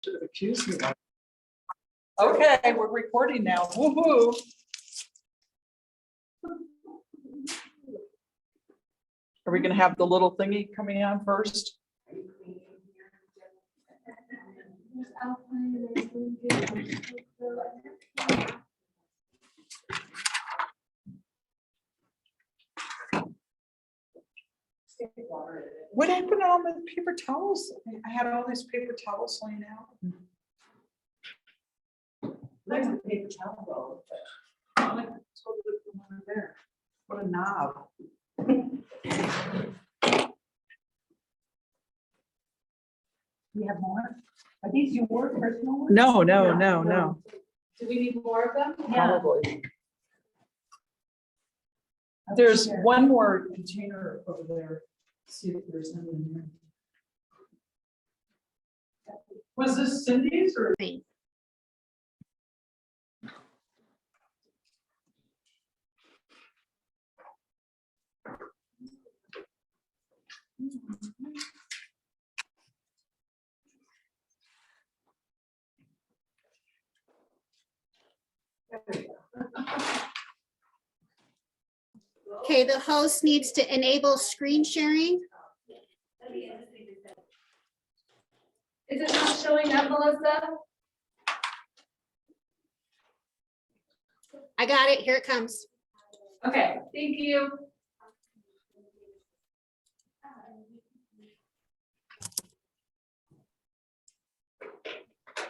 Should have accused me. Okay, we're recording now. Woohoo! Are we going to have the little thingy coming on first? What happened to all the paper towels? I had all these paper towels laying out. There's a paper towel roll, but I totally put one there. What a knob. You have more? Are these your personal ones? No. Do we need more of them? Yeah. Probably. There's one more container over there. See if there's any in there. Was this Cindy's or? Okay, the host needs to enable screen sharing. Is it not showing up, Melissa? I got it. Here it comes. Okay, thank you.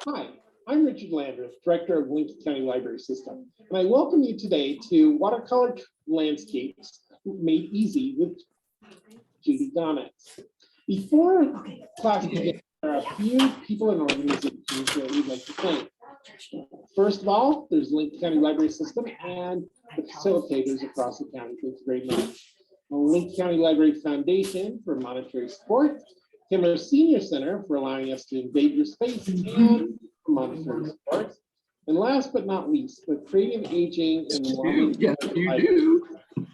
Hi, I'm Richard Landreth, Director of Lincoln County Library System, and I welcome you today to Watercolor Landscapes Made Easy with Judy Gonet. Before class begins, there are a few people and organizations that we'd like to thank. First of all, there's Lincoln County Library System and the facilitators across the county. Thanks very much. The Lincoln County Library Foundation for monetary support, Kimler Senior Center for allowing us to invade your space and for monetary support. And last but not least, the Creative Aging and the Wyoming State Library.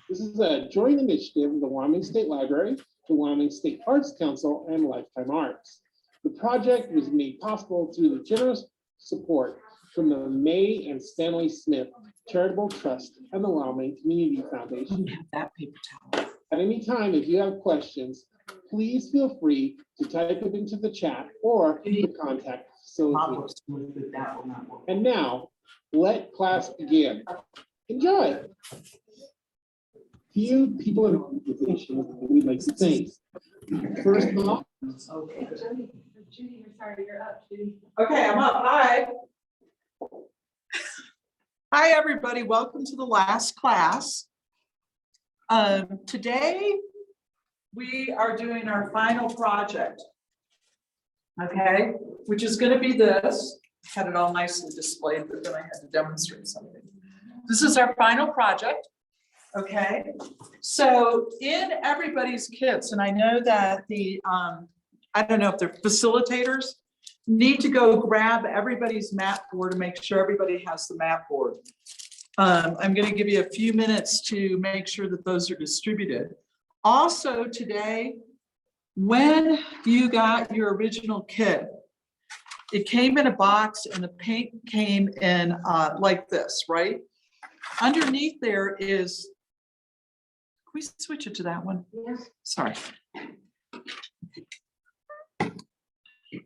This is a joint initiative of the Wyoming State Library, the Wyoming State Arts Council, and Lifetime Arts. The project was made possible through the generous support from the May and Stanley Smith Charitable Trust and the Wyoming Community Foundation. That paper towel. At any time, if you have questions, please feel free to type it into the chat or to contact facilitators. And now, let class begin. Enjoy. Few people in organizations we'd like to thank. First of all, Okay. Judy, we're sorry, you're up, Judy. Okay, I'm up. Hi. Hi, everybody. Welcome to the last class. Today, we are doing our final project. Okay, which is going to be this. Had it all nicely displayed, but then I had to demonstrate something. This is our final project. Okay, so in everybody's kits, and I know that the, I don't know if they're facilitators, need to go grab everybody's map board to make sure everybody has the map board. I'm going to give you a few minutes to make sure that those are distributed. Also today, when you got your original kit, it came in a box and the paint came in like this, right? Underneath there is, can we switch it to that one? Yeah. Sorry.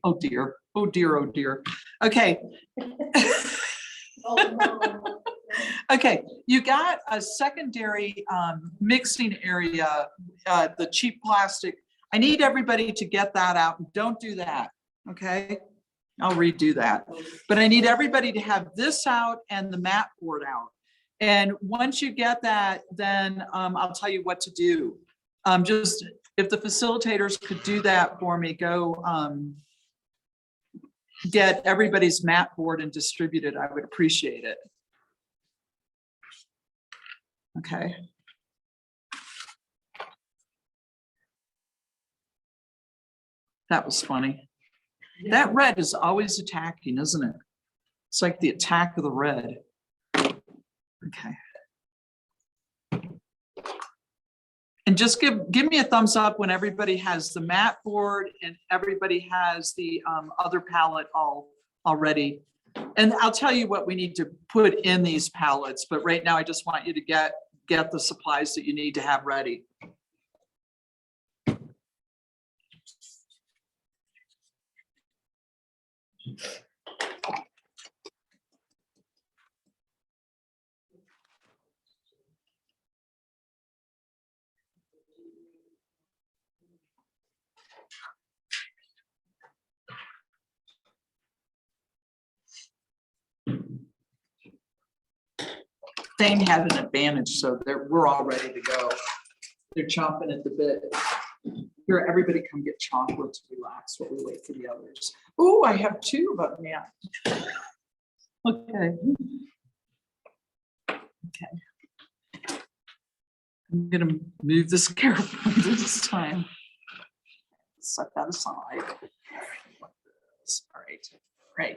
Oh dear, oh dear, oh dear. Okay. Oh, no. Okay, you got a secondary mixing area, the cheap plastic. I need everybody to get that out. Don't do that, okay? I'll redo that. But I need everybody to have this out and the mat board out. And once you get that, then I'll tell you what to do. Just if the facilitators could do that for me, go get everybody's mat board and distribute it. I would appreciate it. Okay. That was funny. That red is always attacking, isn't it? It's like the attack of the red. Okay. And just give me a thumbs up when everybody has the mat board and everybody has the other palette already. And I'll tell you what we need to put in these palettes, but right now I just want you to get the supplies that you need to have ready. Thane had an advantage, so we're all ready to go. They're chomping at the bit. Here, everybody come get chocolate to relax while we wait for the others. Oh, I have two of them now. Okay. Okay. I'm gonna move this carefully this time. Set that aside. All right, great.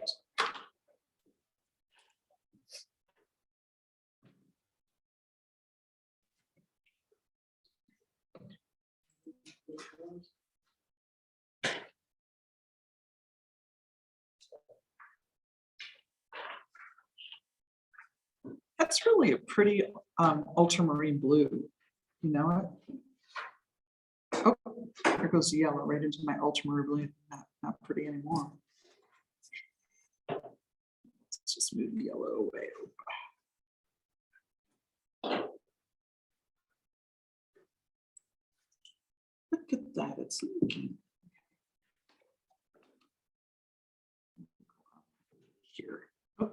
That's really a pretty ultramarine blue. You know it? Oh, there goes the yellow right into my ultramarine blue. Not pretty anymore. Let's just move the yellow away. Look at that, it's leaking. Here. Oh.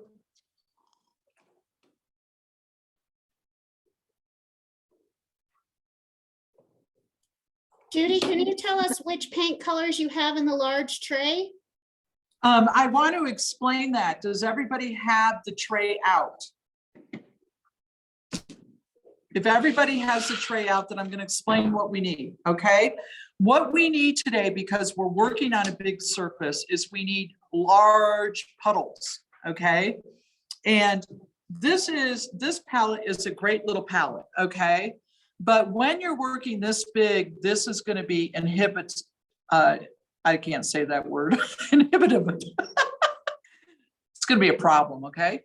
Judy, can you tell us which paint colors you have in the large tray? I want to explain that. Does everybody have the tray out? If everybody has the tray out, then I'm going to explain what we need, okay? What we need today, because we're working on a big surface, is we need large puddles, okay? And this palette is a great little palette, okay? But when you're working this big, this is going to be I can't say that word, inhibitive. It's going to be a problem, okay?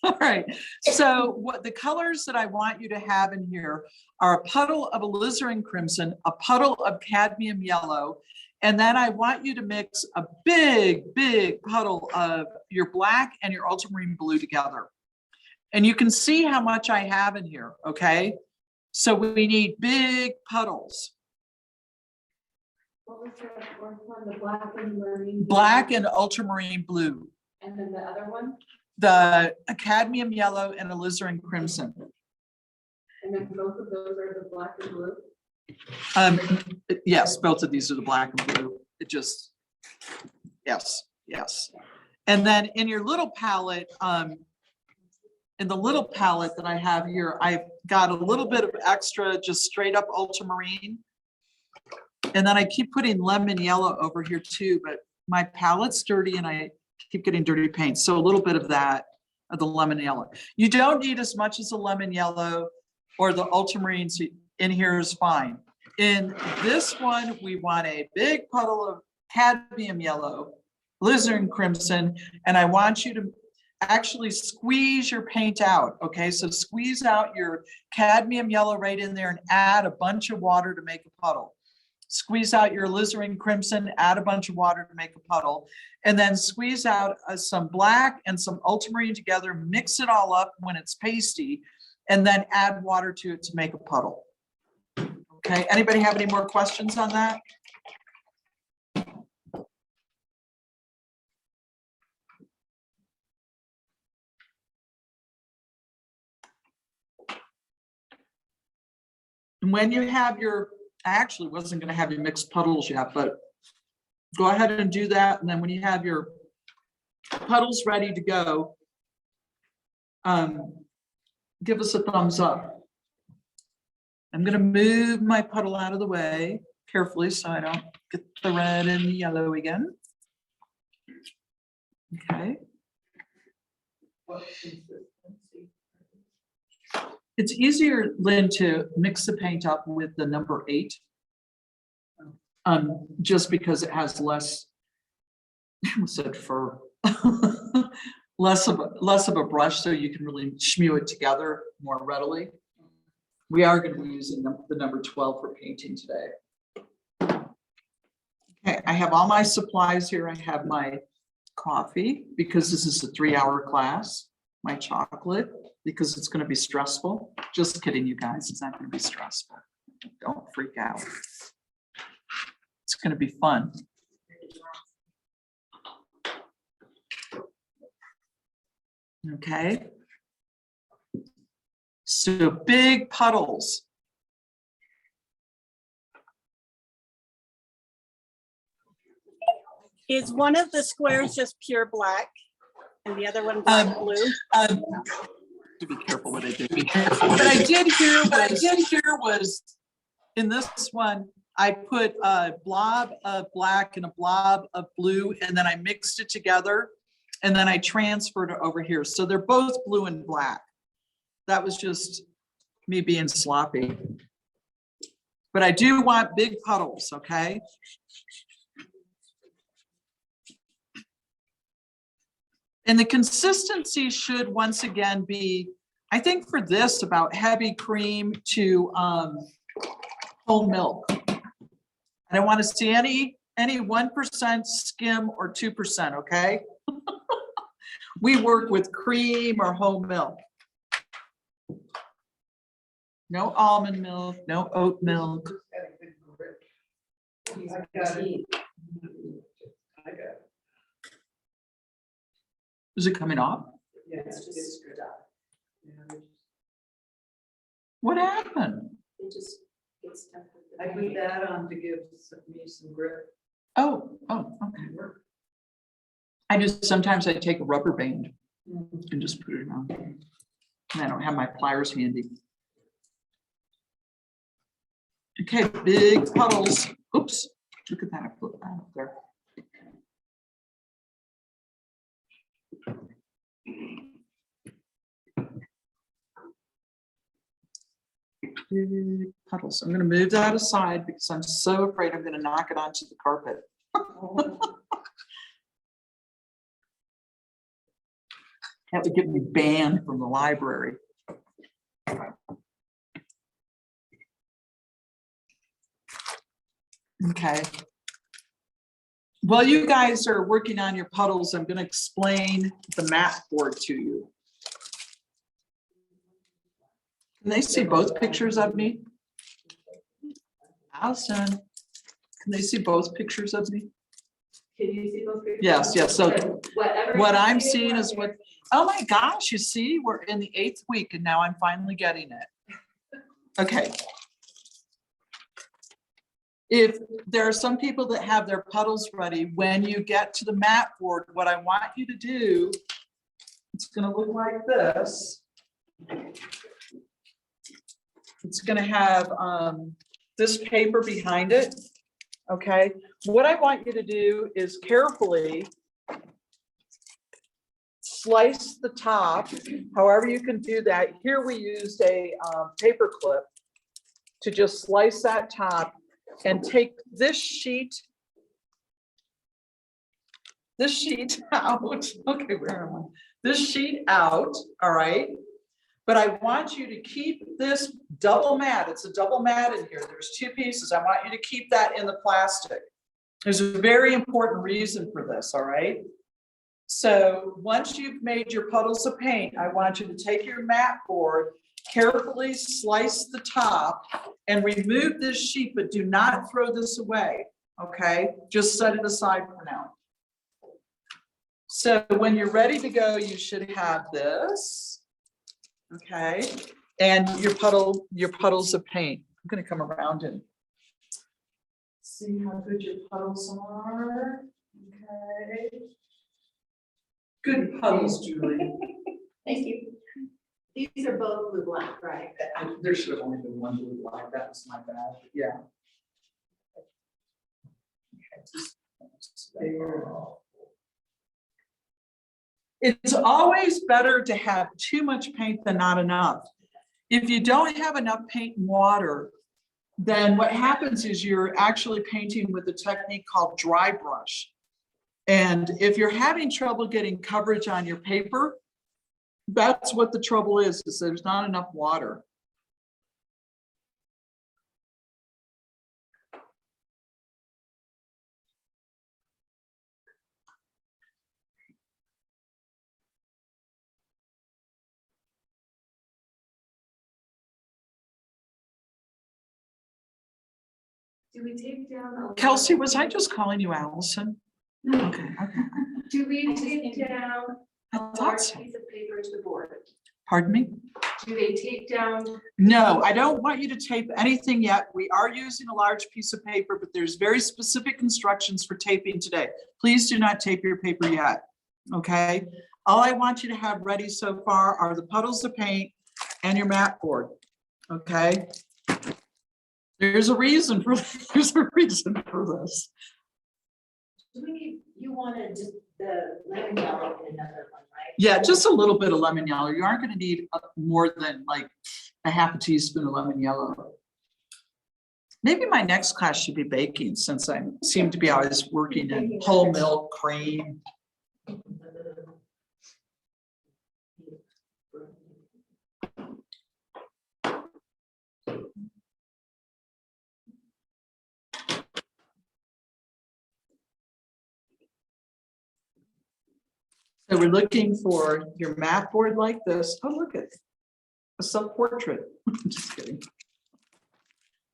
All right, so what the colors that I want you to have in here are a puddle of alizarin crimson, a puddle of cadmium yellow, and then I want you to mix a big puddle of your black and your ultramarine blue together. And you can see how much I have in here, okay? So we need big puddles. What was the fourth one? The black and marine? Black and ultramarine blue. And then the other one? The cadmium yellow and alizarin crimson. And then both of those are the black and blue? Yes, both of these are the black and blue. It just, yes. And then in your little palette, in the little palette that I have here, I've got a little bit of extra, just straight up ultramarine. And then I keep putting lemon yellow over here too, but my palette's dirty and I keep getting dirty paint. So a little bit of that, of the lemon yellow. You don't need as much as the lemon yellow or the ultramarine in here is fine. In this one, we want a big puddle of cadmium yellow, alizarin crimson, and I want you to actually squeeze your paint out, okay? So squeeze out your cadmium yellow right in there and add a bunch of water to make a puddle. Squeeze out your alizarin crimson, add a bunch of water to make a puddle, and then squeeze out some black and some ultramarine together, mix it all up when it's pasty, and then add water to it to make a puddle. Okay, anybody have any more questions on that? And when you have your, I actually wasn't going to have you mix puddles yet, but go ahead and do that. And then when you have your puddles ready to go, give us a thumbs up. I'm going to move my puddle out of the way carefully so I don't get the red and the yellow again. Okay. It's easier, Lynn, to mix the paint up with the number 8. Just because it has less, I almost said fur, less of a brush, so you can really shmew it together more readily. We are going to be using the number 12 for painting today. Okay, I have all my supplies here. I have my coffee because this is a 3-hour class, my chocolate because it's going to be stressful. Just kidding, you guys, it's not going to be stressful. Don't freak out. It's going to be fun. Okay. So big puddles. Is one of the squares just pure black and the other one black blue? To be careful what I do. But I did hear was in this one, I put a blob of black and a blob of blue, and then I mixed it together, and then I transferred it over here. So they're both blue and black. That was just me being sloppy. But I do want big puddles, okay? And the consistency should once again be, I think for this, about heavy cream to whole milk. I don't want to see any 1% skim or 2%, okay? We work with cream or whole milk. No almond milk, no oat milk. Is it coming off? Yeah, it's just. What happened? It just gets stuck with the I put paint. that on to give me some grip. Oh, okay. I just, sometimes I take a rubber band and just put it on. And I don't have my pliers handy. Okay, big puddles. Oops, look at that, I put that up there. Big puddles. I'm gonna move that aside because I'm so afraid I'm gonna knock it onto the carpet. That would get me banned from the library. Okay. While you guys are working on your puddles, I'm going to explain the mat board to you. Can they see both pictures of me? Allison, can they see both pictures of me? Can you see those pictures? Yes. So Whatever what you I'm see seeing right is here. what, oh my gosh, you see, we're in the 8th week and now I'm finally getting it. Okay. If there are some people that have their puddles ready, when you get to the mat board, what I want you to do, it's gonna look like this. It's gonna have this paper behind it, okay? What I want you to do is carefully slice the top, however you can do that. Here we used a paper clip to just slice that top and take this sheet out. Okay, where am I? This sheet out, all right? But I want you to keep this double mat. It's a double mat in here. There's 2 pieces. I want you to keep that in the plastic. There's a very important reason for this, all right? So once you've made your puddles of paint, I want you to take your mat board, carefully slice the top and remove this sheet, but do not throw this away, okay? Just set it aside for now. So when you're ready to go, you should have this, okay? And your puddles of paint. I'm gonna come around and see how good your puddles are, okay? Good puddles, Julie. Thank you. These are both blue black, right? There should have only been one blue line, that was my bad, yeah. It's always better to have too much paint than not enough. If you don't have enough paint and water, then what happens is you're actually painting with a technique called dry brush. And if you're having trouble getting coverage on your paper, that's what the trouble is there's not enough water. Do we take down? Kelsey, was I just calling you Allison? No. Okay, okay. Do we take down I a thought large so. piece of paper to the board? Pardon me? Do they take down? No, I don't want you to tape anything yet. We are using a large piece of paper, but there's very specific instructions for taping today. Please do not tape your paper yet, okay? All I want you to have ready so far are the puddles of paint and your mat board, okay? There's a reason for this. Do we need, you wanted just the lemon yellow in another one, right? Yeah, just a little bit of lemon yellow. You aren't gonna need more than like a half a teaspoon of lemon yellow. Maybe my next class should be baking since I seem to be always working in whole milk, cream. So we're looking for your mat board like this. Oh, look at a self-portrait. Just kidding.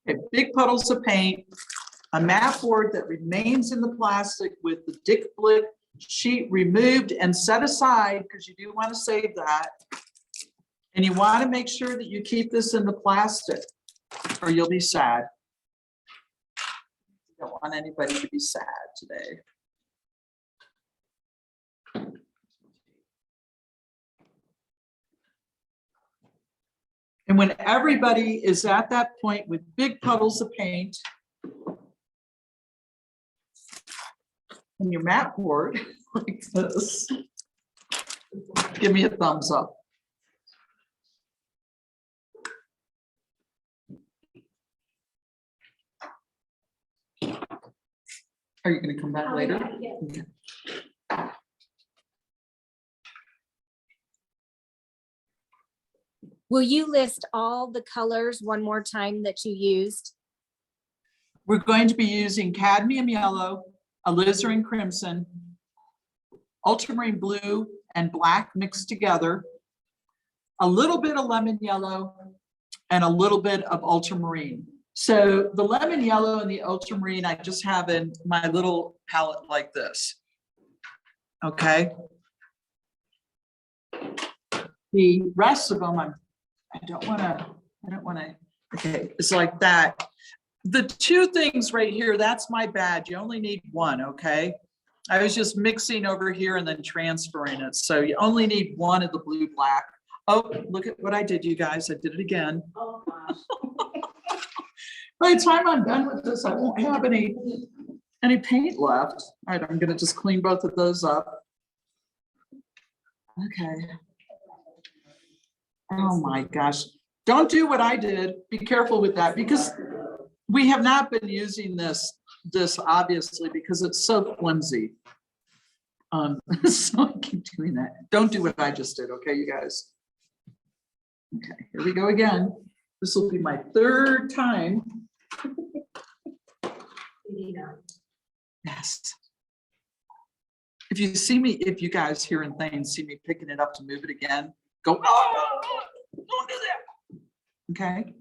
Okay, big puddles of paint, a mat board that remains in the plastic with the Dick Blick sheet removed and set aside because you do want to save that. And you want to make sure that you keep this in the plastic or you'll be sad. You don't want anybody to be sad today. And when everybody is at that point with big puddles of paint and your mat board like this, give me a thumbs up. Are you going to come back later? Okay. Will you list all the colors one more time that you used? We're going to be using cadmium yellow, alizarin crimson, ultramarine blue, and black mixed together, a little bit of lemon yellow, and a little bit of ultramarine. So the lemon yellow and the ultramarine, I just have in my little palette like this. Okay. The rest of them, I don't want to, okay, it's like that. The two things right here, that's my bad. You only need one, okay? I was just mixing over here and then transferring it. So you only need one of the blue black. Oh, look at what I did, you guys. I did it again. Oh, gosh. By the time I'm done with this, I won't have any paint left. All right, I'm gonna just clean both of those up. Okay. Oh my gosh. Don't do what I did. Be careful with that because we have not been using this obviously because it's so flimsy. So I keep doing that. Don't do what I just did, okay, you guys? Okay, here we go again. This will be my third time. Yes. If you see me, if you guys here in Thane see me picking it up to move it again, go, oh, don't do that. Okay.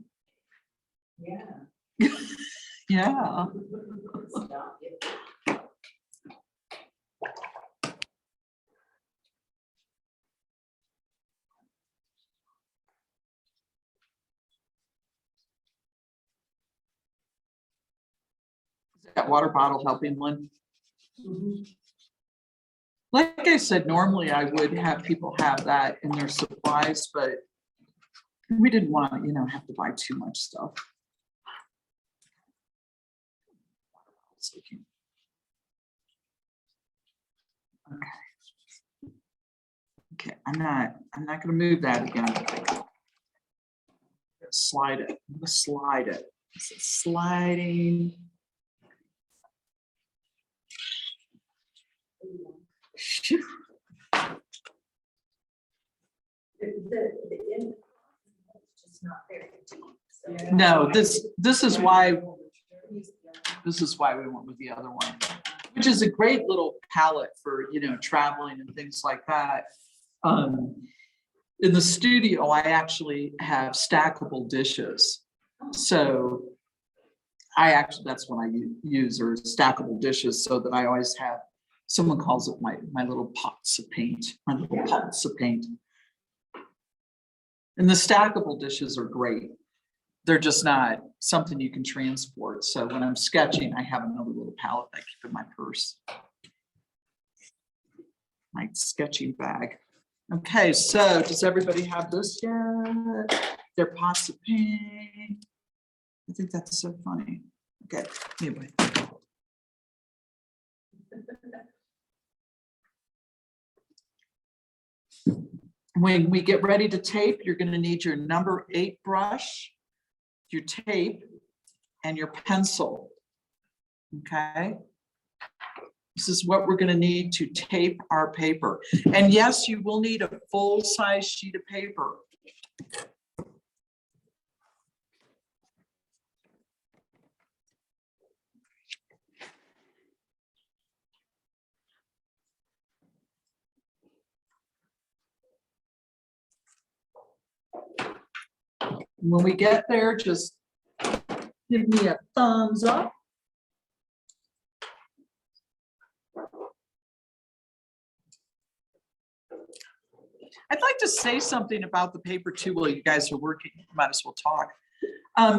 Yeah. Yeah. Stop it. Is that water bottle helping, Lynn? Like I said, normally I would have people have that in their supplies, but we didn't want to, have to buy too much stuff. Okay. Okay, I'm not gonna move that again. slide it. I'm gonna slide it. Is it sliding? Phew. No, this is why we went with the other one, which is a great little palette for, you know, traveling and things like that. In the studio, I actually have stackable dishes. So that's what I use, or stackable dishes, so that I always have, someone calls it my little pots of paint, And the stackable dishes are great. They're just not something you can transport. So when I'm sketching, I have another little palette I keep in my purse. My sketching bag. Okay, so does everybody have this yet? Their pots of paint. I think that's so funny. Okay, anyway. When we get ready to tape, you're going to need your number 8 brush, your tape, and your pencil. Okay. This is what we're going to need to tape our paper. And yes, you will need a full-size sheet of paper. When we get there, just give me a thumbs up. I'd like to say something about the paper too while you guys are working. You might as well talk.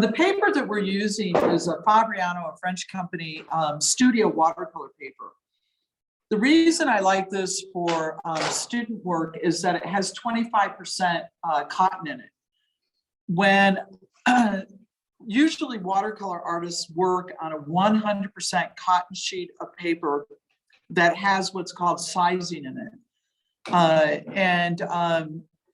The paper that we're using is a Fabriano, a French company, studio watercolor paper. The reason I like this for student work is that it has 25% cotton in it. When usually watercolor artists work on a 100% cotton sheet of paper that has what's called sizing in it.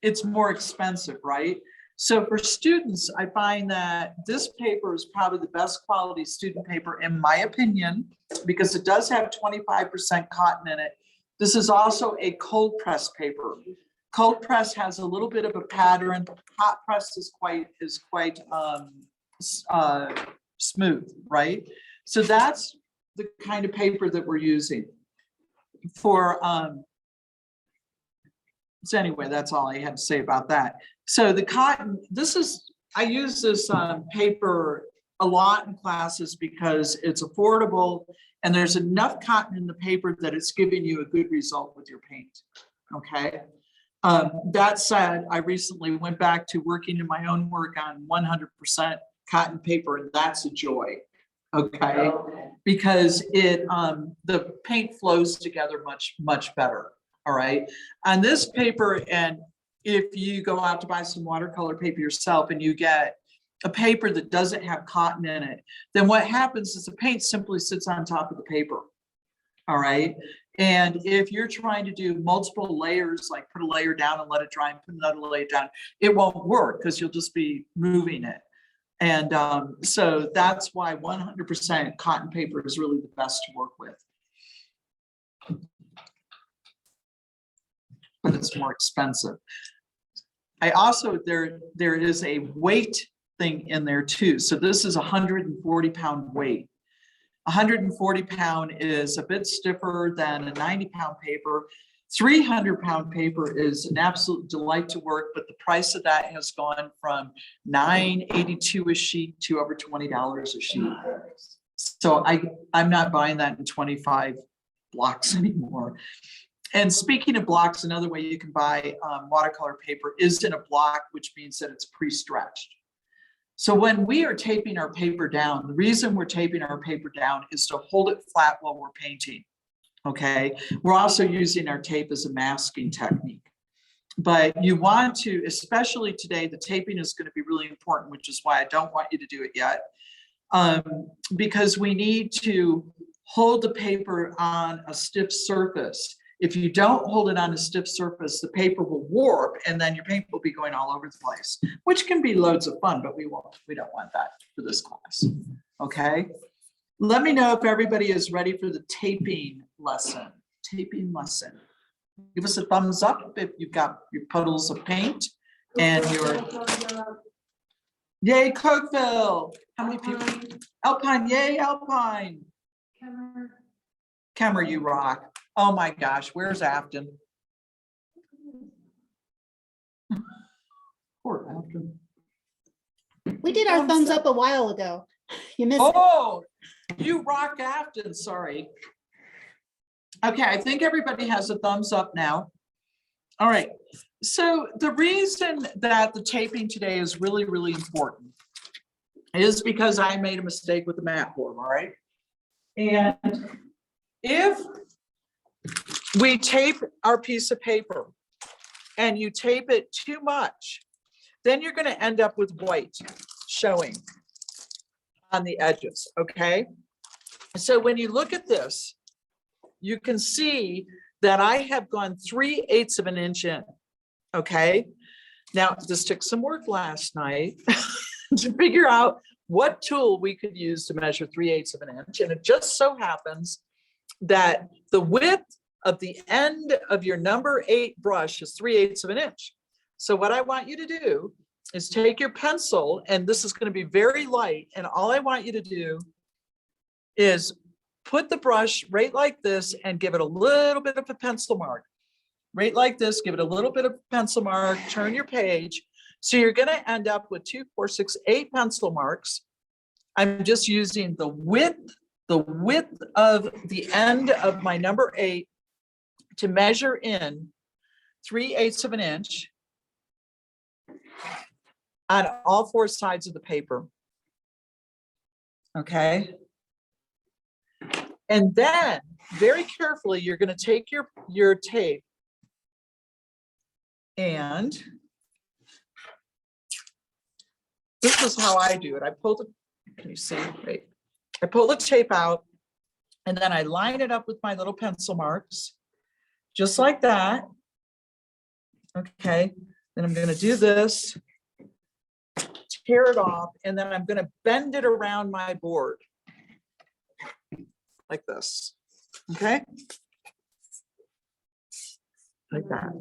It's more expensive, right? So for students, I find that this paper is probably the best quality student paper, in my opinion, because it does have 25% cotton in it. This is also a cold press paper. Cold press has a little bit of a pattern. Hot press is quite smooth, right? So that's the kind of paper that we're using for. So anyway, that's all I had to say about that. So the cotton, I use this paper a lot in classes because it's affordable and there's enough cotton in the paper that it's giving you a good result with your paint, okay? That said, I recently went back to working in my own work on 100% cotton paper, and that's a joy, okay? Because the paint flows together much better. All right, on this paper, and if you go out to buy some watercolor paper yourself and you get a paper that doesn't have cotton in it, then what happens is the paint simply sits on top of the paper. All right, and if you're trying to do multiple layers, like put a layer down and let it dry and put another layer down, it won't work because you'll just be moving it. And so that's why 100% cotton paper is really the best to work with. But it's more expensive. I also, there is a weight thing in there too. So this is 140-pound weight. 140-pound is a bit stiffer than a 90-pound paper. 300-pound paper is an absolute delight to work, but the price of that has gone from $9.82 a sheet to over $20 a sheet. So I'm not buying that in 25 blocks anymore. And speaking of blocks, another way you can buy watercolor paper is in a block, which means that it's pre-stretched. So when we are taping our paper down, the reason we're taping our paper down is to hold it flat while we're painting, okay? We're also using our tape as a masking technique. But you want to, especially today, the taping is going to be really important, which is why I don't want you to do it yet, because we need to hold the paper on a stiff surface. If you don't hold it on a stiff surface, the paper will warp and then your paint will be going all over the place, which can be loads of fun, but we don't want that for this class. Okay. Let me know if everybody is ready for the taping lesson. Taping lesson. Give us a thumbs up if you've got your puddles of paint and your, yay, Cokeville. How many people? Alpine, yay, Alpine. Kemmer, you rock. Oh my gosh, where's Afton? Poor Afton. We did our thumbs up a while ago. You missed it. Oh, you rock Afton, sorry. Okay, I think everybody has a thumbs up now. All right, so the reason that the taping today is really, really important is because I made a mistake with the mat board, all right? And if we tape our piece of paper and you tape it too much, then you're going to end up with white showing on the edges, okay? So when you look at this, you can see that I have gone 3/8 of an inch in, okay? Now, this took some work last night to figure out what tool we could use to measure 3/8 of an inch. And it just so happens that the width of the end of your number 8 brush is 3/8 of an inch. So what I want you to do is take your pencil, and this is going to be very light, and all I want you to do is put the brush right like this and give it a little bit of a pencil mark. Right like this, give it a little bit of a pencil mark, turn your page. So you're going to end up with 2, 4, 6, 8 pencil marks. I'm just using the width of the end of my number 8 to measure in 3/8 of an inch on all 4 sides of the paper. Okay. And then very carefully, you're going to take your tape and this is how I do it. I pull the, can you see? Wait. I pull the tape out and then I line it up with my little pencil marks, just like that. Okay. Then I'm going to do this, tear it off, and then I'm going to bend it around my board like this. Okay. Like that.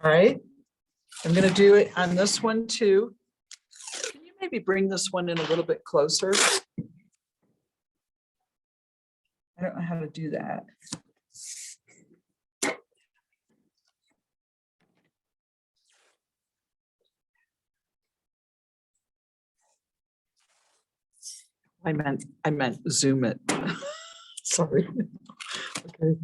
All right. I'm going to do it on this one too. Can you maybe bring this one in a little bit closer? I don't know how to do that. I meant zoom it. Sorry. Okay.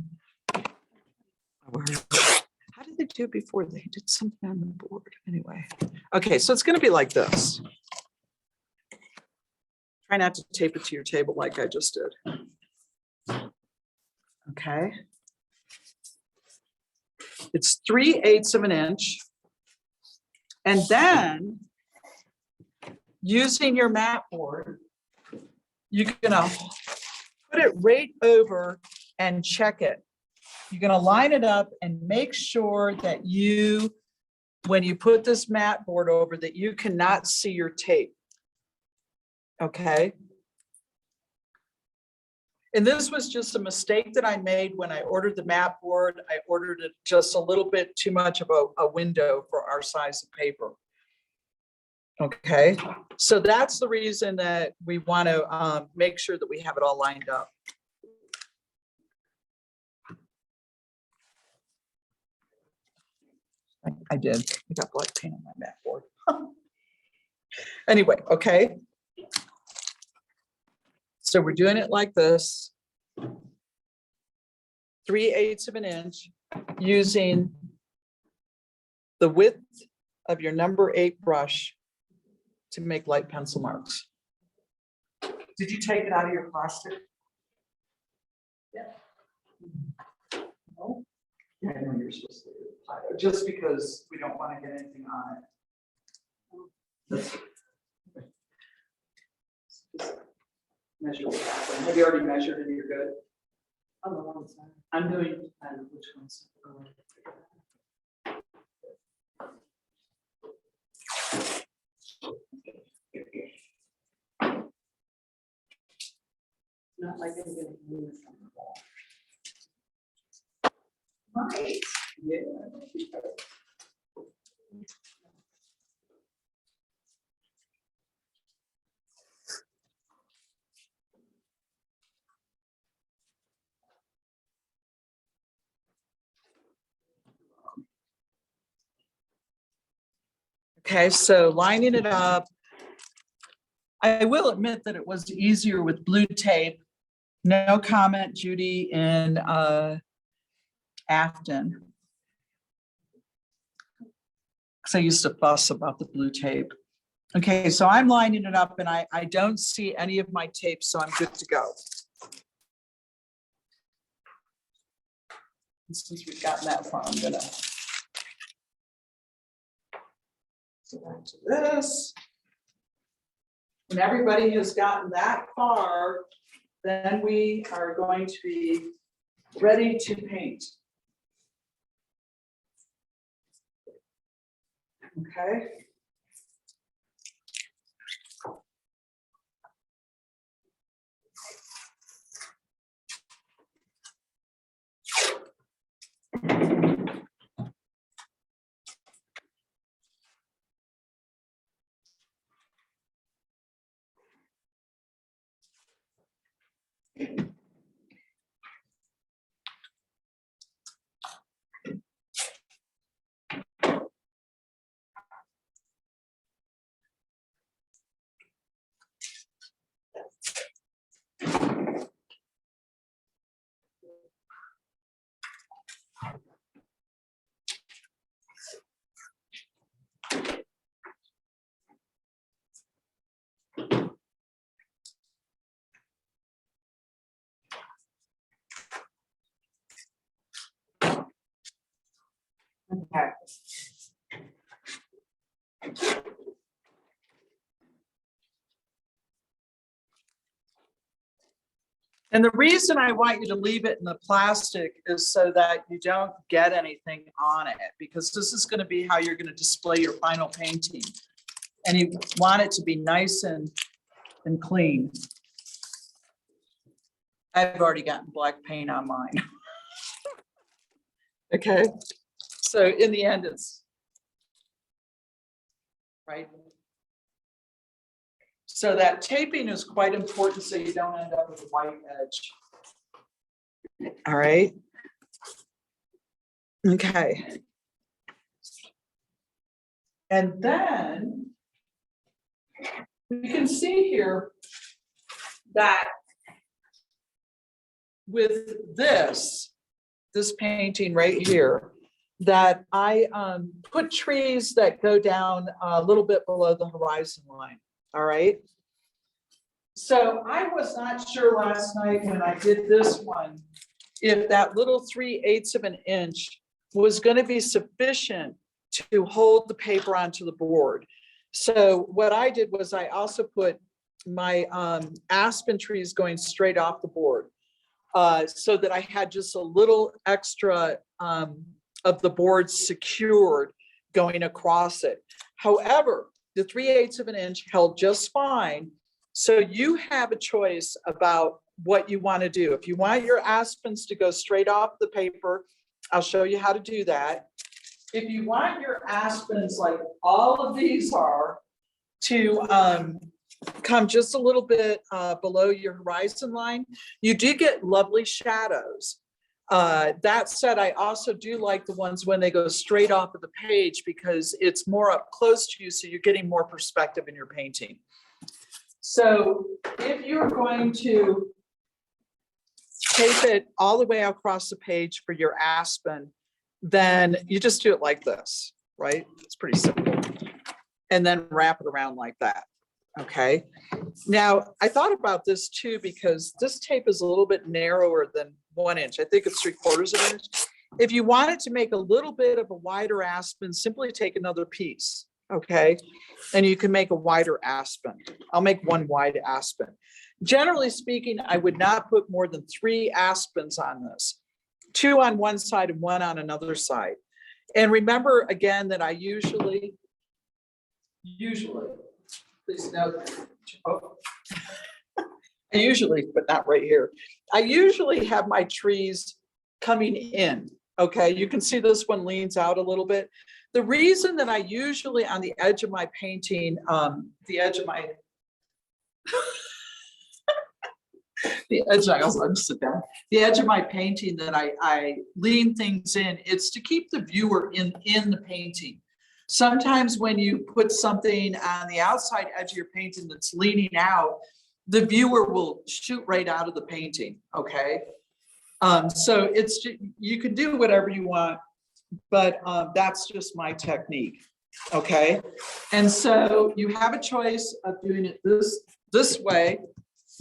How did they do it before? They did something on the board anyway. Okay, so it's going to be like this. Try not to tape it to your table like I just did. Okay. It's 3/8 of an inch. And then using your mat board, you're gonna put it right over and check it. You're gonna line it up and make sure that you, when you put this mat board over, that you cannot see your tape. Okay. And this was just a mistake that I made when I ordered the mat board. I ordered it just a little bit too much of a window for our size of paper. Okay, so that's the reason that we want to make sure that we have it all lined up. I did. I got black paint on my mat board. Anyway, okay. So we're doing it like this. 3/8 of an inch using the width of your number 8 brush to make light pencil marks. Did you take it out of your plastic? Yeah. No? Yeah, I know you're supposed to apply it, just because we don't want to get anything on it. That's just measure. Have you already measured and you're good? On the one side. I'm doing, which ones? Not like I'm gonna move from the wall. Right, yeah. Okay, so lining it up. I will admit that it was easier with blue tape. No comment, Judy in Afton. Because I used to fuss about the blue tape. Okay, so I'm lining it up and I don't see any of my tape, so I'm good to go. And since we've gotten that far, I'm gonna go back to this. When everybody has gotten that far, then we are going to be ready to paint. Okay. Okay. And the reason I want you to leave it in the plastic is so that you don't get anything on it, because this is going to be how you're going to display your final painting. And you want it to be nice and clean. I've already gotten black paint on mine. Okay, so in the end, it's right. So that taping is quite important so you don't end up with a white edge. All right. Okay. And then you can see here that with this painting right here, that I put trees that go down a little bit below the horizon line. All right. So I was not sure last night when I did this one, if that little 3/8 of an inch was going to be sufficient to hold the paper onto the board. So what I did was I also put my aspen trees going straight off the board, so that I had just a little extra of the board secured going across it. However, the 3/8 of an inch held just fine. So you have a choice about what you want to do. If you want your aspens to go straight off the paper, I'll show you how to do that. If you want your aspens, like all of these are, to come just a little bit below your horizon line, you do get lovely shadows. That said, I also do like the ones when they go straight off of the page, because it's more up close to you, so you're getting more perspective in your painting. So if you're going to tape it all the way across the page for your aspen, then you just do it like this, right? It's pretty simple. And then wrap it around like that. Okay. Now, I thought about this too, because this tape is a little bit narrower than 1 inch. I think it's 3/4 of an inch. If you wanted to make a little bit of a wider aspen, simply take another piece. Okay. And you can make a wider aspen. I'll make one wide aspen. Generally speaking, I would not put more than 3 aspens on this, 2 on one side and 1 on another side. And remember again that I usually, please note, oh, I usually, but not right here. I usually have my trees coming in. Okay, you can see this one leans out a little bit. The reason that I usually on the edge of my painting, the edge of my, the edge, I also sit down, the edge of my painting that I lean things in, it's to keep the viewer in the painting. Sometimes when you put something on the outside edge of your painting that's leaning out, the viewer will shoot right out of the painting, okay? So it's, you can do whatever you want, but that's just my technique, okay? And so you have a choice of doing it this way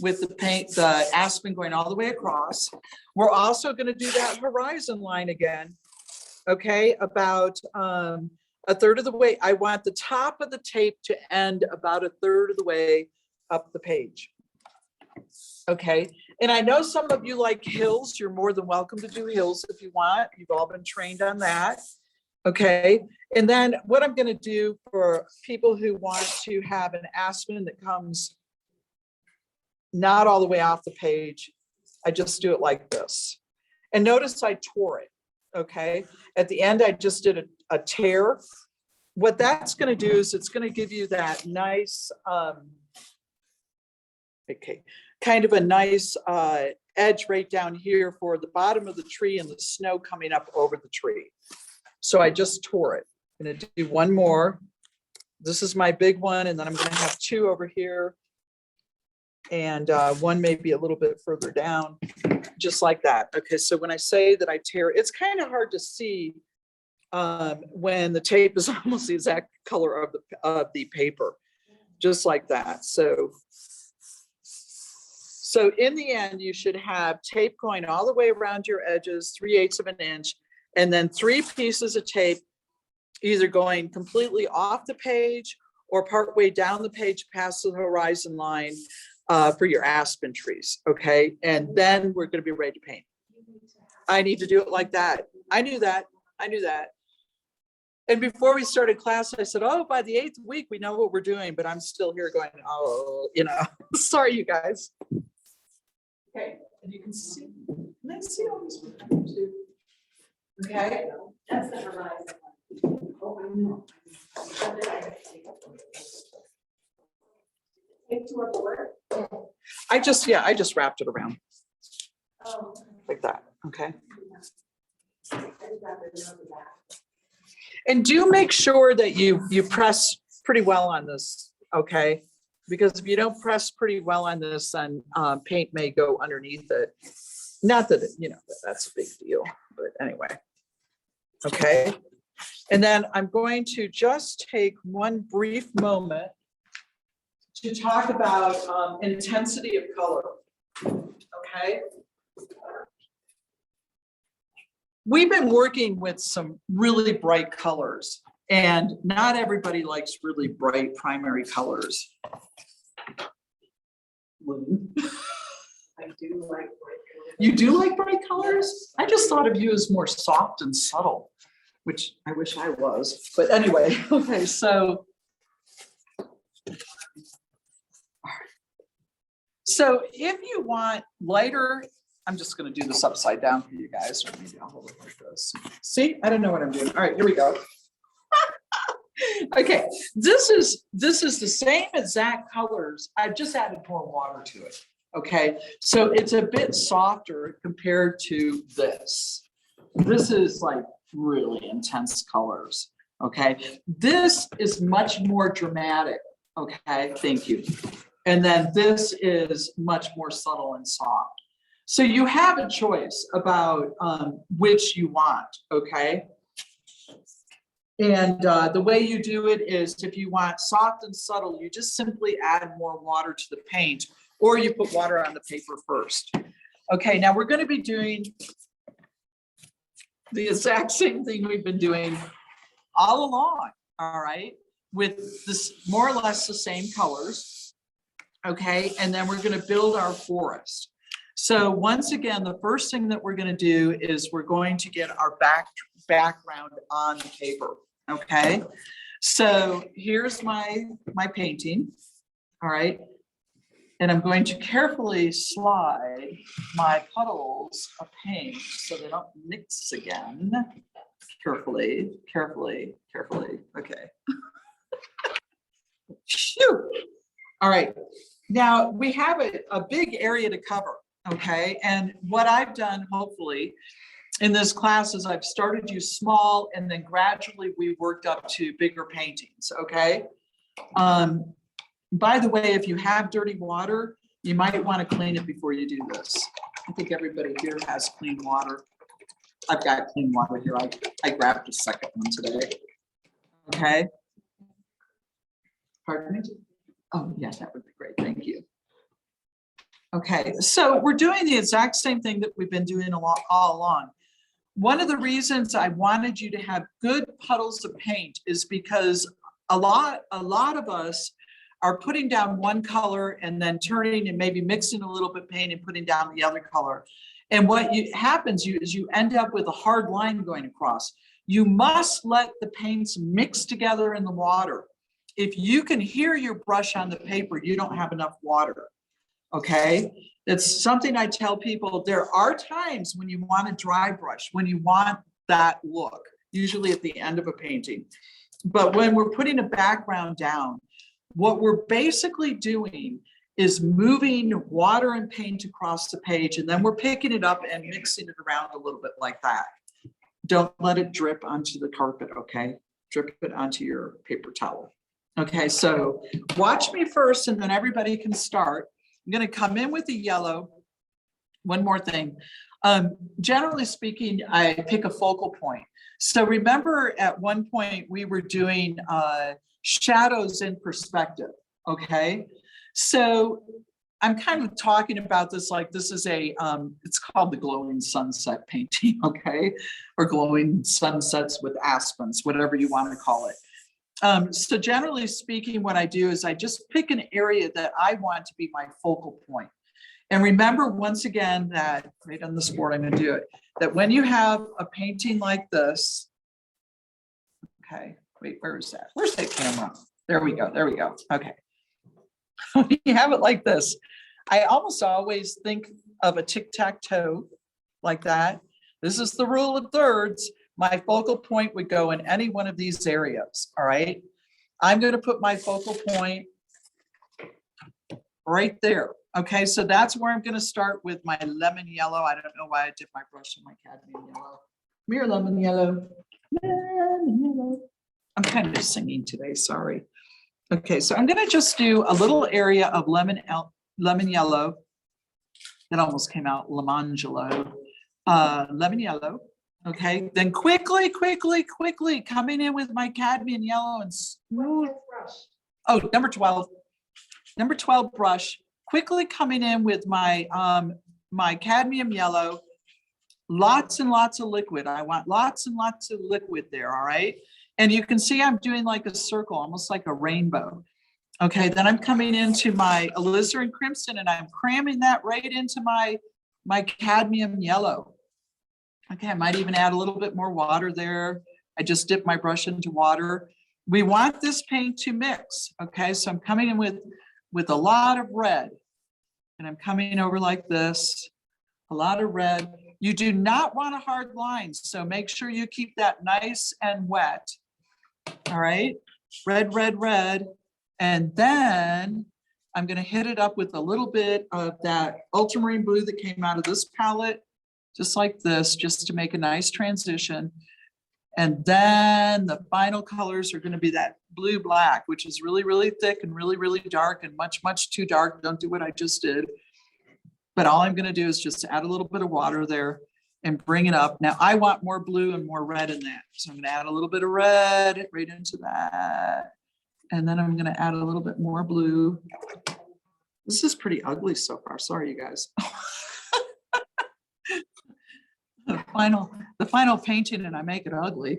with the paint, the aspen going all the way across. We're also gonna do that horizon line again, okay? About a third of the way. I want the top of the tape to end about a third of the way up the page. Okay, and I know some of you like hills. You're more than welcome to do hills if you want. You've all been trained on that. Okay, and then what I'm going to do for people who want to have an aspen that comes not all the way off the page, I just do it like this. And notice I tore it. Okay, at the end, I just did a tear. What that's going to do is it's going to give you that nice, okay, kind of a nice edge right down here for the bottom of the tree and the snow coming up over the tree. So I just tore it. I'm gonna do one more. This is my big one, and then I'm gonna have 2 over here. And one maybe a little bit further down, just like that. Okay, so when I say that I tear, it's kind of hard to see when the tape is almost the exact color of the paper, just like that. So in the end, you should have tape going all the way around your edges, 3/8 of an inch, and then 3 pieces of tape either going completely off the page or partway down the page past the horizon line for your aspen trees, okay? And then we're gonna be ready to paint. I need to do it like that. I knew that. And before we started class, I said, oh, by the 8th week, we know what we're doing, but I'm still here going, oh, you know, sorry, you guys. Okay, and you can see, can I see all this too? Okay. That's the horizon. Oh, I know. Take to a board. I just wrapped it around Oh. like that, okay? I just got the note of that. And do make sure that you press pretty well on this, okay? Because if you don't press pretty well on this, then paint may go underneath it. Not that, you know, that's a big deal, but anyway. Okay, and then I'm going to just take one brief moment to talk about intensity of color, okay? We've been working with some really bright colors, and not everybody likes really bright primary colors. I do like bright colors. You do like bright colors? I just thought of you as more soft and subtle, which I wish I was, but anyway, okay, so. So if you want lighter, I'm just gonna do this upside down for you guys, or maybe I'll hold it like this. See, I don't know what I'm doing. All right, here we go. Okay, this is the same exact colors. I've just added more water to it. Okay, so it's a bit softer compared to this. This is like really intense colors. Okay, this is much more dramatic. Okay, thank you. And then this is much more subtle and soft. So you have a choice about which you want, okay? And the way you do it is if you want soft and subtle, you just simply add more water to the paint, or you put water on the paper first. Okay, now we're going to be doing the exact same thing we've been doing all along, all right? With this more or less the same colors. Okay, and then we're gonna build our forest. So once again, the first thing that we're gonna do is we're going to get our background on the paper, okay? So here's my painting, all right? And I'm going to carefully slide my puddles of paint so they don't mix again. Carefully, carefully, carefully, okay. Phew. All right, now we have a big area to cover, okay? And what I've done, hopefully, in this class is I've started you small and then gradually we worked up to bigger paintings, okay? By the way, if you have dirty water, you might want to clean it before you do this. I think everybody here has clean water. I've got clean water here. I grabbed a second one today. Okay. Pardon me? Oh, yeah, that would be great. Thank you. Okay, so we're doing the exact same thing that we've been doing all along. One of the reasons I wanted you to have good puddles of paint is because a lot of us are putting down one color and then turning and maybe mixing a little bit of paint and putting down the other color. And what happens is you end up with a hard line going across. You must let the paints mix together in the water. If you can hear your brush on the paper, you don't have enough water, okay? It's something I tell people. There are times when you want a dry brush, when you want that look, usually at the end of a painting. But when we're putting a background down, what we're basically doing is moving water and paint across the page, and then we're picking it up and mixing it around a little bit like that. Don't let it drip onto the carpet, okay? Drip it onto your paper towel. Okay, so watch me first and then everybody can start. I'm gonna come in with the yellow. One more thing. Generally speaking, I pick a focal point. So remember at one point we were doing shadows in perspective, okay? So I'm kind of talking about this like this is a, it's called the glowing sunset painting, okay? Or glowing sunsets with aspens, whatever you want to call it. So generally speaking, what I do is I just pick an area that I want to be my focal point. And remember once again that, right on this board, I'm gonna do it, that when you have a painting like this, okay, wait, where is that? Where's that camera? There we go, okay. When you have it like this, I almost always think of a tic-tac-toe like that. This is the rule of thirds. My focal point would go in any one of these areas, all right? I'm gonna put my focal point right there. Okay, so that's where I'm gonna start with my lemon yellow. I don't know why I dipped my brush in my cadmium yellow. Come here, lemon yellow. Lemon yellow. I'm kind of singing today, sorry. Okay, so I'm gonna just do a little area of lemon yellow. That almost came out lemon-jello. Lemon yellow. Okay, then quickly coming in with my cadmium yellow and smooth. Oh, number 12 brush. Quickly coming in with my my cadmium yellow. Lots and lots of liquid. I want lots and lots of liquid there, all right? And you can see I'm doing like a circle, almost like a rainbow. Okay, then I'm coming into my alizarin crimson and I'm cramming that right into my cadmium yellow. Okay, I might even add a little bit more water there. I just dip my brush into water. We want this paint to mix, okay? So I'm coming in with a lot of red and I'm coming over like this, a lot of red. You do not want a hard line, so make sure you keep that nice and wet, all right? Red, red, red. And then I'm gonna hit it up with a little bit of that ultramarine blue that came out of this palette, just like this, just to make a nice transition. And then the final colors are gonna be that blue black, which is really, really thick and really, really dark and much, much too dark. Don't do what I just did. But all I'm gonna do is just add a little bit of water there and bring it up. Now I want more blue and more red in that. So I'm gonna add a little bit of red right into that. And then I'm gonna add a little bit more blue. This is pretty ugly so far, sorry you guys. The final painting and I make it ugly.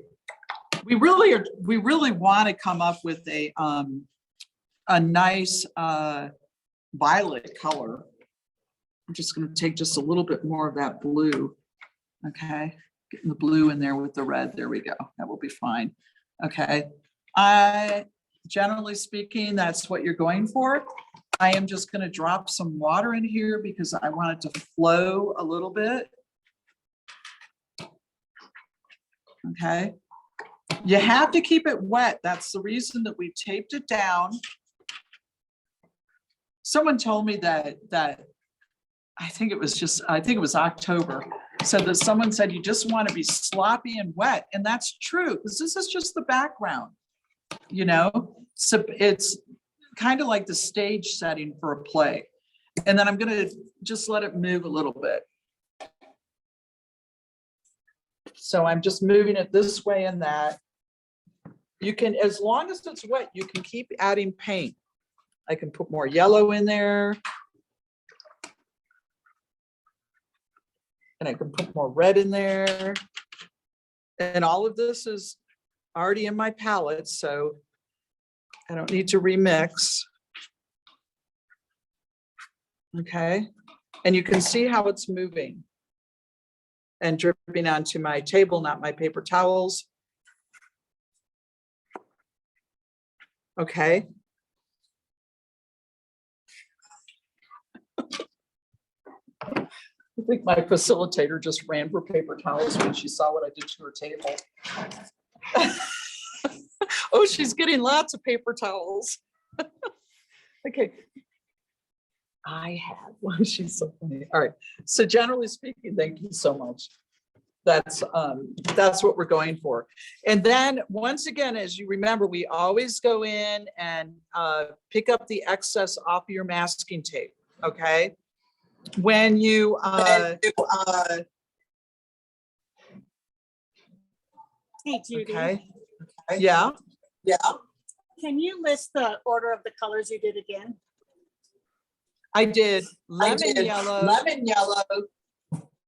We really want to come up with a nice violet color. I'm just going to take just a little bit more of that blue. Okay, getting the blue in there with the red. There we go. That will be fine. Okay. Generally speaking, that's what you're going for. I am just going to drop some water in here because I want it to flow a little bit. Okay. You have to keep it wet. That's the reason that we taped it down. Someone told me that I think it was October, said that someone said you just want to be sloppy and wet. And that's true, because this is just the background, you know? So it's kind of like the stage setting for a play. And then I'm going to just let it move a little bit. So I'm just moving it this way and that. You can, as long as it's wet, you can keep adding paint. I can put more yellow in there. And I can put more red in there. And all of this is already in my palette, so I don't need to remix. Okay, and you can see how it's moving and dripping onto my table, not my paper towels. Okay. I think my facilitator just ran for paper towels when she saw what I did to her table. Oh, she's getting lots of paper towels. Okay. I had one. She's so funny. All right. So generally speaking, thank you so much. That's what we're going for. And then once again, as you remember, we always go in and pick up the excess off your masking tape. Okay. When you Hey, Judy, okay. Yeah. can you list the order of the colors you did again? I did lemon yellow,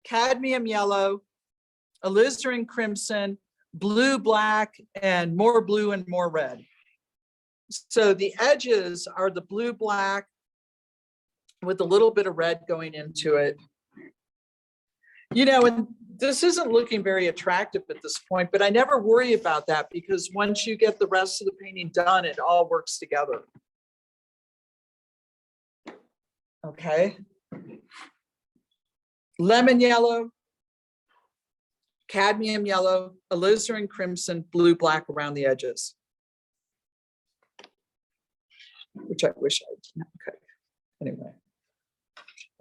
cadmium yellow, alizarin crimson, blue, black, and more blue and more red. So the edges are the blue, black with a little bit of red going into it. You know, and this isn't looking very attractive at this point, but I never worry about that because once you get the rest of the painting done, it all works together. Okay. Lemon yellow, cadmium yellow, alizarin crimson, blue, black around the edges. Which I wish I did. Okay. Anyway,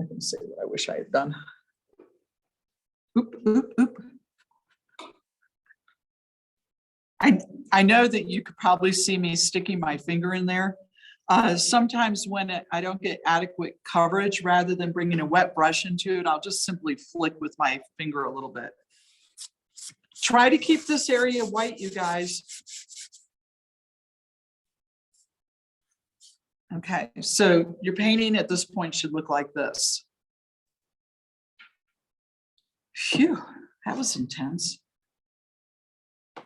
I can say what I wish I had done. Oop, oop, oop. I know that you could probably see me sticking my finger in there. Sometimes when I don't get adequate coverage, rather than bringing a wet brush into it, I'll just simply flick with my finger a little bit. Try to keep this area white, you guys. Okay, so your painting at this point should look like this. Phew, that was intense. How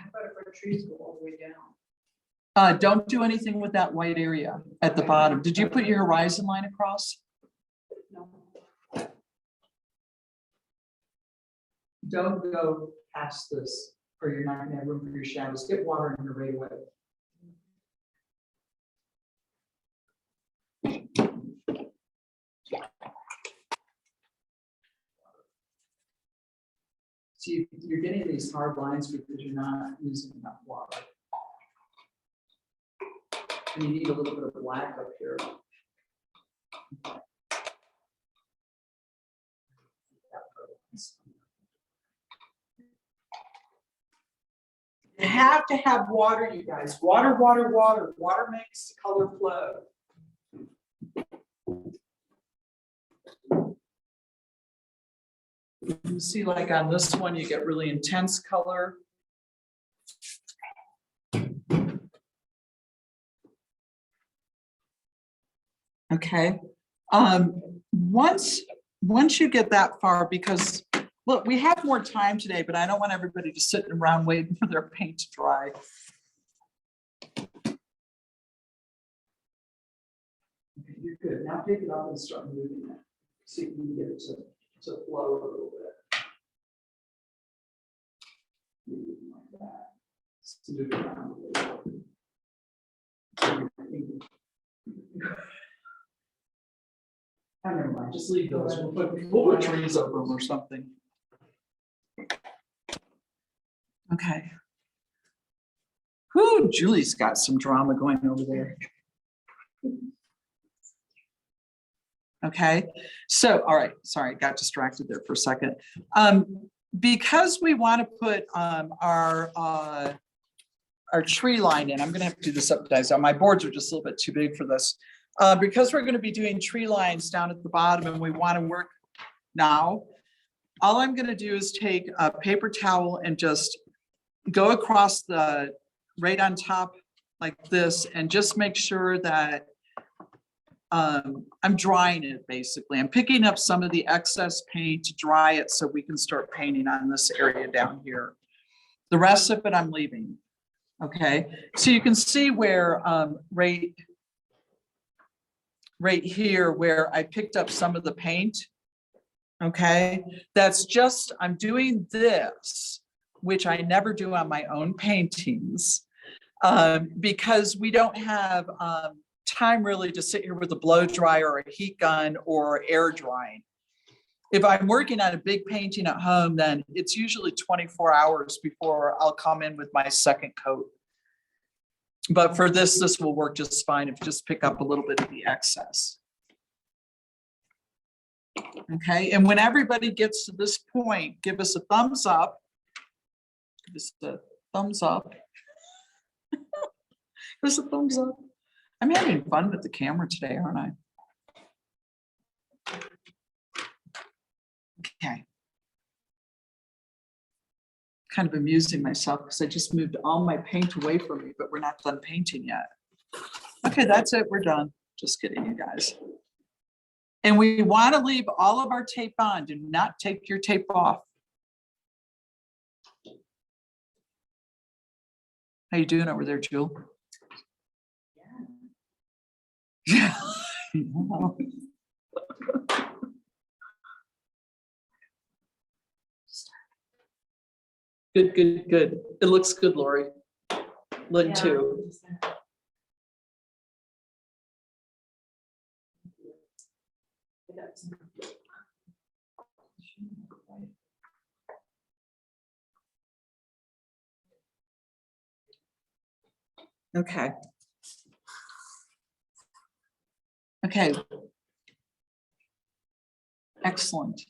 about if our trees go all the way down? Don't do anything with that white area at the bottom. Did you put your horizon line across? No. Don't go past this or you're not gonna have room for your shadows. Get water in here right away. See, you're getting these hard lines because you're not using enough water. And you need a little bit of black up here. You have to have water, you guys. Water, water, water. Water makes the color flow. You see, like on this one, you get really intense color. Okay. Once you get that far, because look, we have more time today, but I don't want everybody just sitting around waiting for their paint to dry. Okay, you're good. Now take it off and start moving it. See if you can get it to flow a little bit. Maybe like that. Just move it around a little. Oh, never mind, just leave those. We'll put trees over them or something. Okay. Whoo, Julie's got some drama going over there. Okay, so, all right, sorry, got distracted there for a second. Because we want to put our tree line in, I'm gonna have to do this upside down. My boards are just a little bit too big for this. Because we're gonna be doing tree lines down at the bottom and we want to work now, all I'm gonna do is take a paper towel and just go across the, right on top like this, and just make sure that I'm drying it basically. I'm picking up some of the excess paint to dry it so we can start painting on this area down here. The rest of it I'm leaving. Okay, so you can see where right here where I picked up some of the paint. Okay, that's just, I'm doing this, which I never do on my own paintings, because we don't have time really to sit here with a blow dryer or a heat gun or air drying. If I'm working on a big painting at home, then it's usually 24 hours before I'll come in with my second coat. But for this will work just fine if you just pick up a little bit of the excess. Okay, and when everybody gets to this point, give us a thumbs up. Give us a thumbs up. Give us a thumbs up. I'm having fun with the camera today, aren't I? Okay. Kind of amusing myself because I just moved all my paint away from me, but we're not done painting yet. Okay, that's it. We're done. Just kidding, you guys. And we want to leave all of our tape on. Do not take your tape off. How you doing over there, Jewel? Yeah. Good, good, good. It looks good, Lori. Lynn too. Okay. Okay. Excellent.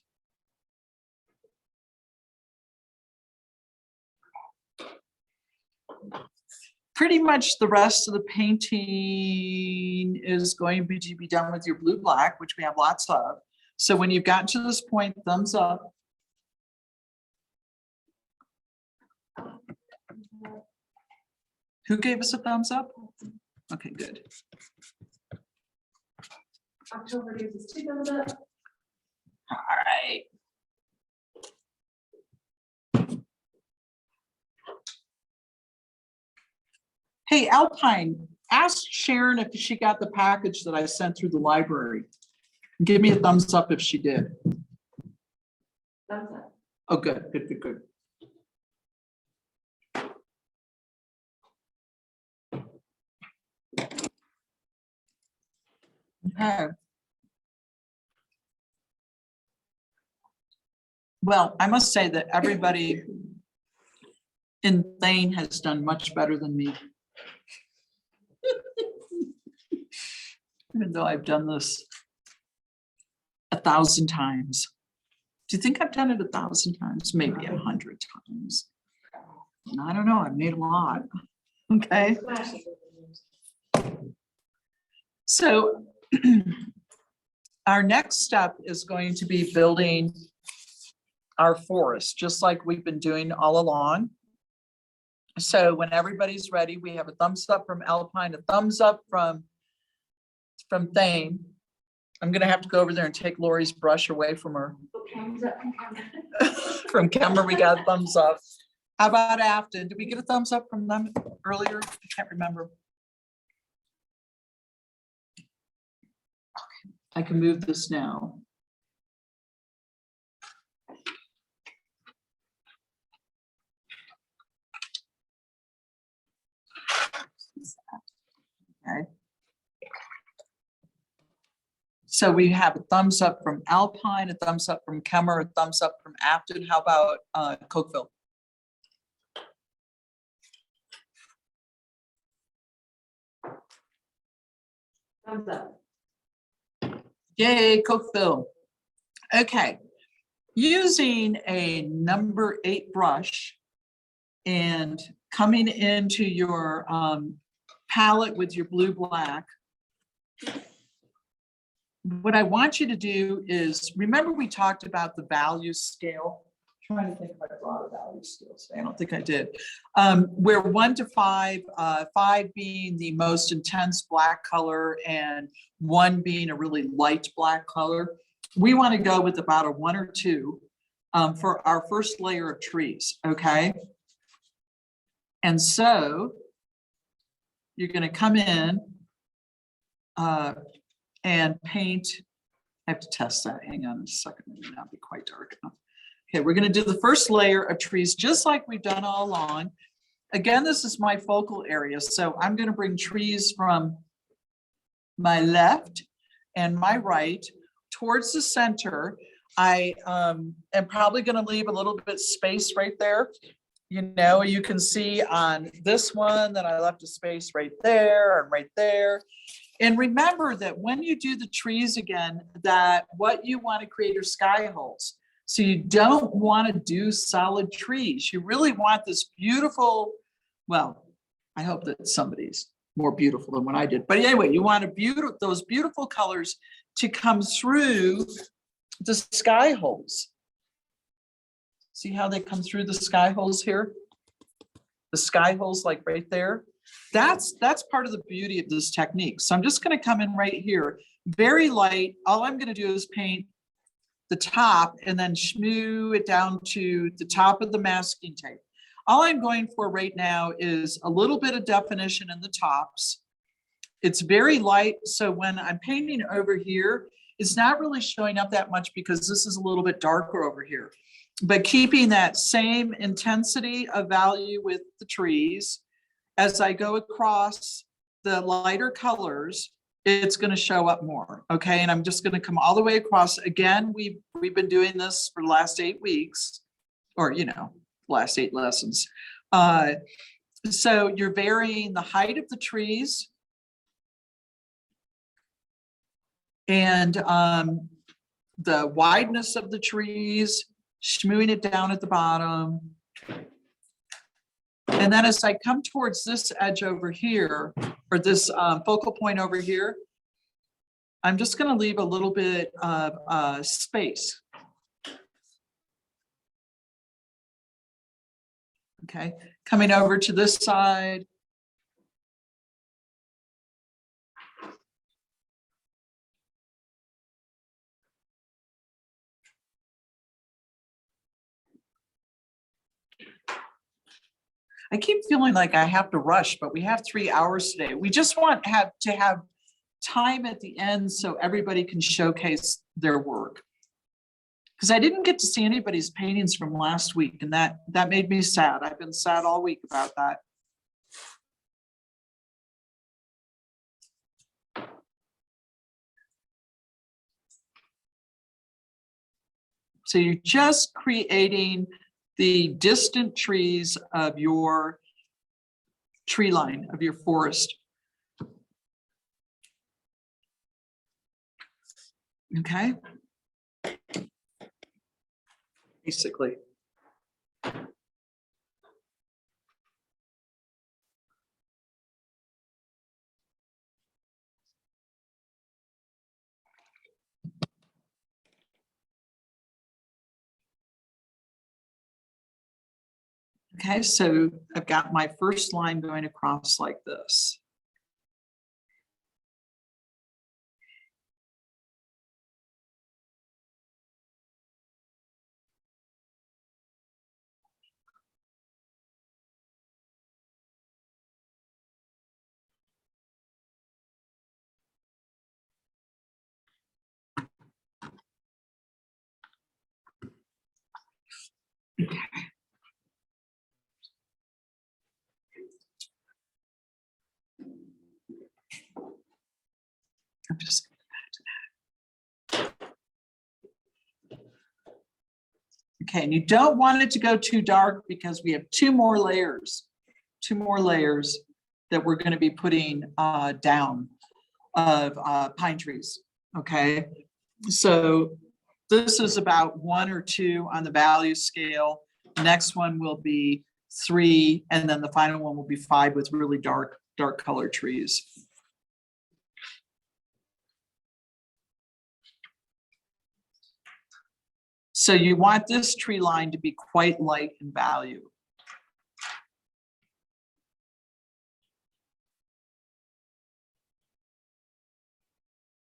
Pretty much the rest of the painting is going to be done with your blue black, which we have lots of. So when you've gotten to this point, thumbs up. Who gave us a thumbs up? Okay, good. October gives us 2 thumbs up. All right. Hey, Alpine, ask Sharon if she got the package that I sent through the library. Give me a thumbs up if she did. Thumbs up. Oh, good, good, good, good. Okay. Well, I must say that everybody in Thane has done much better than me. Even though I've done this 1,000 times. Do you think I've done it 1,000 times? Maybe 100 times. I don't know, I've made a lot. Okay. So our next step is going to be building our forest, just like we've been doing all along. So when everybody's ready, we have a thumbs up from Alpine, a thumbs up from Thane. I'm gonna have to go over there and take Lori's brush away from her. Thumbs up from Cameron. From Kemmer, we got a thumbs up. How about Afton? Did we get a thumbs up from them earlier? I can't remember. I can move this now. Okay. So we have a thumbs up from Alpine, a thumbs up from Kemmer, a thumbs up from Afton. How about Cokeville? Thumbs up. Yay, Cokeville. Okay. Using a number 8 brush and coming into your palette with your blue black, what I want you to do is, remember we talked about the value scale? I'm trying to think if I brought a value scale today. I don't think I did. Where 1 to 5, 5 being the most intense black color and 1 being a really light black color. We want to go with about a 1 or 2 for our first layer of trees, okay? And so you're going to come in and paint. I have to test that. Hang on a second. It may not be quite dark enough. Okay, we're going to do the first layer of trees just like we've done all along. Again, this is my focal area. So I'm going to bring trees from my left and my right towards the center. I am probably going to leave a little bit space right there. You know, you can see on this one that I left a space right there and right there. And remember that when you do the trees again, that what you want to create are sky holes. So you don't want to do solid trees. You really want this beautiful, well, I hope that somebody's more beautiful than what I did. But anyway, you want those beautiful colors to come through the sky holes. See how they come through the sky holes here? The sky holes like right there. That's part of the beauty of this technique. So I'm just going to come in right here, very light. All I'm going to do is paint the top and then schmoo it down to the top of the masking tape. All I'm going for right now is a little bit of definition in the tops. It's very light, so when I'm painting over here, it's not really showing up that much because this is a little bit darker over here. But keeping that same intensity of value with the trees, as I go across the lighter colors, it's going to show up more. Okay, and I'm just going to come all the way across. Again, we've been doing this for the last 8 weeks, or last 8 lessons. So you're varying the height of the trees and the wideness of the trees, schmooing it down at the bottom. And then as I come towards this edge over here, or this focal point over here, I'm just going to leave a little bit of space. Okay, coming over to this side. I keep feeling like I have to rush, but we have 3 hours today. We just want to have time at the end so everybody can showcase their work. Because I didn't get to see anybody's paintings from last week, and that made me sad. I've been sad all week about that. So you're just creating the distant trees of your tree line, of your forest. Okay. Basically. Okay, so I've got my first line going across like this. I'm just going back to that. Okay, and you don't want it to go too dark because we have two more layers that we're going to be putting down of pine trees. Okay, so this is about 1 or 2 on the value scale. Next one will be 3, and then the final one will be 5 with really dark colored trees. So you want this tree line to be quite light in value.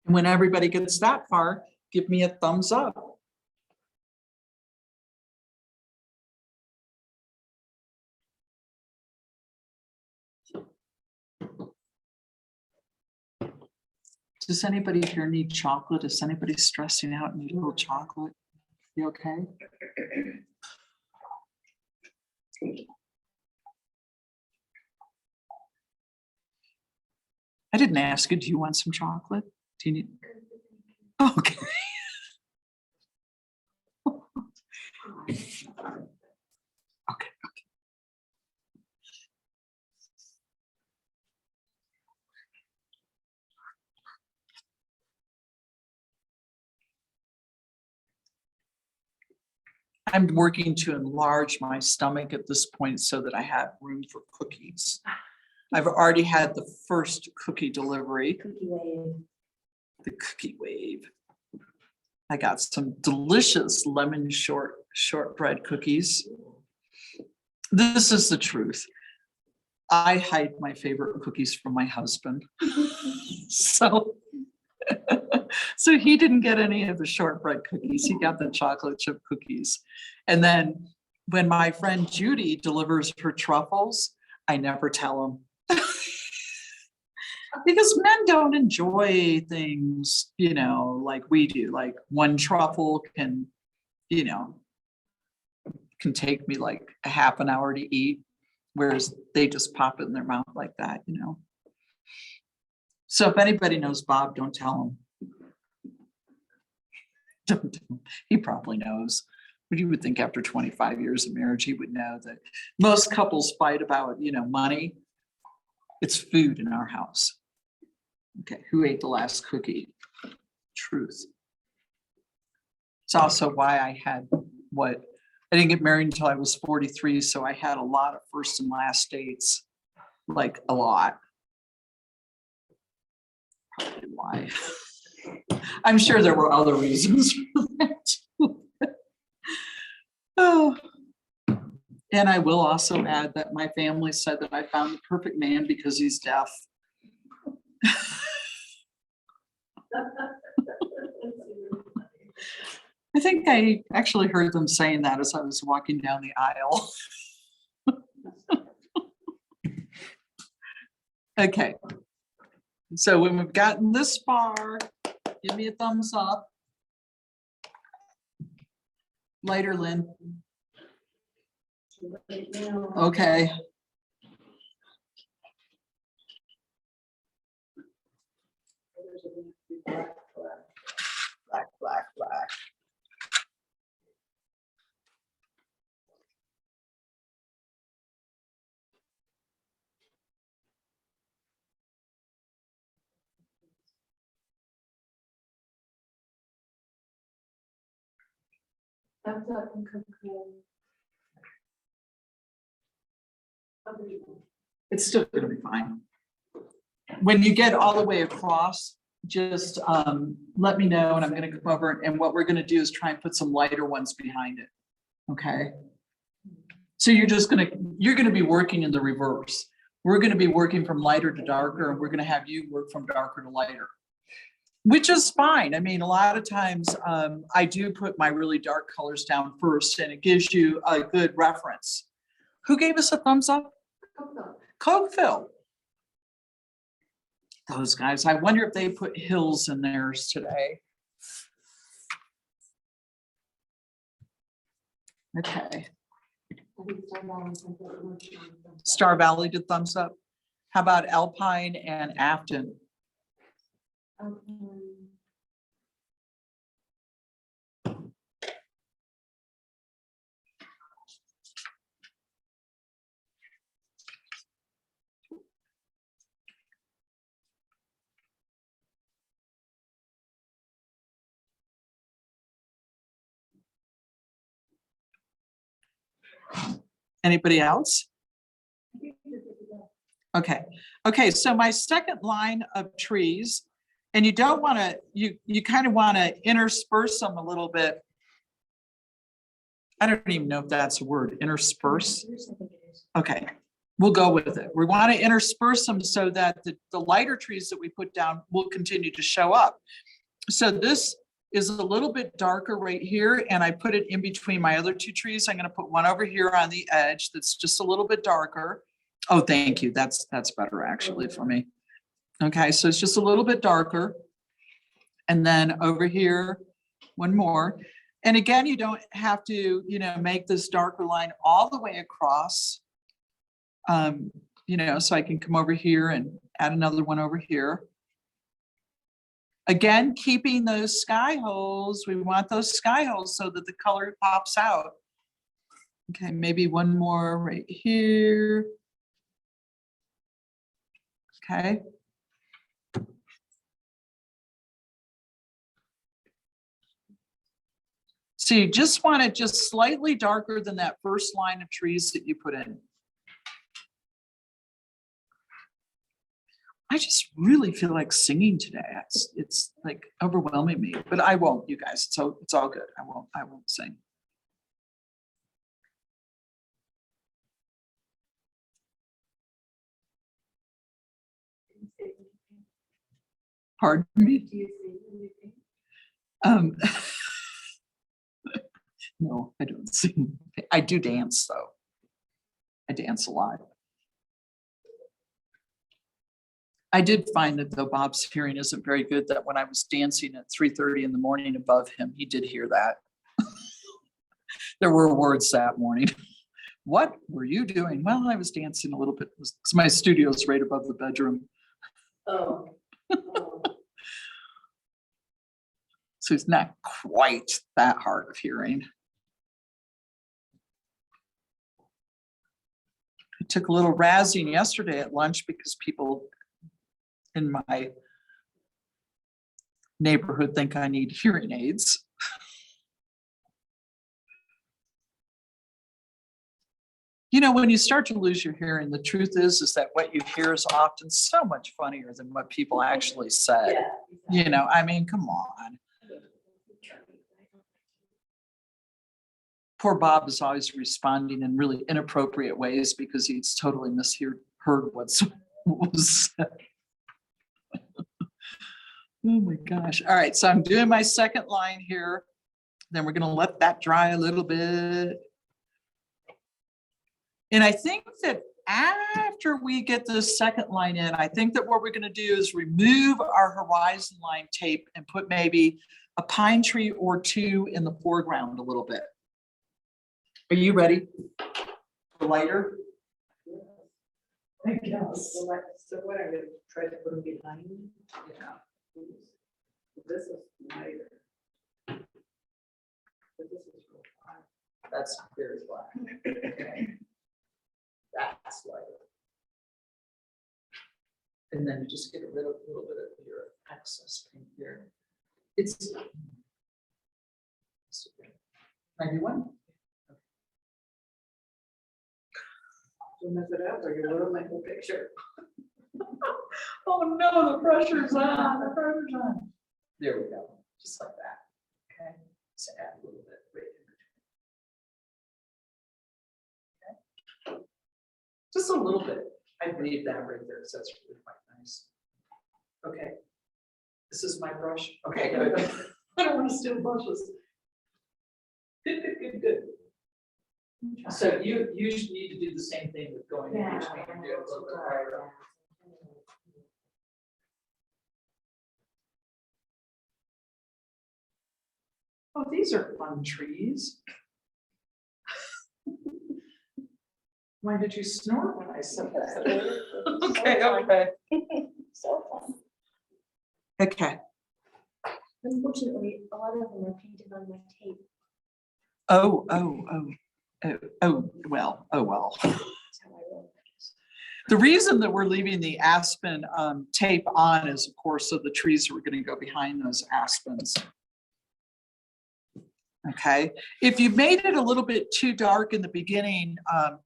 And when everybody gets that far, give me a thumbs up. Does anybody here need chocolate? Is anybody stressing out and need a little chocolate? You okay? I didn't ask you, do you want some chocolate? Do you need? Okay. Okay. I'm working to enlarge my stomach at this point so that I have room for cookies. I've already had the first cookie delivery. The cookie wave. I got some delicious lemon shortbread cookies. This is the truth. I hide my favorite cookies from my husband. So he didn't get any of the shortbread cookies. He got the chocolate chip cookies. And then when my friend Judy delivers her truffles, I never tell him. Because men don't enjoy things, you know, like we do. Like one truffle can, you know, can take me like a half an hour to eat, whereas they just pop it in their mouth like that, you know. So if anybody knows Bob, don't tell him. Don't tell him. He probably knows. But you would think after 25 years of marriage, he would know that most couples fight about, you know, money. It's food in our house. Okay, who ate the last cookie? Truth. It's also why I had I didn't get married until I was 43, so I had a lot of first and last dates, like a lot. Probably why. I'm sure there were other reasons for that too. Oh. And I will also add that my family said that I found the perfect man because he's deaf. I think I actually heard them saying that as I was walking down the aisle. Okay. So when we've gotten this far, give me a thumbs up. Lighter, Lynn. Okay. Black. That's up and come. It's still gonna be fine. When you get all the way across, just let me know and I'm gonna come over, and what we're gonna do is try and put some lighter ones behind it. Okay. So you're gonna be working in the reverse. We're gonna be working from lighter to darker, and we're gonna have you work from darker to lighter, which is fine. I mean, a lot of times I do put my really dark colors down first, and it gives you a good reference. Who gave us a thumbs up? Cokeville. Those guys. I wonder if they put hills in theirs today. Okay. Star Valley did thumbs up. How about Alpine and Afton? Anybody else? Okay, okay, so my second line of trees, and you don't want to, you kind of want to intersperse them a little bit. I don't even know if that's a word, intersperse. Okay, we'll go with it. We want to intersperse them so that the lighter trees that we put down will continue to show up. So this is a little bit darker right here, and I put it in between my other two trees. I'm going to put one over here on the edge that's just a little bit darker. Oh, thank you. That's better actually for me. Okay, so it's just a little bit darker. And then over here, one more. And again, you don't have to, make this darker line all the way across. So I can come over here and add another one over here. Again, keeping those sky holes. We want those sky holes so that the color pops out. Okay, maybe one more right here. Okay. So you just want it just slightly darker than that first line of trees that you put in. I just really feel like singing today. It's like overwhelming me, but I won't, you guys. So it's all good. I won't sing. Pardon me? Do you sing anything? No, I don't sing. I do dance though. I dance a lot. I did find that though Bob's hearing isn't very good, that when I was dancing at 3:30 in the morning above him, he did hear that. There were words that morning. What were you doing? Well, I was dancing a little bit. My studio's right above the bedroom. Oh. So he's not quite that hard of hearing. I took a little razzing yesterday at lunch because people in my neighborhood think I need hearing aids. When you start to lose your hearing, the truth is that what you hear is often so much funnier than what people actually said. I mean, come on. Poor Bob is always responding in really inappropriate ways because he's totally misheard what was said. Oh my gosh. All right, so I'm doing my second line here. Then we're going to let that dry a little bit. And I think that after we get this second line in, I think that what we're going to do is remove our horizon line tape and put maybe a pine tree or two in the foreground a little bit. Are you ready for lighter? I guess. So what, I'm gonna try to put them behind? Yeah. This is lighter. But this is real fine. That's very black. Okay. That's lighter. And then you just get rid of a little bit of your excess paint here. It's 91. Don't mess it up or you'll ruin my whole picture. Oh no, the pressure's on, the pressure's on. There we go, just like that. Okay, so add a little bit right in between. Okay, just a little bit. I need that right there, so that's really quite nice. Okay, this is my brush. Okay, good. I don't want to steal brushes. Good, good, good, good. So you usually need to do the same thing with going in between and do a little bit higher. Oh, these are fun trees. Why did you snort when I said that? Okay, okay. So fun. Okay. Unfortunately, a lot of them are painted on my tape. Oh, well. That's how I roll. The reason that we're leaving the aspen tape on is, of course, so the trees are going to go behind those aspens. Okay, if you made it a little bit too dark in the beginning,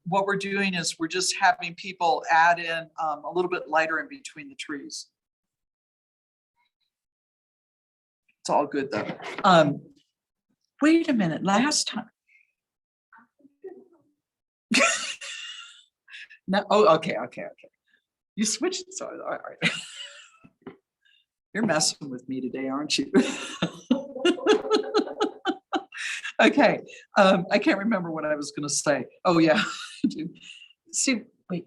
what we're doing is we're just having people add in a little bit lighter in between the trees. It's all good though. Wait a minute, last time. No, oh, okay. You switched, so all right. You're messing with me today, aren't you? Okay, I can't remember what I was gonna say. Oh, yeah. See, wait,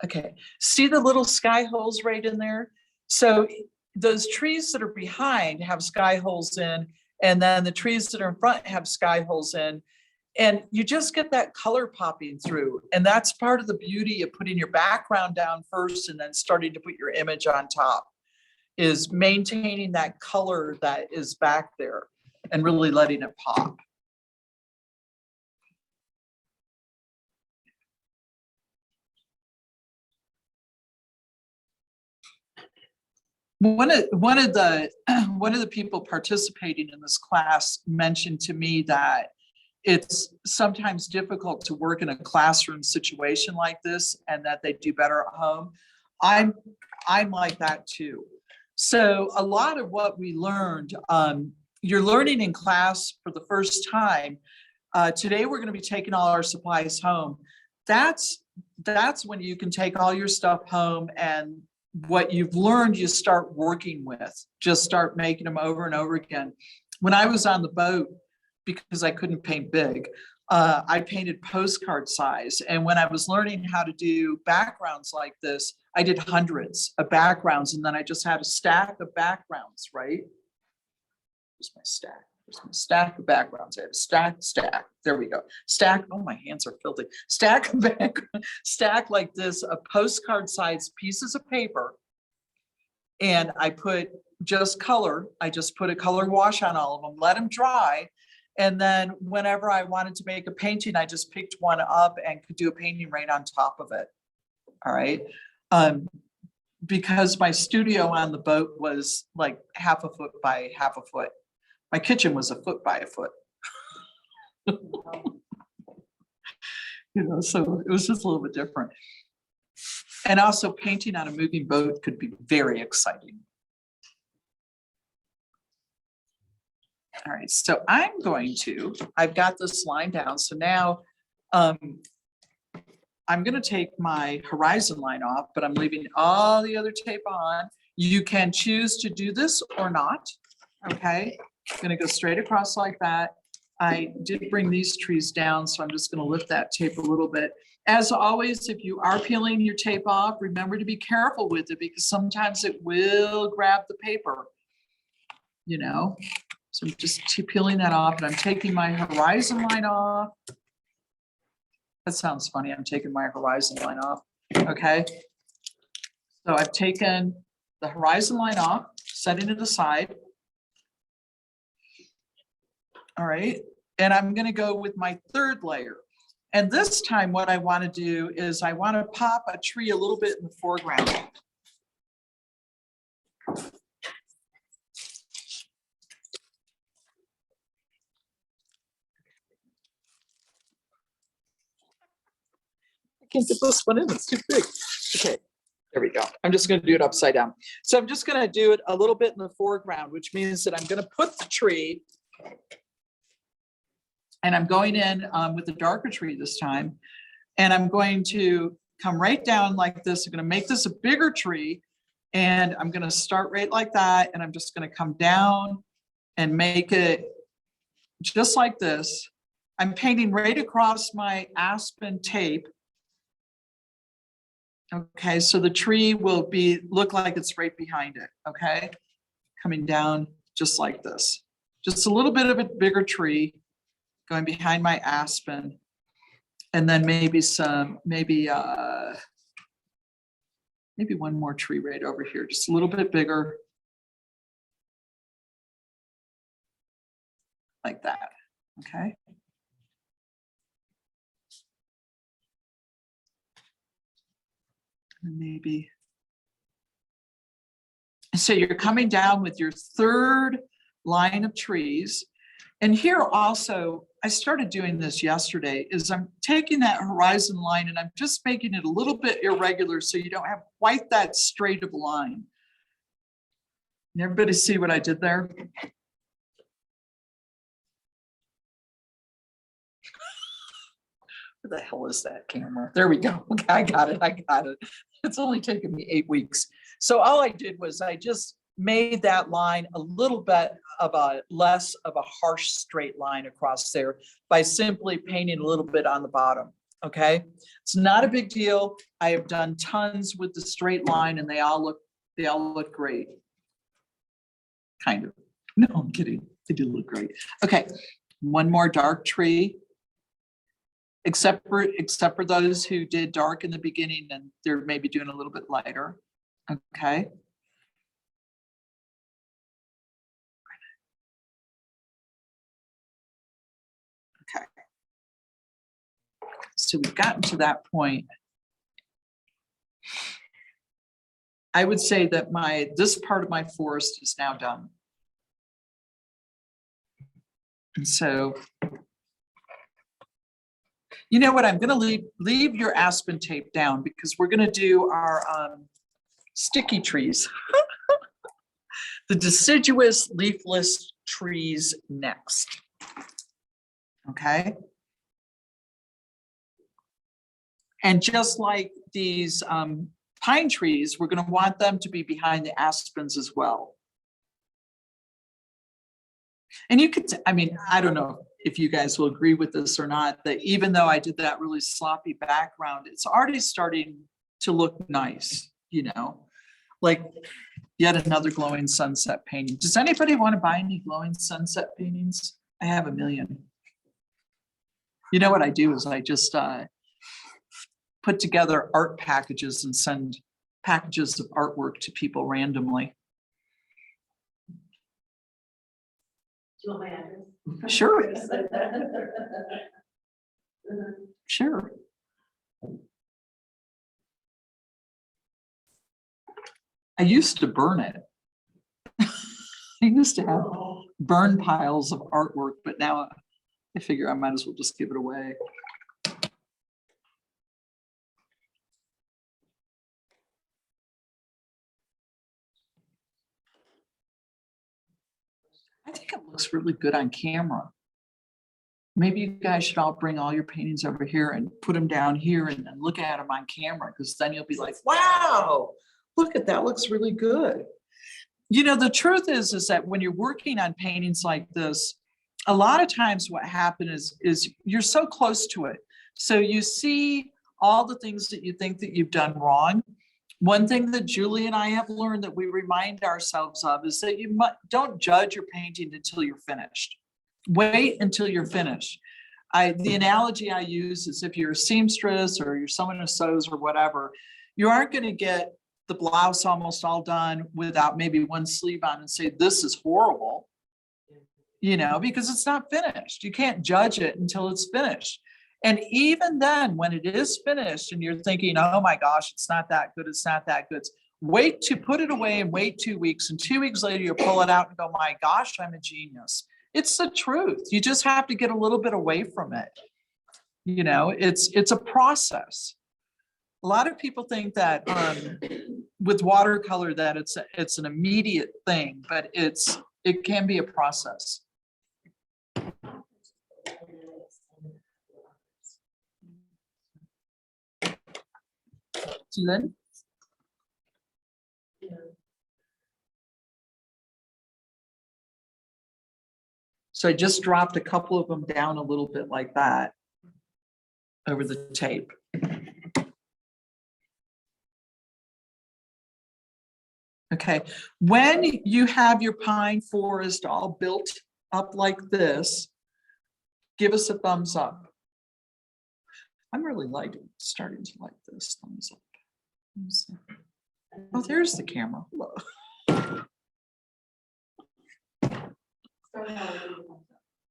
okay. See the little sky holes right in there? So those trees that are behind have sky holes in, and then the trees that are in front have sky holes in. And you just get that color popping through. And that's part of the beauty of putting your background down first and then starting to put your image on top, is maintaining that color that is back there and really letting it pop. One of the people participating in this class mentioned to me that it's sometimes difficult to work in a classroom situation like this and that they do better at home. I'm like that too. So a lot of what we learned, you're learning in class for the first time. Today, we're going to be taking all our supplies home. That's when you can take all your stuff home, and what you've learned, you start working with, just start making them over and over again. When I was on the boat, because I couldn't paint big, I painted postcard size. And when I was learning how to do backgrounds like this, I did hundreds of backgrounds, and then I just had a stack of backgrounds, right? Where's my stack? Where's my stack of backgrounds? I have a stack. There we go. Stack. Oh, my hands are filthy. Stack of background, stack like this of postcard size pieces of paper. And I put just color. I just put a color wash on all of them, let them dry. And then whenever I wanted to make a painting, I just picked one up and could do a painting right on top of it. All right. Because my studio on the boat was like half a foot by half a foot. My kitchen was a foot by a foot. So it was just a little bit different. And also painting on a moving boat could be very exciting. All right, so I've got this line down. So now I'm gonna take my horizon line off, but I'm leaving all the other tape on. You can choose to do this or not, okay? I'm gonna go straight across like that. I did bring these trees down, so I'm just gonna lift that tape a little bit. As always, if you are peeling your tape off, remember to be careful with it because sometimes it will grab the paper, you know? So I'm just peeling that off, and I'm taking my horizon line off. That sounds funny. I'm taking my horizon line off. Okay. So I've taken the horizon line off, setting it aside. All right. And I'm going to go with my third layer. And this time what I want to do is I want to pop a tree a little bit in the foreground. I can't get this one in, it's too big. Okay, there we go. I'm just gonna do it upside down. So I'm just gonna do it a little bit in the foreground, which means that I'm gonna put the tree and I'm going in with the darker tree this time. And I'm going to come right down like this. I'm gonna make this a bigger tree and I'm gonna start right like that. And I'm just gonna come down and make it just like this. I'm painting right across my aspen tape. Okay, so the tree will look like it's right behind it, okay? Coming down just like this. Just a little bit of a bigger tree going behind my aspen. And then maybe maybe one more tree right over here, just a little bit bigger. Like that, okay? And maybe. So you're coming down with your third line of trees. And here also, I started doing this yesterday, is I'm taking that horizon line and I'm just making it a little bit irregular so you don't have quite that straight of a line. And everybody see what I did there? Where the hell is that camera? There we go. Okay, I got it. It's only taken me 8 weeks. So all I did was I just made that line a little bit of a less of a harsh straight line across there by simply painting a little bit on the bottom. Okay, it's not a big deal. I have done tons with the straight line and they all look great. Kind of. No, I'm kidding. They do look great. Okay, one more dark tree. Except for those who did dark in the beginning and they're maybe doing a little bit lighter. Okay. Okay. So we've gotten to that point. I would say that this part of my forest is now done. And so, you know what, I'm going to leave your aspen tape down because we're going to do our sticky trees. The deciduous leafless trees next. Okay. And just like these pine trees, we're going to want them to be behind the aspens as well. And you could, I mean, I don't know if you guys will agree with this or not, that even though I did that really sloppy background, it's already starting to look nice, you know, like yet another glowing sunset painting. Does anybody want to buy any glowing sunset paintings? I have a million. You know what I do is I just put together art packages and send packages of artwork to people randomly. Do you want my address? Sure. Sure. I used to burn it. I used to have burn piles of artwork, but now I figure I might as well just give it away. I think it looks really good on camera. Maybe you guys should all bring all your paintings over here and put them down here and then look at them on camera, because then you'll be like, wow, look at that, looks really good. You know, the truth is that when you're working on paintings like this, a lot of times what happens is you're so close to it. So you see all the things that you think that you've done wrong. One thing that Julie and I have learned that we remind ourselves of is that you don't judge your painting until you're finished. Wait until you're finished. The analogy I use is if you're a seamstress or you're someone who sews or whatever, you aren't going to get the blouse almost all done without maybe one sleeve on and say, this is horrible, you know, because it's not finished. You can't judge it until it's finished. And even then, when it is finished and you're thinking, oh my gosh, it's not that good, it's not that good, wait to put it away and wait 2 weeks. And 2 weeks later, you pull it out and go, my gosh, I'm a genius. It's the truth. You just have to get a little bit away from it. You know, it's a process. A lot of people think that with watercolor that it's an immediate thing, but it can be a process. Then so I just dropped a couple of them down a little bit like that over the tape. Okay, when you have your pine forest all built up like this, give us a thumbs up. I'm really starting to like this. Thumbs up. Oh, there's the camera.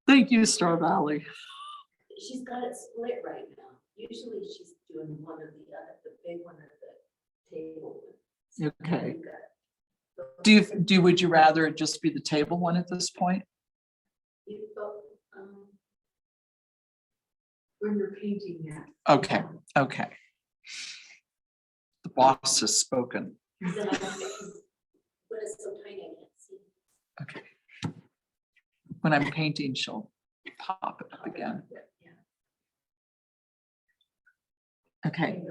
Thank you, Star Valley. She's got it split right now. Usually she's doing one or the other, the big one or the table. one. Okay. You've got Would you rather it just be the table one at this point? you've got, when you're painting that. Okay, okay. The boss has spoken. But it's so tiny, I can't see. Okay. When I'm painting, she'll pop it up again. Okay.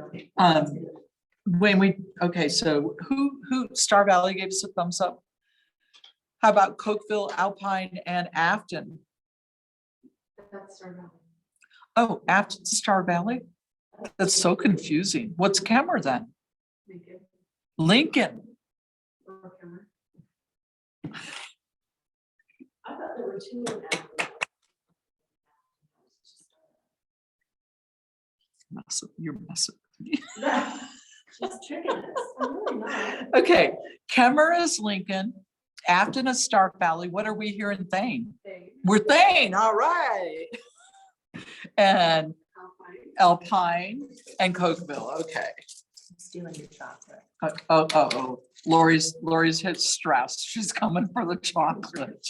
Okay, so who Star Valley gave us a thumbs up? How about Cokeville, Alpine, and Afton? That's our number. Oh, Afton, Star Valley? That's so confusing. What's Kemmer then? Lincoln. Lincoln. Or Kemmer. I thought there were two of them. You're messing with me. She's tricking us. I'm really not. Okay, Kemmer is Lincoln, Afton is Star Valley. What are we here in Thane? We're Thane, all right. And Alpine and Cokeville, okay. Stealing your chocolate. Oh, Lori's hit stress. She's coming for the chocolate.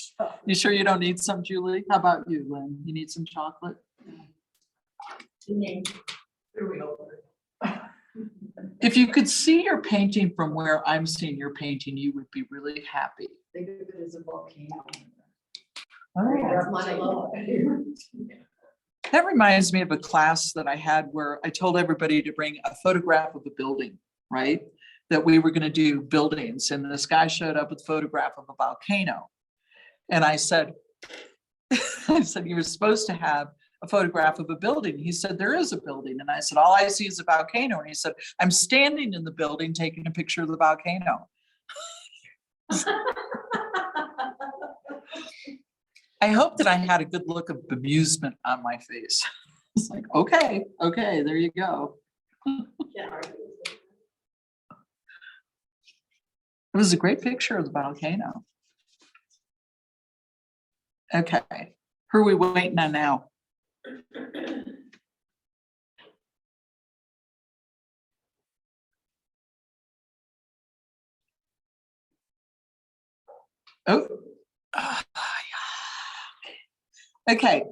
You sure you don't need some, Julie? How about you, Lynn? You need some chocolate? Here we go. If you could see your painting from where I'm seeing your painting, you would be really happy. Think of it as a volcano. Oh. My love. That reminds me of a class that I had where I told everybody to bring a photograph of a building, right? That we were going to do buildings. And this guy showed up with a photograph of a volcano. And I said, you were supposed to have a photograph of a building. He said, there is a building. And I said, all I see is a volcano. And he said, I'm standing in the building taking a picture of the volcano. I hope that I had a good look of bemusement on my face. It's like, okay, there you go. It was a great picture of the volcano. Okay, who are we waiting on now? Oh. Okay.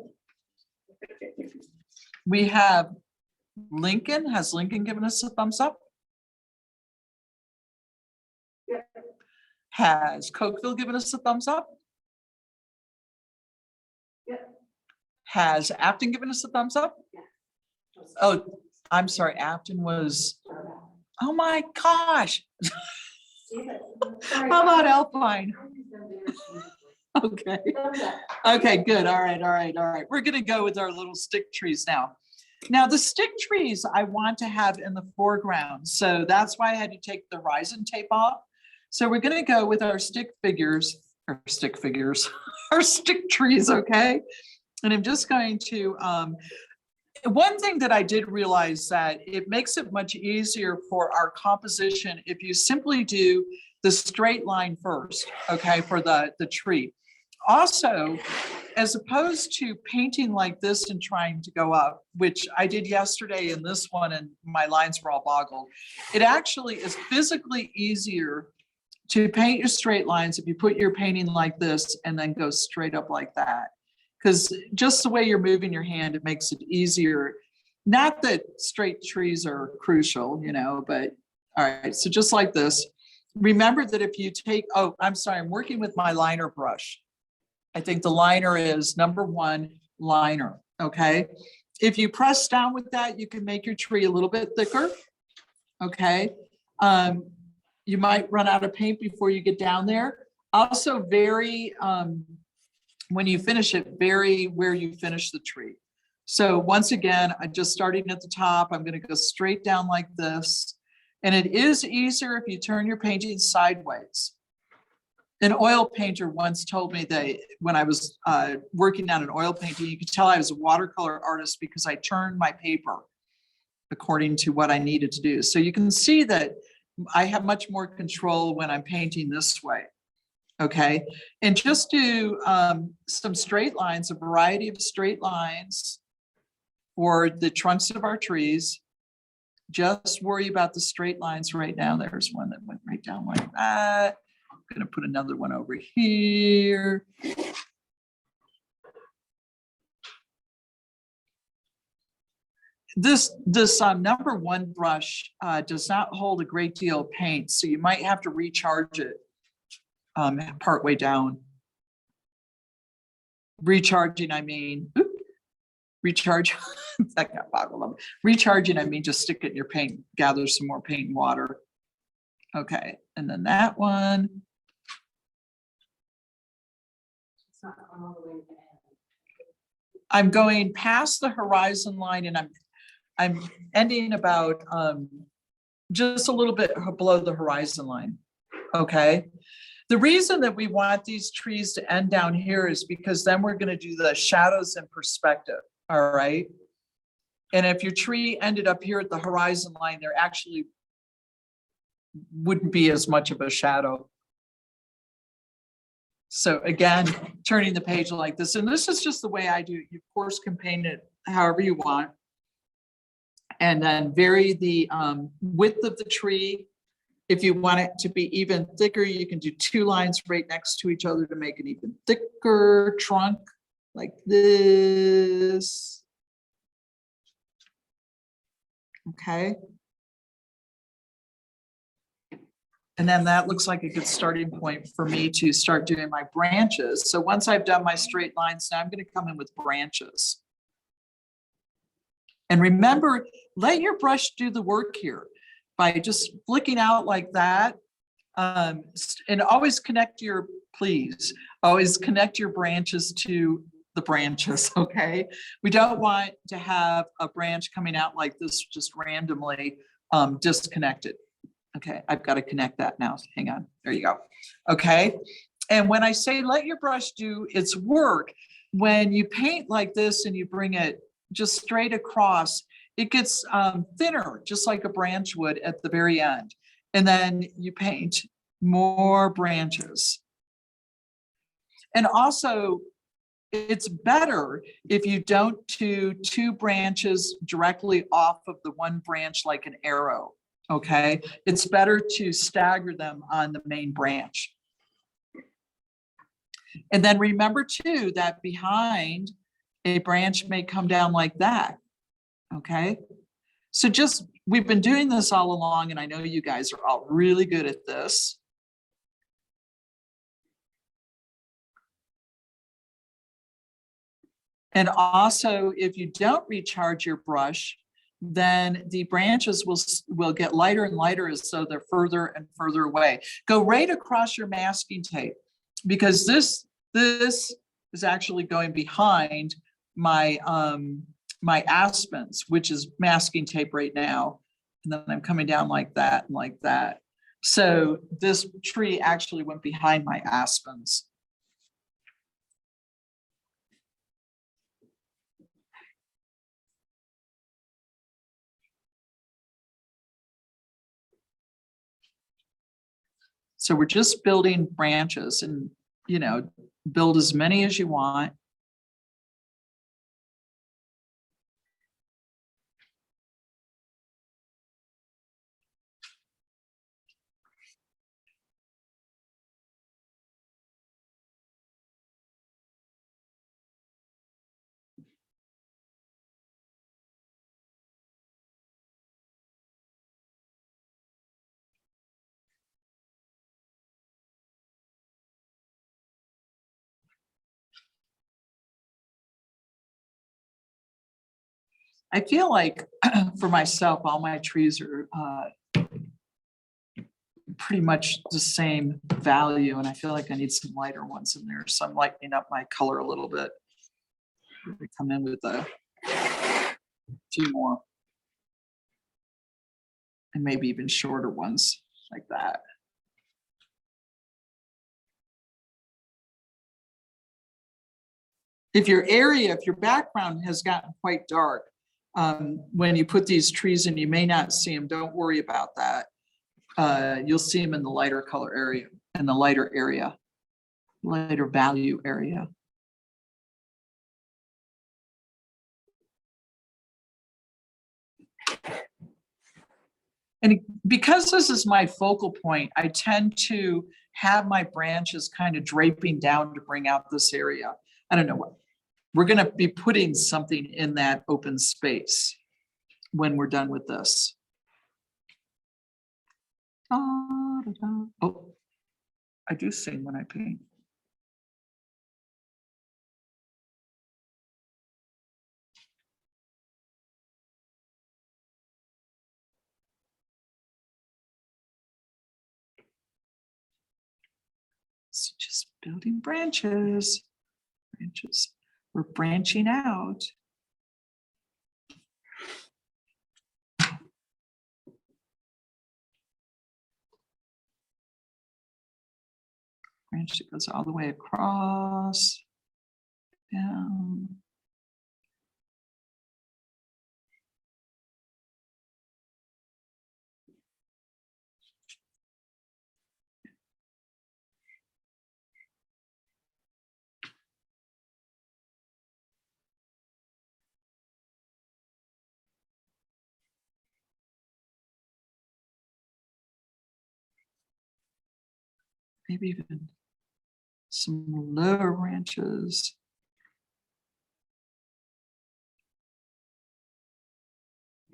We have Lincoln. Has Lincoln given us a thumbs up? Yeah. Has Cokeville given us a thumbs up? Yeah. Has Afton given us a thumbs up? Yeah. Oh, I'm sorry. Afton was, oh my gosh. How about Alpine? Okay. Okay, good. All right. We're gonna go with our little stick trees now. Now the stick trees I want to have in the foreground. So that's why I had to take the horizon tape off. So we're gonna go with our stick trees, our stick trees, okay? And I'm just going to, one thing that I did realize that it makes it much easier for our composition if you simply do the straight line first, okay, for the tree. Also, as opposed to painting like this and trying to go up, which I did yesterday in this one and my lines were all boggled, it actually is physically easier to paint your straight lines if you put your painting like this and then go straight up like that. Because just the way you're moving your hand, it makes it easier. Not that straight trees are crucial, but all right, so just like this. Remember that if you take, oh, I'm sorry, I'm working with my liner brush. I think the liner is number 1 liner, okay? If you press down with that, you can make your tree a little bit thicker, okay? You might run out of paint before you get down there. Also vary, when you finish it, vary where you finish the tree. So once again, I'm just starting at the top. I'm gonna go straight down like this. And it is easier if you turn your painting sideways. An oil painter once told me that when I was working on an oil painting, you could tell I was a watercolor artist because I turned my paper. according to what I needed to do. So you can see that I have much more control when I'm painting this way. Okay, and just do some straight lines, a variety of straight lines for the trunks of our trees. Just worry about the straight lines right now. There's one that went right down like that. I'm gonna put another one over here. This number one brush does not hold a great deal of paint, so you might have to recharge it partway down. Recharging, I mean, recharge. That got boggled up. Recharging, I mean, just stick it in your paint, gather some more paint and water. Okay, and then that one. It's not all the way down. I'm going past the horizon line and I'm ending about just a little bit below the horizon line. Okay. The reason that we want these trees to end down here is because then we're going to do the shadows in perspective. All right. And if your tree ended up here at the horizon line, there actually wouldn't be as much of a shadow. So again, turning the page like this, and this is just the way I do it. You of course can paint it however you want. And then vary the width of the tree. If you want it to be even thicker, you can do two lines right next to each other to make an even thicker trunk like this. Okay. And then that looks like a good starting point for me to start doing my branches. So once I've done my straight lines, now I'm going to come in with branches. And remember, let your brush do the work here by just flicking out like that. And always connect your, please, always connect your branches to the branches, okay? We don't want to have a branch coming out like this, just randomly disconnected. Okay, I've got to connect that now. Hang on, there you go. Okay, and when I say let your brush do its work, when you paint like this and you bring it just straight across, it gets thinner, just like a branch would at the very end. And then you paint more branches. And also, it's better if you don't do two branches directly off of the one branch like an arrow. Okay, it's better to stagger them on the main branch. And then remember too that behind a branch may come down like that. Okay, so just we've been doing this all along, and I know you guys are all really good at this. And also, if you don't recharge your brush, then the branches will get lighter and lighter as though they're further and further away. Go right across your masking tape, because this is actually going behind my my aspens, which is masking tape right now. And then I'm coming down like that and like that. So this tree actually went behind my aspens. So we're just building branches, and, you know, build as many as you want. I feel like for myself, all my trees are pretty much the same value, and I feel like I need some lighter ones in there. So I'm lightening up my color a little bit. We come in with a few more, and maybe even shorter ones like that. If your background has gotten quite dark, when you put these trees in, you may not see them. Don't worry about that. You'll see them in the lighter color area, in the lighter area, lighter value area. And because this is my focal point, I tend to have my branches kind of draping down to bring out this area. I don't know what. We're going to be putting something in that open space when we're done with this. Oh, I do sing when I paint. So just building branches. We're branching out. Branch that goes all the way across, down. Maybe even some lower branches.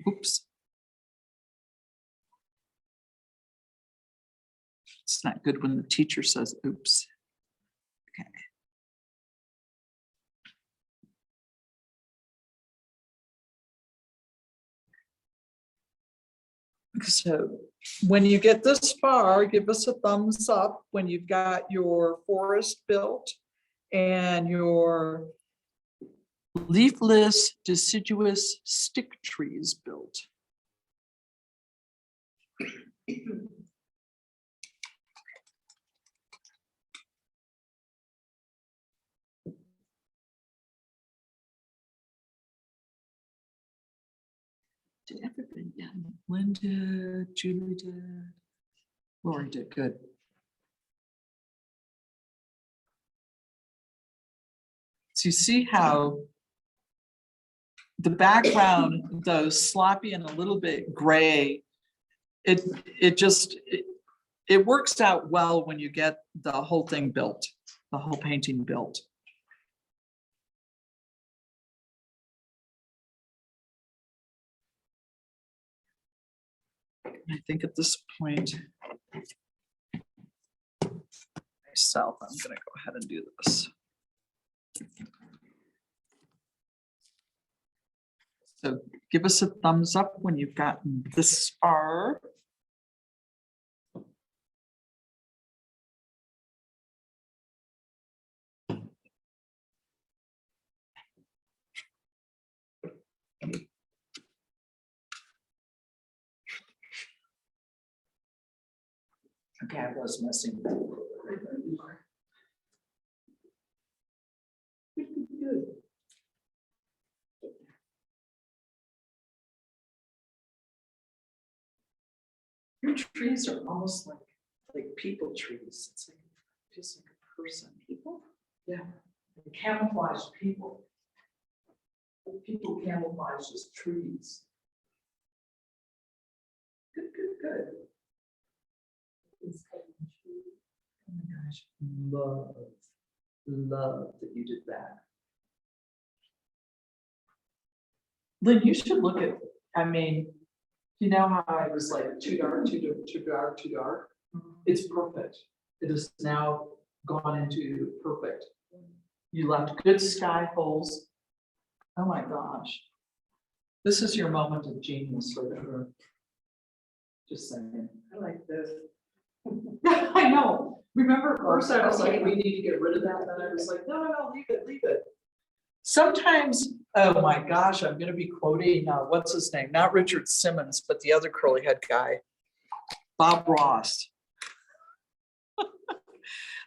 Oops. It's not good when the teacher says, oops. Okay. So when you get this far, give us a thumbs up when you've got your forest built and your leafless deciduous stick trees built. Did everybody? Yeah, Linda, Julie did, Lori did, good. So you see how the background, though sloppy and a little bit gray, it works out well when you get the whole thing built, the whole painting built. I think at this point, myself, I'm going to go ahead and do this. So give us a thumbs up when you've gotten this far. Okay, I was messing. Good. Your trees are almost like people trees. It's like just like a person. People? Yeah. They camouflage people. People camouflage as trees. Good, good, good. Oh my gosh, love that you did that. Lynn, you should look at, I mean, you know how I was like too dark, too dark, too dark? It's perfect. It is now gone into perfect. You left good sky holes. Oh my gosh. This is your moment of genius right here. Just saying. I like this. I know. Remember at first I was like, we need to get rid of that. And then I was like, no, leave it, leave it. Sometimes, oh my gosh, I'm going to be quoting, what's his name? Not Richard Simmons, but the other curly head guy, Bob Ross.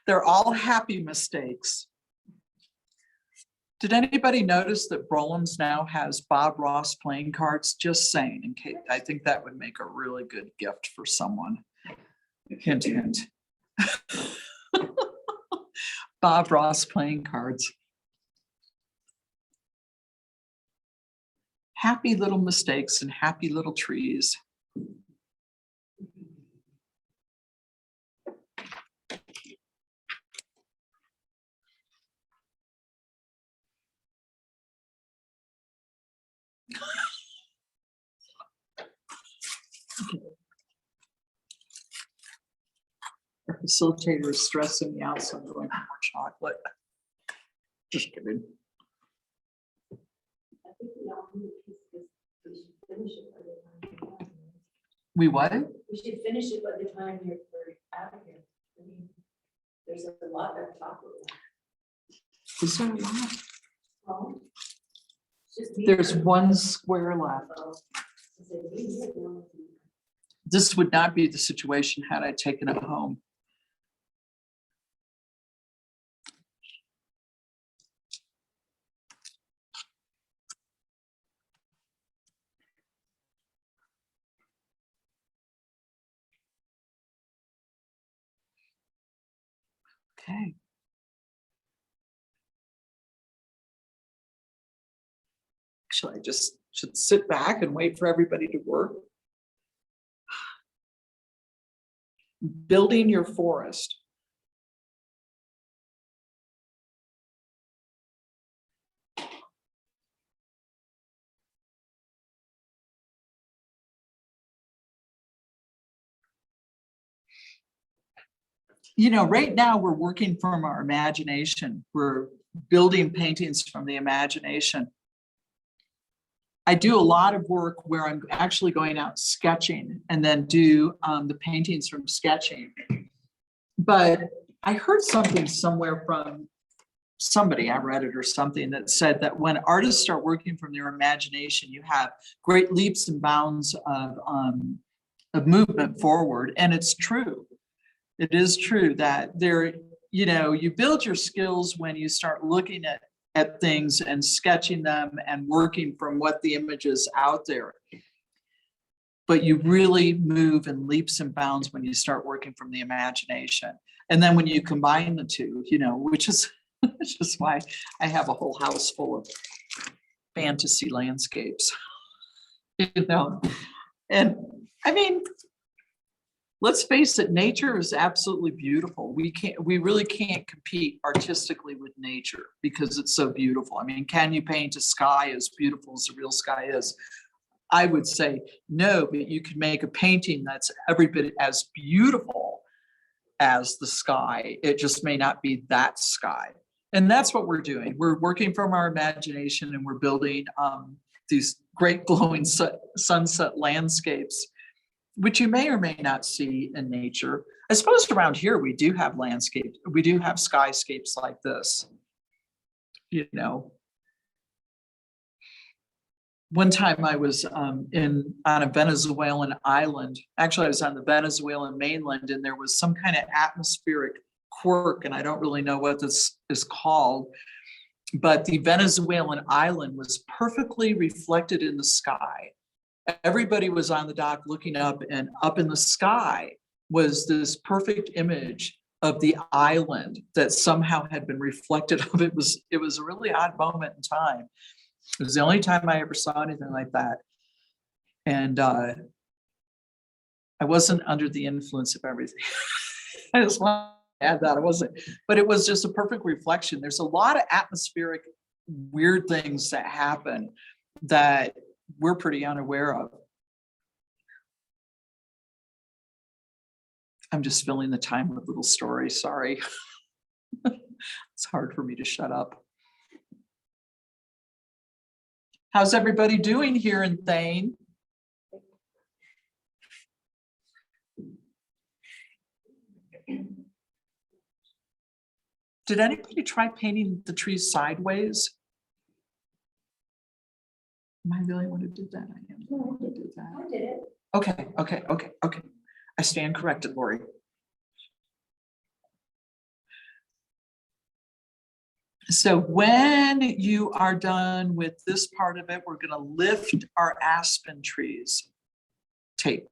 They're all happy mistakes. Did anybody notice that Brolam's now has Bob Ross playing cards? Just saying, in case, I think that would make a really good gift for someone. Hint, hint. Bob Ross playing cards. Happy little mistakes and happy little trees. Our facilitator is stressing me out, so I'm going for more chocolate. Just kidding. I think we all need to we should finish it by the time. you're done. We what? We should finish it by the time you're out of here. I mean, there's a lot of talk about. Is there a lot? Well, it's just me. There's one square left. Oh, I said, we need one. This would not be the situation had I taken it home. Okay. Actually, I just should sit back and wait for everybody to work. Building your forest. You know, right now we're working from our imagination. We're building paintings from the imagination. I do a lot of work where I'm actually going out sketching and then do the paintings from sketching. But I heard something somewhere from somebody, I read it or something, that said that when artists start working from their imagination, you have great leaps and bounds of movement forward. And it's true. It is true that there, you know, you build your skills when you start looking at things and sketching them and working from what the image is out there. But you really move in leaps and bounds when you start working from the imagination. And then when you combine the two, you know, which is why I have a whole house full of fantasy landscapes, you know. And I mean, let's face it, nature is absolutely beautiful. We really can't compete artistically with nature because it's so beautiful. I mean, can you paint a sky as beautiful as the real sky is? I would say no, but you could make a painting that's every bit as beautiful as the sky. It just may not be that sky. And that's what we're doing. We're working from our imagination and we're building these great glowing sunset landscapes, which you may or may not see in nature. I suppose around here we do have landscapes, we do have skyscapes like this. You know, one time I was on a Venezuelan island. Actually, I was on the Venezuelan mainland, and there was some kind of atmospheric quirk, and I don't really know what this is called, but the Venezuelan island was perfectly reflected in the sky. Everybody was on the dock looking up, and up in the sky was this perfect image of the island that somehow had been reflected of. It was a really odd moment in time. It was the only time I ever saw anything like that. And I wasn't under the influence of everything. I just want to add that I wasn't, but it was just a perfect reflection. There's a lot of atmospheric weird things that happen that we're pretty unaware of. I'm just filling the time with little stories, sorry. It's hard for me to shut up. How's everybody doing here in Thane? Did anybody try painting the trees sideways? Am I the only one who did that? I am the only one who did that. I did it. Okay. I stand corrected, Lori. So when you are done with this part of it, we're gonna lift our aspen trees. Tape,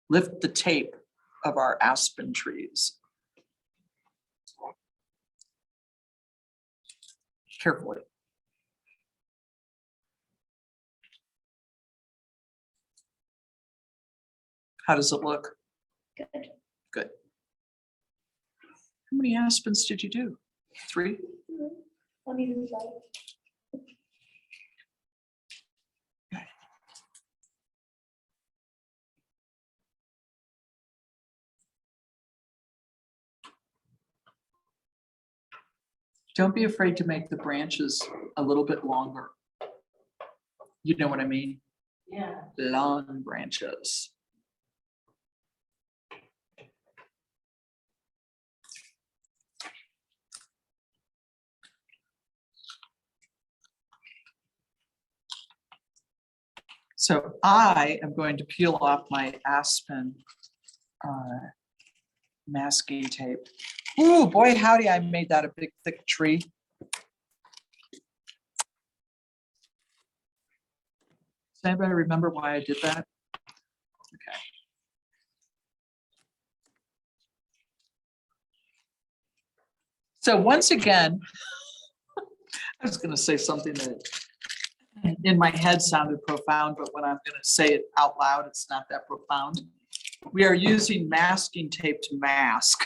lift the tape of our aspen trees. Carefully. How does it look? Good. Good. How many aspens did you do? 3? I mean, like, Don't be afraid to make the branches a little bit longer. You know what I mean? yeah. Long branches. So I am going to peel off my aspen masking tape. Ooh, boy, howdy, I made that a big, thick tree. Does anybody remember why I did that? Okay. So once again, I was going to say something that in my head sounded profound, but when I'm going to say it out loud, it's not that profound. We are using masking tape to mask.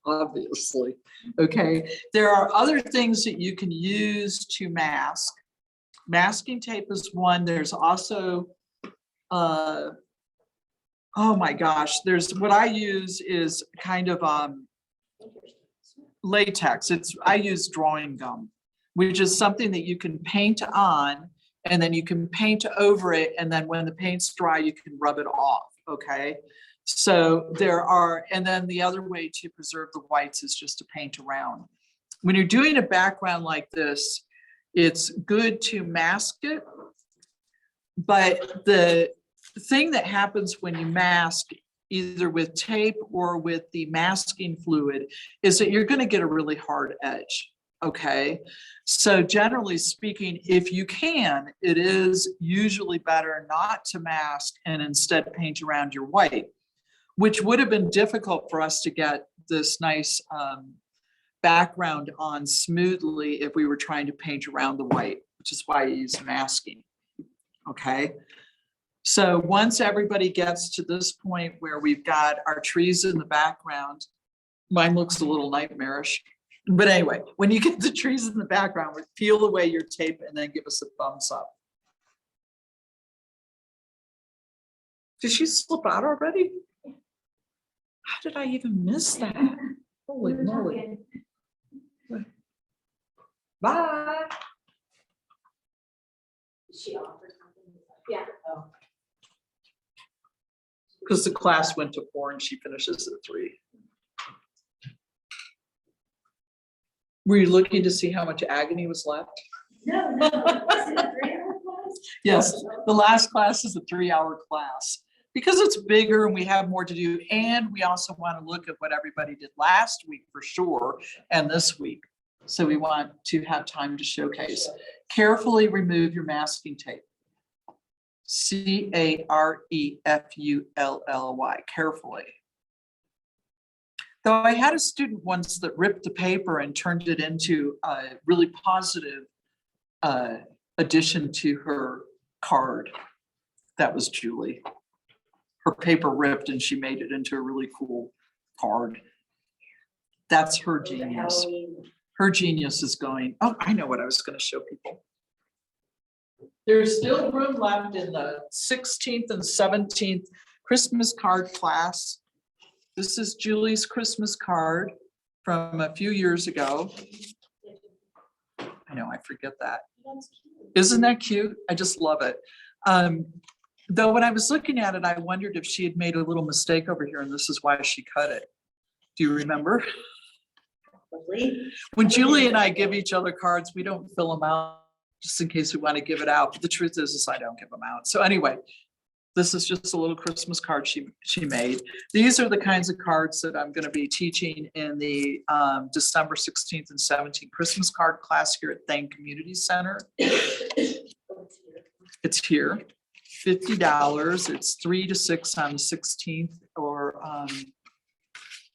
Obviously. Okay. There are other things that you can use to mask. Masking tape is one. There's also, oh my gosh, there's what I use is kind of latex. I use drawing gum, which is something that you can paint on and then you can paint over it. And then when the paint's dry, you can rub it off. Okay. So there are, and then the other way to preserve the whites is just to paint around. When you're doing a background like this, it's good to mask it. But the thing that happens when you mask either with tape or with the masking fluid is that you're going to get a really hard edge. Okay. So generally speaking, if you can, it is usually better not to mask and instead paint around your white, which would have been difficult for us to get this nice background on smoothly if we were trying to paint around the white, which is why I use masking. Okay. So once everybody gets to this point where we've got our trees in the background, mine looks a little nightmarish. But anyway, when you get the trees in the background, peel away your tape and then give us a thumbs up. Did she slip out already? How did I even miss that? Holy moly. Bye. She offered something. Yeah. Oh. Because the class went to 4 and she finishes at 3. Were you looking to see how much agony was left? No, no, is it a 3-hour class? Yes, the last class is a 3-hour class. Because it's bigger and we have more to do. And we also want to look at what everybody did last week for sure, and this week. So we want to have time to showcase. Carefully remove your masking tape. Carefully, carefully. Though I had a student once that ripped the paper and turned it into a really positive addition to her card. That was Julie. Her paper ripped and she made it into a really cool card. That's her genius. Her genius is going, oh, I know what I was going to show people. There's still room left in the 16th and 17th Christmas card class. This is Julie's Christmas card from a few years ago. I know, I forget that. Isn't that cute? I just love it. Though when I was looking at it, I wondered if she had made a little mistake over here and this is why she cut it. Do you remember? When Julie and I give each other cards, we don't fill them out just in case we want to give it out. But the truth is I don't give them out. So anyway, This is just a little Christmas card she made. These are the kinds of cards that I'm gonna be teaching in the December 16th and 17th Christmas card class here at Thane Community Center. It's here, $50. It's 3 to 6 on the 16th or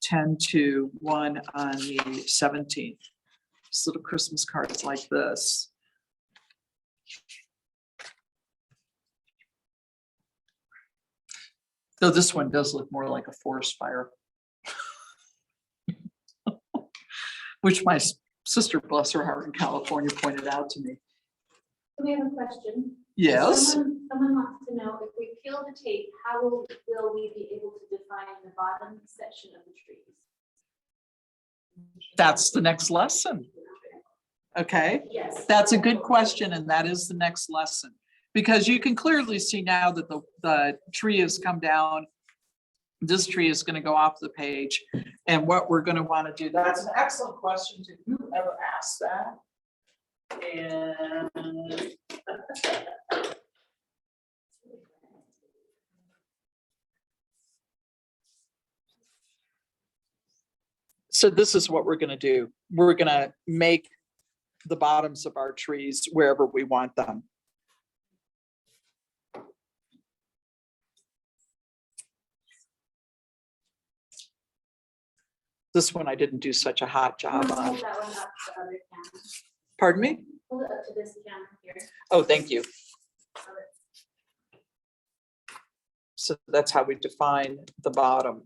10 to 1 on the 17th. Just little Christmas cards like this. Though this one does look more like a forest fire. Which my sister, bless her heart, in California pointed out to me. We have a question. Yes, Someone wants to know, if we peel the tape, how will we be able to define the bottom section of the trees? that's the next lesson. Okay, Yes. that's a good question, and that is the next lesson. Because you can clearly see now that the tree has come down. This tree is going to go off the page, and what we're going to want to do, that's an excellent question to whoever asked that. And so this is what we're going to do. We're going to make the bottoms of our trees wherever we want them. This one I didn't do such a hot job on. Hold that one up to the other camera. Pardon me? Hold it up to this camera here. Oh, thank you. So that's how we define the bottom.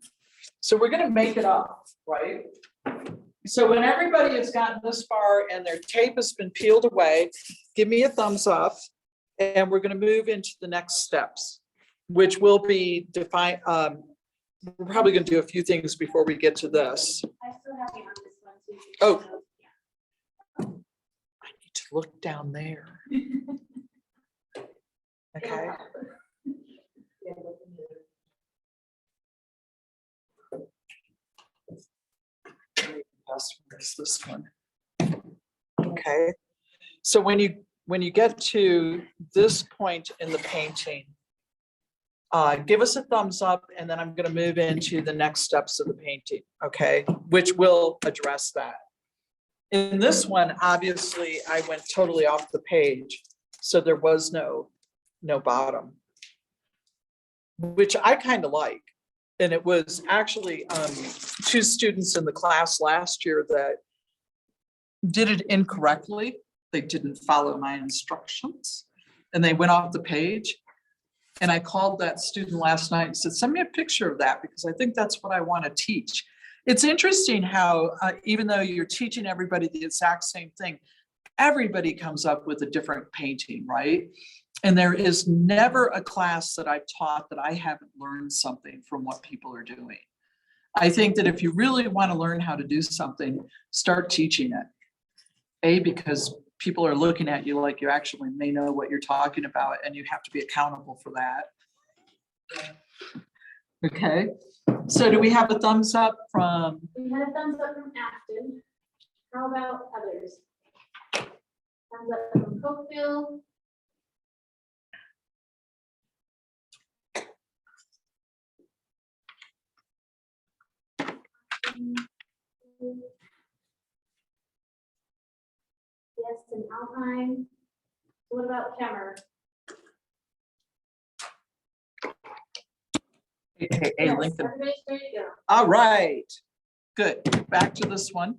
So we're gonna make it up, right? So when everybody has gotten this far and their tape has been peeled away, give me a thumbs up. And we're gonna move into the next steps, which will be define, we're probably gonna do a few things before we get to this. I still have you on this one too. Oh. Yeah. I need to look down there. Okay. Where's this one? Okay, so when you get to this point in the painting, give us a thumbs up, and then I'm going to move into the next steps of the painting, okay, which will address that. In this one, obviously, I went totally off the page, so there was no bottom, which I kind of like. And it was actually 2 students in the class last year that did it incorrectly. They didn't follow my instructions and they went off the page. And I called that student last night and said, send me a picture of that because I think that's what I want to teach. It's interesting how even though you're teaching everybody the exact same thing, everybody comes up with a different painting, right? And there is never a class that I've taught that I haven't learned something from what people are doing. I think that if you really want to learn how to do something, start teaching it. Because people are looking at you like you actually may know what you're talking about, and you have to be accountable for that. Okay, so do we have a thumbs up from? We had a thumbs up from Afton. How about others? Thumbs up from Cokeville. Yes, and Alpine. What about Kemmer? AKA Yes, Lincoln. everybody's ready to go. All right, good. Back to this one.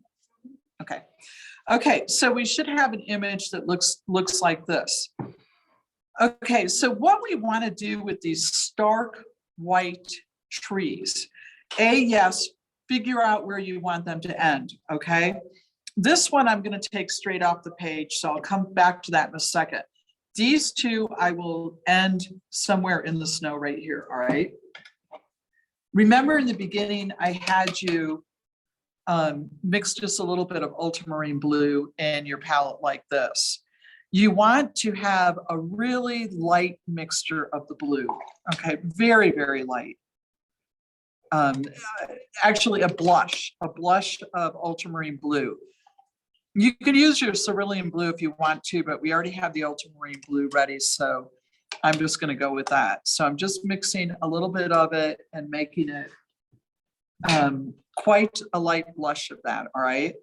Okay. Okay, so we should have an image that looks like this. Okay, so what we want to do with these stark white trees, yes, figure out where you want them to end, okay? This one I'm going to take straight off the page, so I'll come back to that in a second. These 2 I will end somewhere in the snow right here, all right? Remember in the beginning, I had you mix just a little bit of ultramarine blue in your palette like this. You want to have a really light mixture of the blue, okay? Very, very light. Actually a blush of ultramarine blue. You could use your cerulean blue if you want to, but we already have the ultramarine blue ready, so I'm just gonna go with that. So I'm just mixing a little bit of it and making it quite a light blush of that, all right?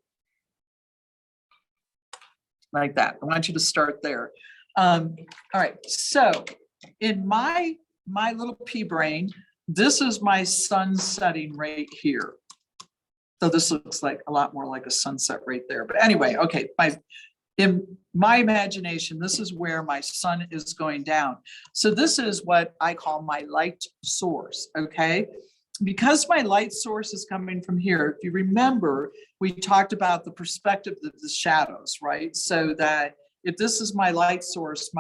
Like that. I want you to start there. All right, so in my little pea brain, this is my sun setting right here. So this looks like a lot more like a sunset right there. But anyway, okay, in my imagination, this is where my sun is going down. So this is what I call my light source, okay? Because my light source is coming from here, if you remember, we talked about the perspective of the shadows, right? So that if this is my light source,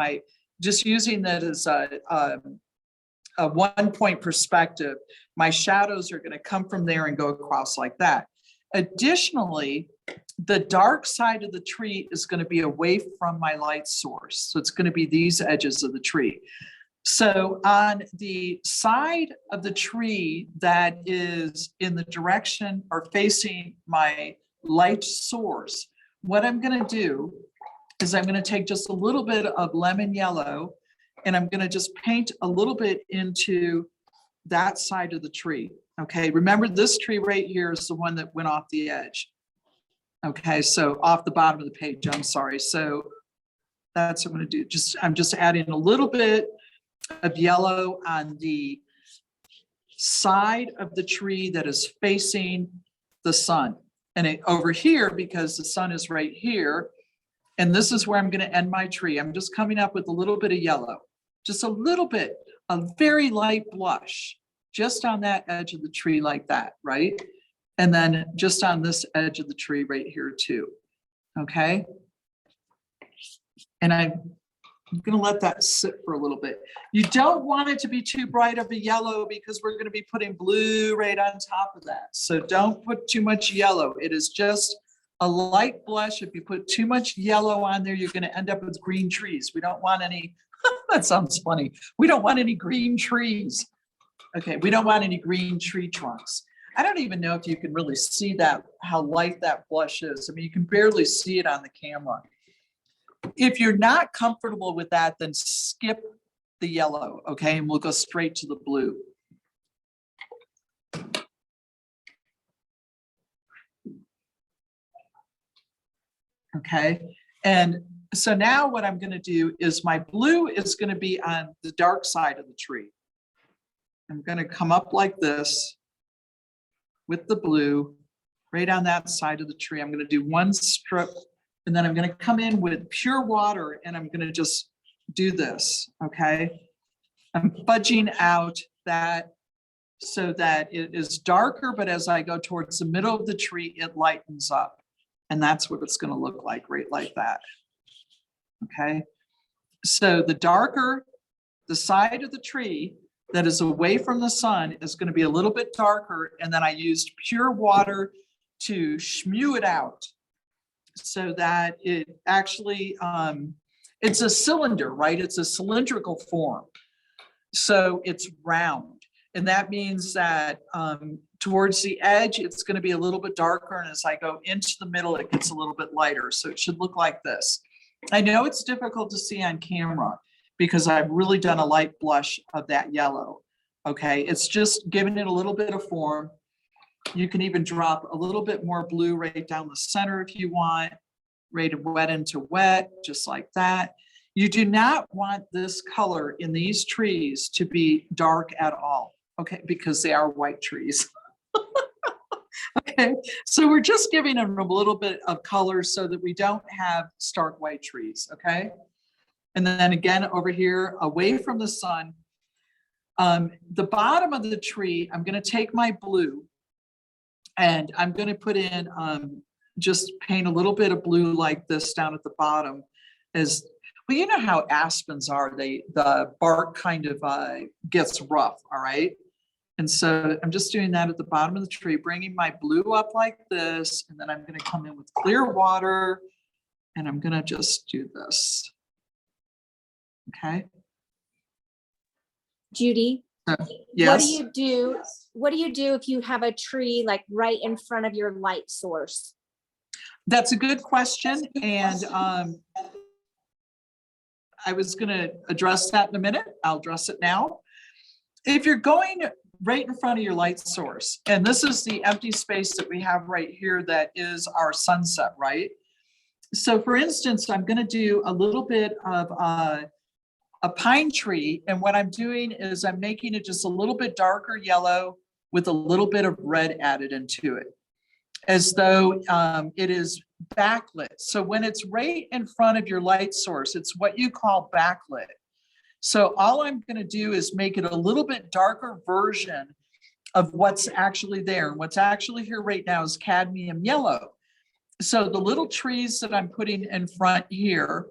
just using that as a 1 point perspective, my shadows are going to come from there and go across like that. Additionally, the dark side of the tree is going to be away from my light source. So it's going to be these edges of the tree. So on the side of the tree that is in the direction or facing my light source, what I'm going to do is I'm going to take just a little bit of lemon yellow and I'm going to just paint a little bit into that side of the tree. Okay, remember this tree right here is the one that went off the edge. Okay, so off the bottom of the page, I'm sorry. So that's what I'm going to do. I'm just adding a little bit of yellow on the side of the tree that is facing the sun. And over here, because the sun is right here, and this is where I'm going to end my tree. I'm just coming up with a little bit of yellow, just a little bit, a very light blush, just on that edge of the tree like that, right? And then just on this edge of the tree right here too, okay? And I'm going to let that sit for a little bit. You don't want it to be too bright of a yellow because we're going to be putting blue right on top of that. So don't put too much yellow. It is just a light blush. If you put too much yellow on there, you're going to end up with green trees. We don't want any, that sounds funny. We don't want any green trees. Okay, we don't want any green tree trunks. I don't even know if you can really see that, how light that blush is. I mean, you can barely see it on the camera. If you're not comfortable with that, then skip the yellow, okay? And we'll go straight to the blue. Okay, and so now what I'm going to do is my blue is going to be on the dark side of the tree. I'm going to come up like this with the blue right on that side of the tree. I'm going to do one strip and then I'm going to come in with pure water and I'm going to just do this, okay? I'm fudging out that so that it is darker, but as I go towards the middle of the tree, it lightens up. And that's what it's going to look like, right like that. Okay, so the darker the side of the tree that is away from the sun is going to be a little bit darker. And then I used pure water to schmew it out so that it actually, it's a cylinder, right? It's a cylindrical form. So it's round. And that means that towards the edge, it's going to be a little bit darker. And as I go into the middle, it gets a little bit lighter. So it should look like this. I know it's difficult to see on camera because I've really done a light blush of that yellow. Okay, it's just giving it a little bit of form. You can even drop a little bit more blue right down the center if you want, right to wet into wet, just like that. You do not want this color in these trees to be dark at all, okay, because they are white trees. Okay, so we're just giving them a little bit of color so that we don't have stark white trees, okay? And then again, over here, away from the sun, the bottom of the tree, I'm gonna take my blue and I'm gonna put in, just paint a little bit of blue like this down at the bottom. As well, you know how aspens are, the bark kind of gets rough, all right? And so I'm just doing that at the bottom of the tree, bringing my blue up like this, and then I'm going to come in with clear water, and I'm going to just do this. Okay. Judy, Yes. what do you do if you have a tree like right in front of your light source? That's a good question, and I was gonna address that in a minute. I'll address it now. If you're going right in front of your light source, and this is the empty space that we have right here that is our sunset, right? So for instance, I'm gonna do a little bit of a pine tree, and what I'm doing is I'm making it just a little bit darker yellow with a little bit of red added into it, as though it is backlit. So when it's right in front of your light source, it's what you call backlit. So all I'm going to do is make it a little bit darker version of what's actually there. And what's actually here right now is cadmium yellow. So the little trees that I'm putting in front here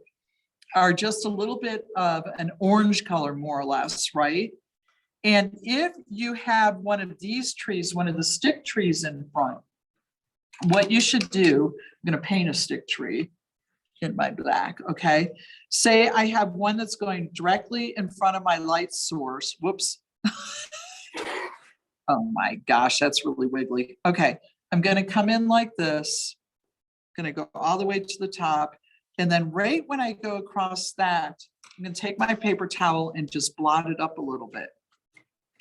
are just a little bit of an orange color, more or less, right? And if you have one of these trees, one of the stick trees in front, what you should do, I'm going to paint a stick tree in my black, okay? Say I have one that's going directly in front of my light source. Whoops. Oh my gosh, that's really wiggly. Okay, I'm going to come in like this, going to go all the way to the top. And then right when I go across that, I'm going to take my paper towel and just blot it up a little bit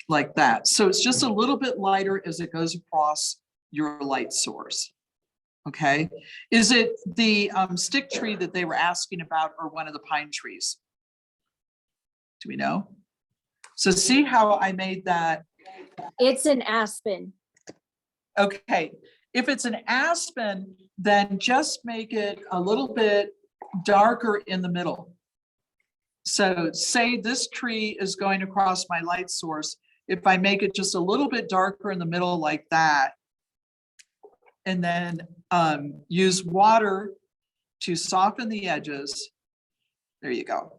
like that. So it's just a little bit lighter as it goes across your light source. Okay. Is it the stick tree that they were asking about, or one of the pine trees? Do we know? So see how I made that? It's an aspen. Okay. If it's an aspen, then just make it a little bit darker in the middle. So say this tree is going across my light source. If I make it just a little bit darker in the middle like that, and then use water to soften the edges. There you go.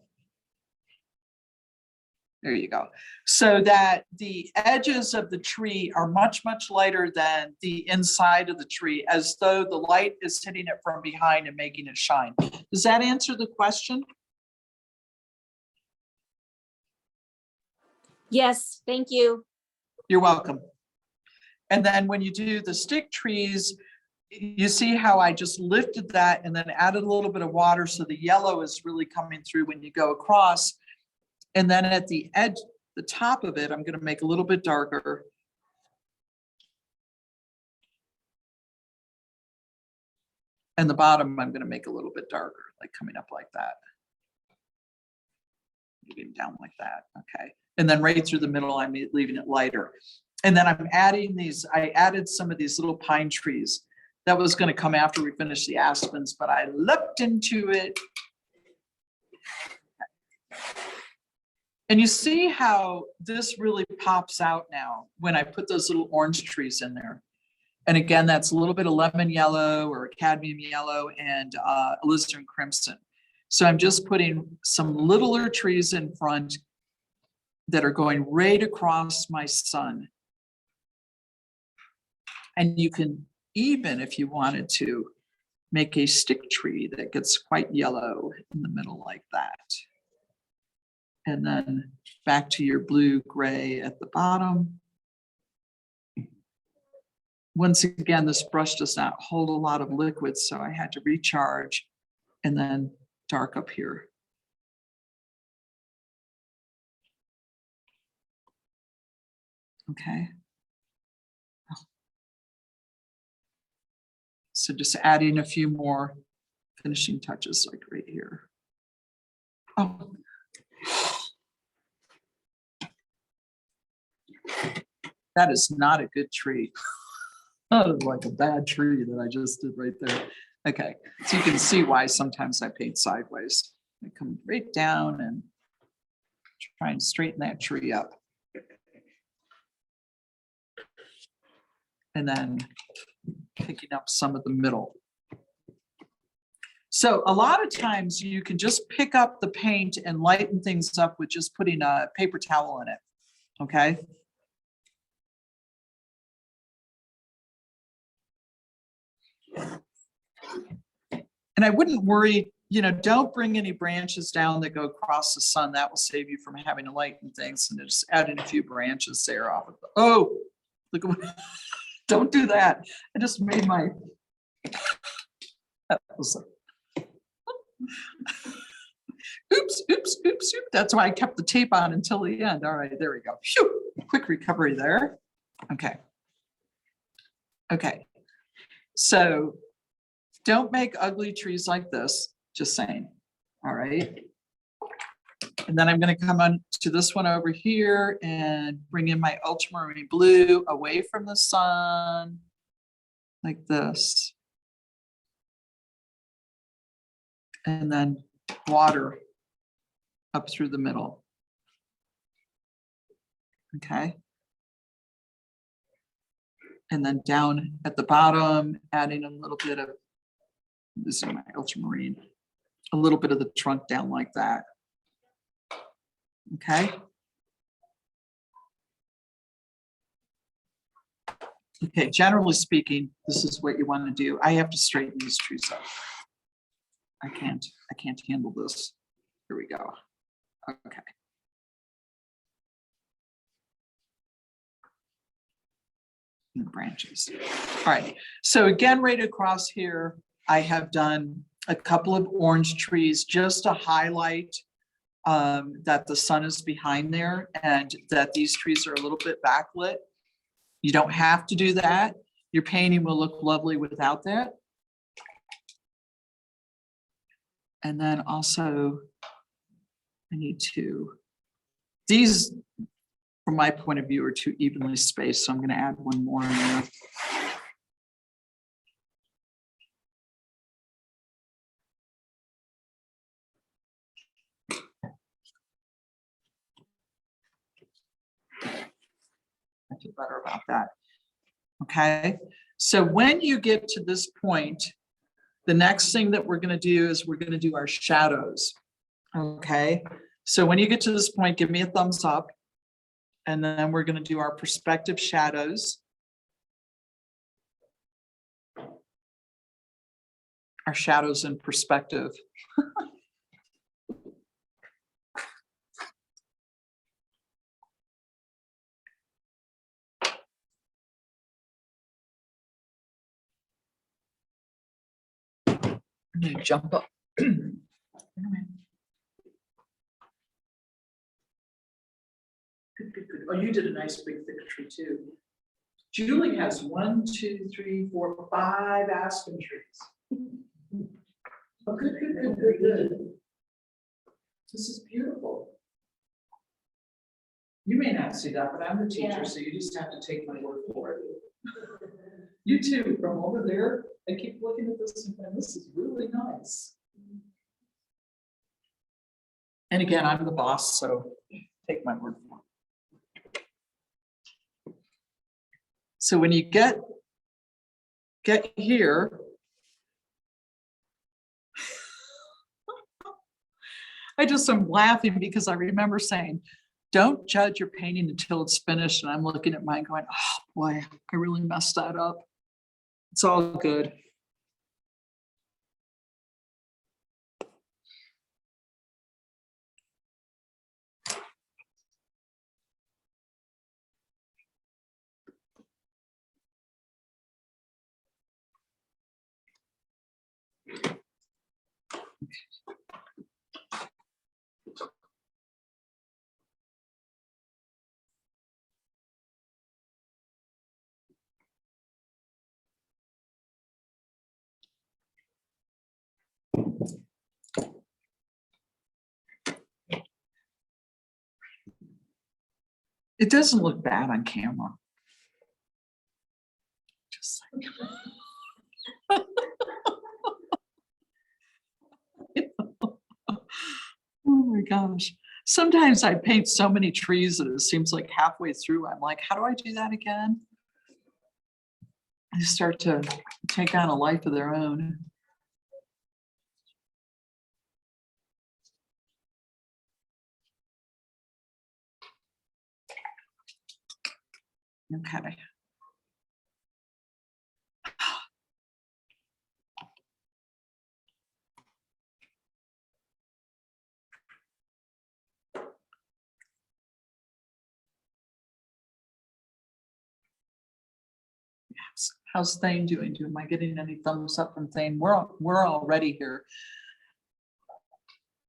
There you go. So that the edges of the tree are much, much lighter than the inside of the tree, as though the light is hitting it from behind and making it shine. Does that answer the question? Yes, thank you. You're welcome. And then when you do the stick trees, you see how I just lifted that and then added a little bit of water, so the yellow is really coming through when you go across. And then at the edge, the top of it, I'm going to make a little bit darker. And the bottom, I'm going to make a little bit darker, like coming up like that. Moving down like that. Okay. And then right through the middle, I'm leaving it lighter. And then I'm adding these, I added some of these little pine trees. That was going to come after we finished the aspens, but I looked into it. And you see how this really pops out now when I put those little orange trees in there. And again, that's a little bit of lemon yellow or cadmium yellow and alizarin crimson. So I'm just putting some littler trees in front that are going right across my sun. And you can even, if you wanted to, make a stick tree that gets quite yellow in the middle like that. And then back to your blue gray at the bottom. Once again, this brush does not hold a lot of liquid, so I had to recharge and then dark up here. Okay. So just adding a few more finishing touches like right here. Oh. That is not a good tree. That is like a bad tree that I just did right there. Okay, so you can see why sometimes I paint sideways. I come right down and try and straighten that tree up. And then picking up some of the middle. So a lot of times you can just pick up the paint and lighten things up with just putting a paper towel in it, okay? And I wouldn't worry, don't bring any branches down that go across the sun. That will save you from having to lighten things, and just adding a few branches there off of the, oh, look at what, don't do that. I just made my, that was Oops, oops, oops, oops. That's why I kept the tape on until the end. All right, there we go. Phew, quick recovery there. Okay. Okay. So don't make ugly trees like this, just saying. All right. And then I'm going to come on to this one over here and bring in my ultramarine blue away from the sun like this. And then water up through the middle. Okay. And then down at the bottom, adding a little bit of, this is my ultramarine, a little bit of the trunk down like that. Okay. Okay, generally speaking, this is what you want to do. I have to straighten these trees up. I can't handle this. Here we go. Okay. And the branches. All right. So again, right across here, I have done a couple of orange trees just to highlight that the sun is behind there and that these trees are a little bit backlit. You don't have to do that. Your painting will look lovely without that. And then also, I need to, these, from my point of view, are too evenly spaced, so I'm going to add one more in there. I feel better about that. Okay, so when you get to this point, the next thing that we're going to do is we're going to do our shadows. Okay, so when you get to this point, give me a thumbs up. And then we're going to do our perspective shadows. Our shadows in perspective. I'm going to jump up. Good, good, good. Oh, you did a nice big thick tree too. Julie has 1, 2, 3, 4, 5 aspen trees. Oh, good, good, good, good, good. This is beautiful. You may not see that, but I'm the teacher, Yeah. so you just have to take my word for it. You too, from over there, I keep looking at this and going, this is really nice. And again, I'm the boss, so take my word for it. So when you get here, I'm laughing because I remember saying, don't judge your painting until it's finished. And I'm looking at mine going, oh boy, I really messed that up. It's all good. It doesn't look bad on camera. Just like oh my gosh. Sometimes I paint so many trees that it seems like halfway through, I'm like, how do I do that again? They start to take on a life of their own. Okay. How's Thane doing? Am I getting any thumbs up from Thane? We're already here.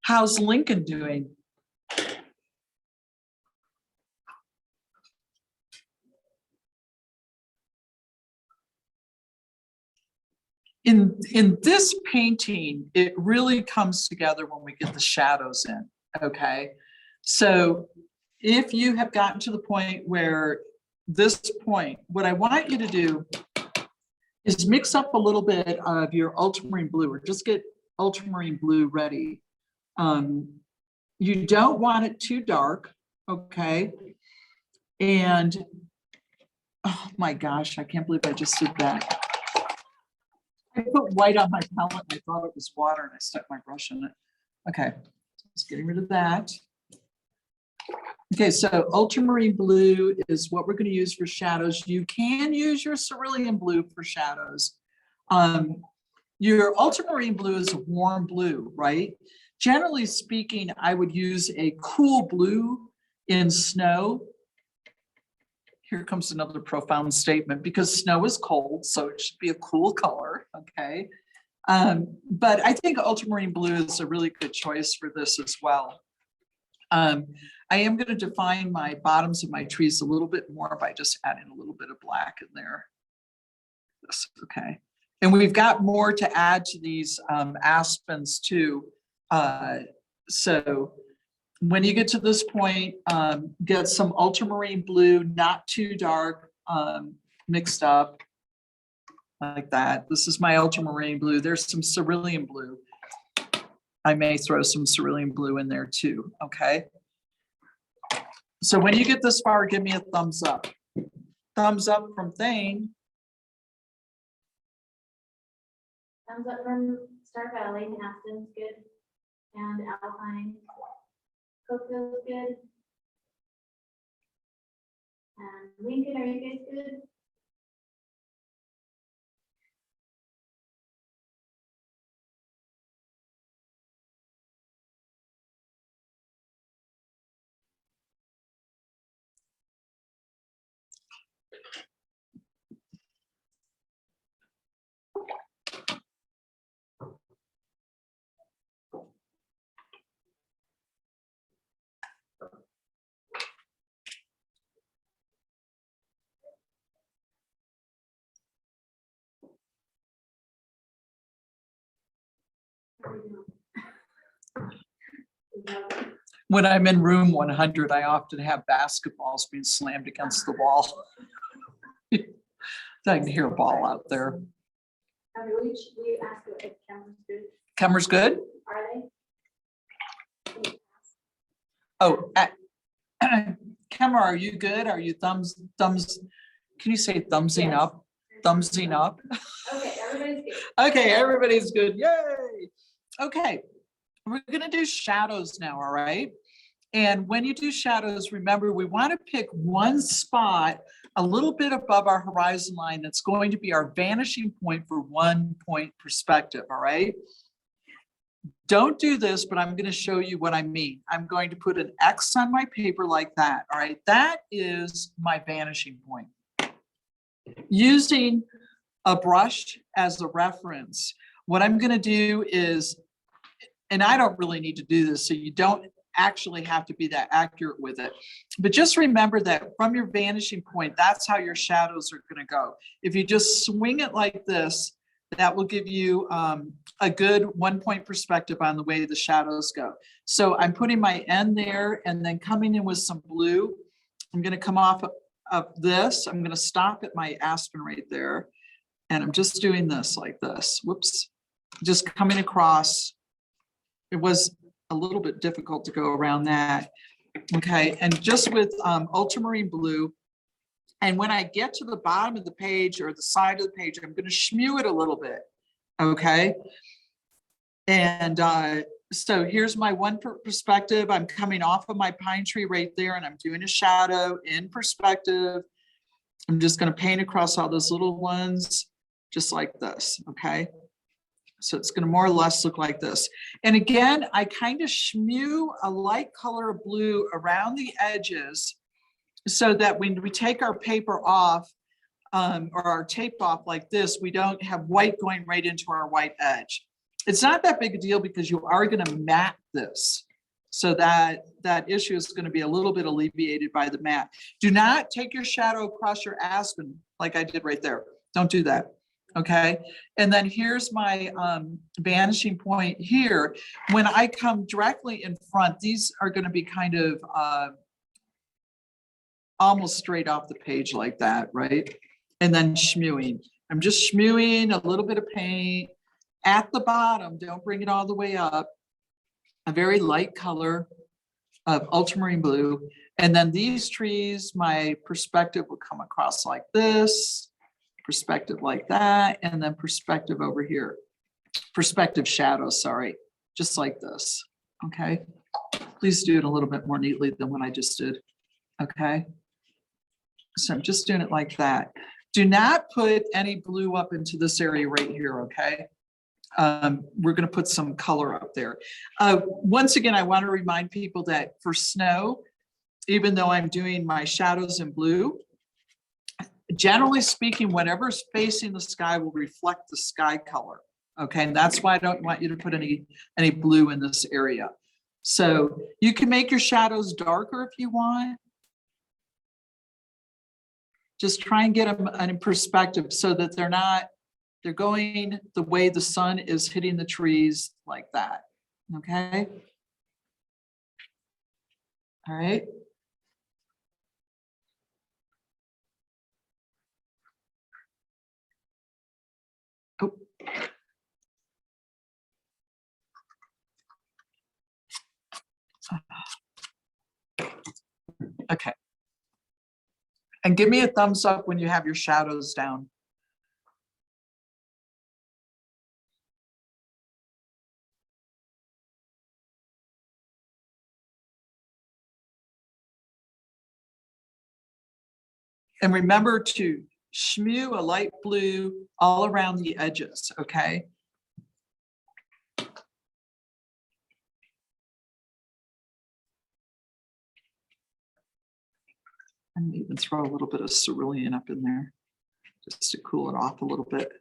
How's Lincoln doing? In this painting, it really comes together when we get the shadows in, okay? So if you have gotten to the point where this point, what I want you to do is mix up a little bit of your ultramarine blue, or just get ultramarine blue ready. You don't want it too dark, okay? And oh my gosh, I can't believe I just did that. I put white on my palette and I thought it was water and I stuck my brush in it. Okay, just getting rid of that. Okay, so ultramarine blue is what we're going to use for shadows. You can use your cerulean blue for shadows. Your ultramarine blue is a warm blue, right? Generally speaking, I would use a cool blue in snow. Here comes another profound statement, because snow is cold, so it should be a cool color, okay? But I think ultramarine blue is a really good choice for this as well. I am going to define my bottoms of my trees a little bit more by just adding a little bit of black in there. This, okay. And we've got more to add to these aspens too. So when you get to this point, get some ultramarine blue, not too dark, mixed up like that. This is my ultramarine blue. There's some cerulean blue. I may throw some cerulean blue in there too, okay? So when you get this far, give me a thumbs up. Thumbs up from Thane. Thumbs up from Star Valley, Aspen's good, and Alpine. Coco's good. And Lincoln, are you guys good? When I'm in room 100, I often have basketballs being slammed against the wall. I can hear a ball out there. I mean, we asked if camera's good. Camera's good? Are they? Oh, camera, are you good? Are you thumbs, can you say thumbsing Yes. up? Thumbsing up? Okay, everybody's good. Okay, everybody's good. Yay. Okay, we're gonna do shadows now, all right? And when you do shadows, remember, we want to pick one spot a little bit above our horizon line that's going to be our vanishing point for 1 point perspective, all right? Don't do this, but I'm going to show you what I mean. I'm going to put an X on my paper like that, all right? That is my vanishing point. Using a brush as a reference, what I'm going to do is, and I don't really need to do this, so you don't actually have to be that accurate with it. But just remember that from your vanishing point, that's how your shadows are going to go. If you just swing it like this, that will give you a good 1 point perspective on the way the shadows go. So I'm putting my end there and then coming in with some blue. I'm going to come off of this. I'm going to stop at my aspen right there. And I'm just doing this like this. Whoops. Just coming across. It was a little bit difficult to go around that. Okay, and just with ultramarine blue. And when I get to the bottom of the page or the side of the page, I'm going to shmew it a little bit. Okay. And so here's my one perspective. I'm coming off of my pine tree right there and I'm doing a shadow in perspective. I'm just going to paint across all those little ones just like this. Okay. So it's going to more or less look like this. And again, I kind of shmew a light color of blue around the edges so that when we take our paper off or our tape off like this, we don't have white going right into our white edge. It's not that big a deal because you are gonna mat this. So that issue is gonna be a little bit alleviated by the mat. Do not take your shadow across your aspen like I did right there. Don't do that, okay? And then here's my vanishing point here. When I come directly in front, these are gonna be kind of almost straight off the page like that, right? And then schmewing. I'm just schmewing a little bit of paint at the bottom. Don't bring it all the way up. A very light color of ultramarine blue. And then these trees, my perspective will come across like this, perspective like that, and then perspective over here. Perspective shadow, sorry, just like this, okay? Please do it a little bit more neatly than what I just did, okay? So I'm just doing it like that. Do not put any blue up into this area right here, okay? We're gonna put some color up there. Once again, I wanna remind people that for snow, even though I'm doing my shadows in blue, generally speaking, whatever's facing the sky will reflect the sky color, okay? And that's why I don't want you to put any blue in this area. So you can make your shadows darker if you want. Just try and get them in perspective so that they're going the way the sun is hitting the trees like that, okay? All right. Oh. Okay. And give me a thumbs up when you have your shadows down. And remember to schmew a light blue all around the edges, okay? And even throw a little bit of cerulean up in there just to cool it off a little bit.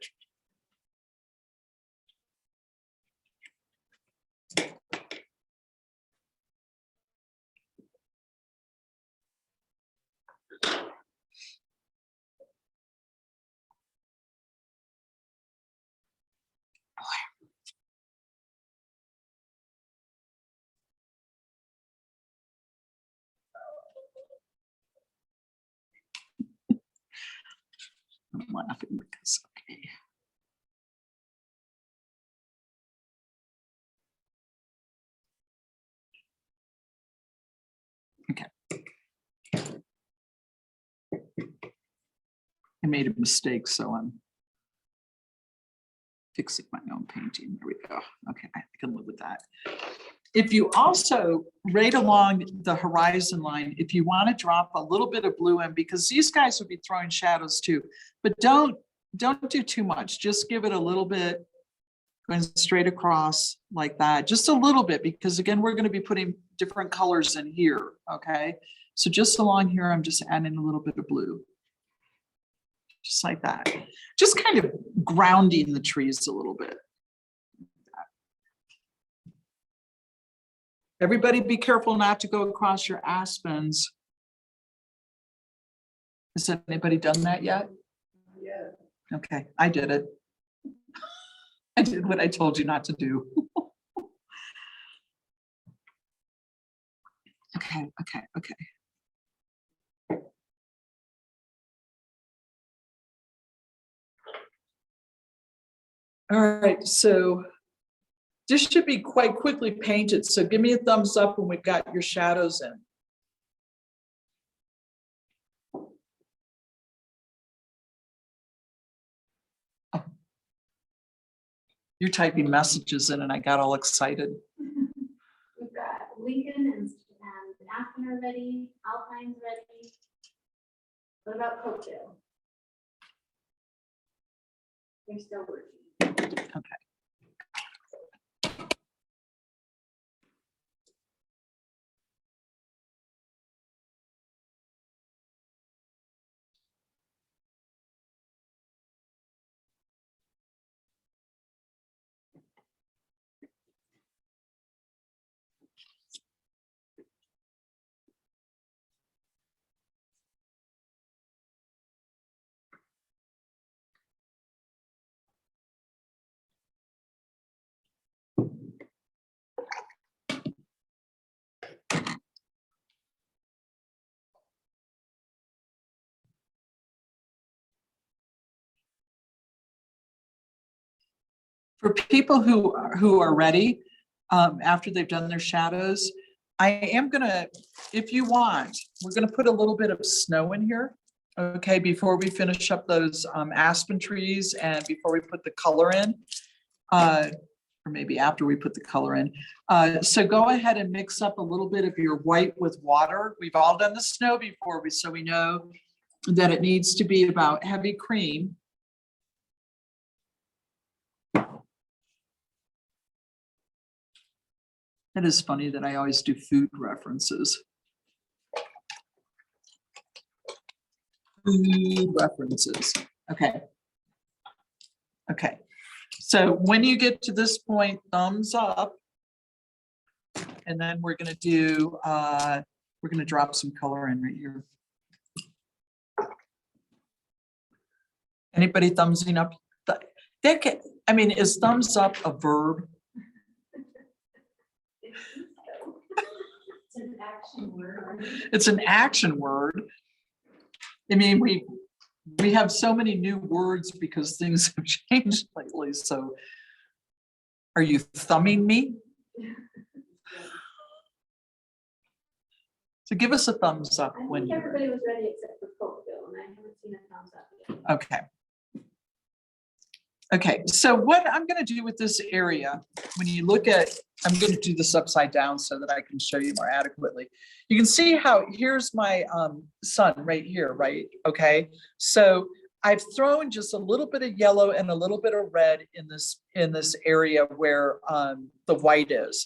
I'm laughing because, okay. Okay. I made a mistake, so I'm fixing my own painting. There we go. Okay, I can live with that. If you also, right along the horizon line, if you want to drop a little bit of blue in, because these guys would be throwing shadows too, but don't do too much. Just give it a little bit, going straight across like that, just a little bit, because again, we're going to be putting different colors in here, okay? So just along here, I'm just adding a little bit of blue. Just like that. Just kind of grounding the trees a little bit. Everybody be careful not to go across your aspens. Has anybody done that yet? Yeah. Okay, I did it. I did what I told you not to do. Okay. All right, so this should be quite quickly painted. So give me a thumbs up when we've got your shadows in. You're typing messages in and I got all excited. We've got Lincoln and Aspen are ready, Alpine's ready. What about Cokeville? They're still working. Okay. For people who are ready, after they've done their shadows, I am gonna, if you want, we're gonna put a little bit of snow in here. Okay, before we finish up those aspen trees and before we put the color in. Or maybe after we put the color in. So go ahead and mix up a little bit of your white with water. We've all done the snow before, so we know that it needs to be about heavy cream. It is funny that I always do food references. Food references. Okay. Okay. So when you get to this point, thumbs up. And then we're going to do, we're going to drop some color in right here. Anybody thumbsing up? That can, I mean, is thumbs up a verb? It's an action word. It's an action word. I mean, we have so many new words because things have changed lately. So are you thumbing me? So give us a thumbs up I when think you're everybody was ready except for Cokeville, and I haven't seen a thumbs up yet. okay. Okay, so what I'm going to do with this area, when you look at, I'm going to do this upside down so that I can show you more adequately. You can see how here's my sun right here, right? Okay, so I've thrown just a little bit of yellow and a little bit of red in this area where the white is.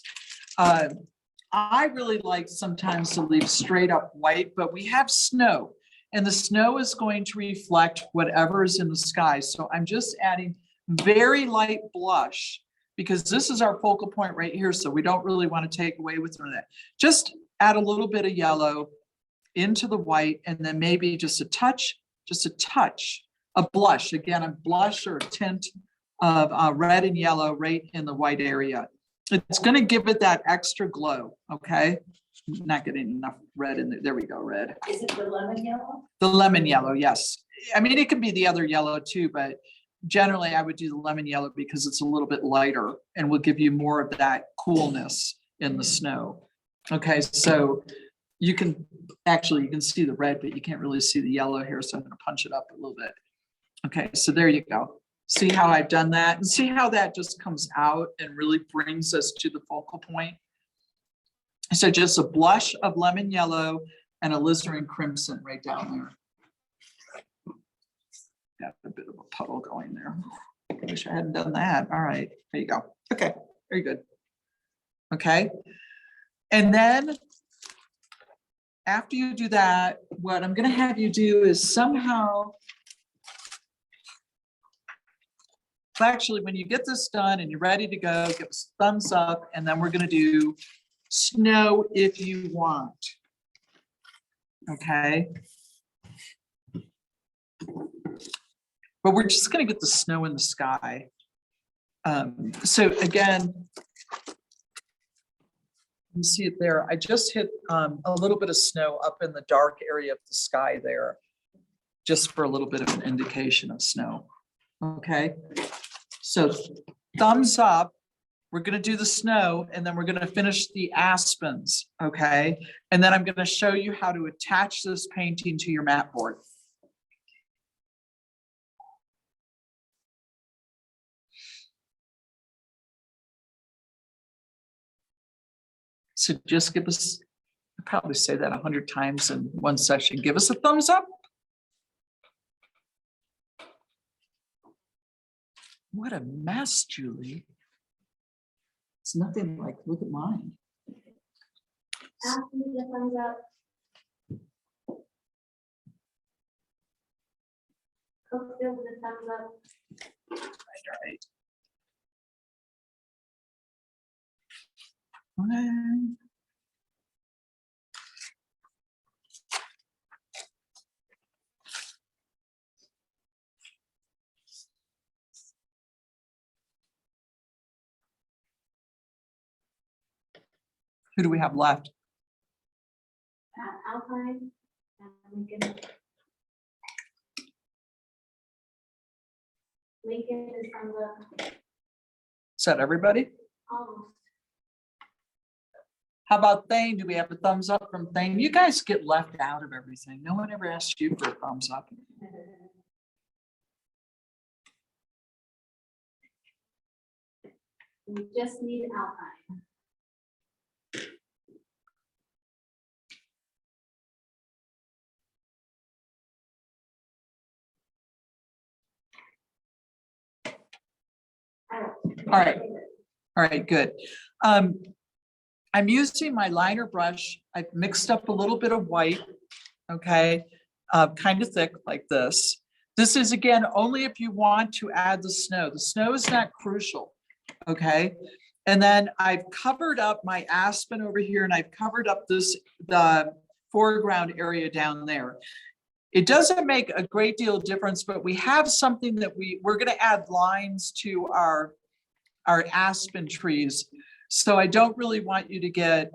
I really like sometimes to leave straight up white, but we have snow and the snow is going to reflect whatever is in the sky. So I'm just adding very light blush because this is our focal point right here. So we don't really want to take away with that. Just add a little bit of yellow into the white and then maybe just a touch, a blush. Again, a blush or a tint of red and yellow right in the white area. It's going to give it that extra glow, okay? Not getting enough red in there. There we go, red. Is it the lemon yellow? The lemon yellow, yes. I mean, it could be the other yellow too, but generally I would do the lemon yellow because it's a little bit lighter and will give you more of that coolness in the snow. Okay, so you can see the red, but you can't really see the yellow here. So I'm going to punch it up a little bit. Okay, so there you go. See how I've done that and see how that just comes out and really brings us to the focal point. So just a blush of lemon yellow and alizarin crimson right down there. Got a bit of a puddle going there. I wish I hadn't done that. All right, there you go. Okay, very good. Okay, and then after you do that, what I'm going to have you do is somehow, actually, when you get this done and you're ready to go, give us a thumbs up, and then we're going to do snow if you want. Okay. But we're just going to get the snow in the sky. So again, you see it there. I just hit a little bit of snow up in the dark area of the sky there, just for a little bit of an indication of snow. Okay. So thumbs up. We're going to do the snow and then we're going to finish the aspens. Okay. And then I'm going to show you how to attach this painting to your mat board. So just give us, I'll probably say that 100 times in one session. Give us a thumbs up. What a mess, Julie. It's nothing like, look at mine. Ask me the thumbs up. Cokeville with a thumbs up. Right. One. Who do we have left? Alpine and Lincoln. Lincoln is thumbs up. Is that everybody? Almost. How about Thane? Do we have a thumbs up from Thane? You guys get left out of everything. No one ever asked you for a thumbs up. We just need an outline. All right. All right, good. I'm using my liner brush. I've mixed up a little bit of white, okay? Kind of thick like this. This is again, only if you want to add the snow. The snow is not crucial, okay? And then I've covered up my aspen over here and I've covered up the foreground area down there. It doesn't make a great deal of difference, but we have something that we're gonna add lines to our aspen trees. So I don't really want you to get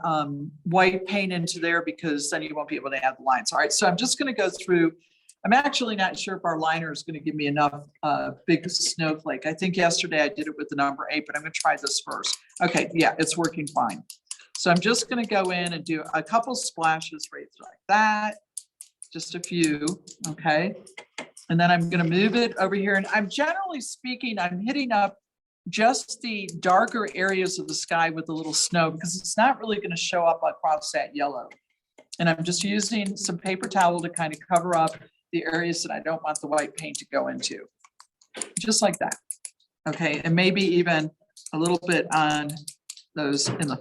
white paint into there because then you won't be able to add the lines. All right, so I'm just gonna go through. I'm actually not sure if our liner is gonna give me enough big snowflake. I think yesterday I did it with the number 8, but I'm gonna try this first. Okay, yeah, it's working fine. So I'm just gonna go in and do a couple splashes right like that. Just a few, okay? And then I'm gonna move it over here. And I'm generally speaking, I'm hitting up just the darker areas of the sky with a little snow because it's not really gonna show up across that yellow. And I'm just using some paper towel to kind of cover up the areas that I don't want the white paint to go into. Just like that, okay? And maybe even a little bit on those in the,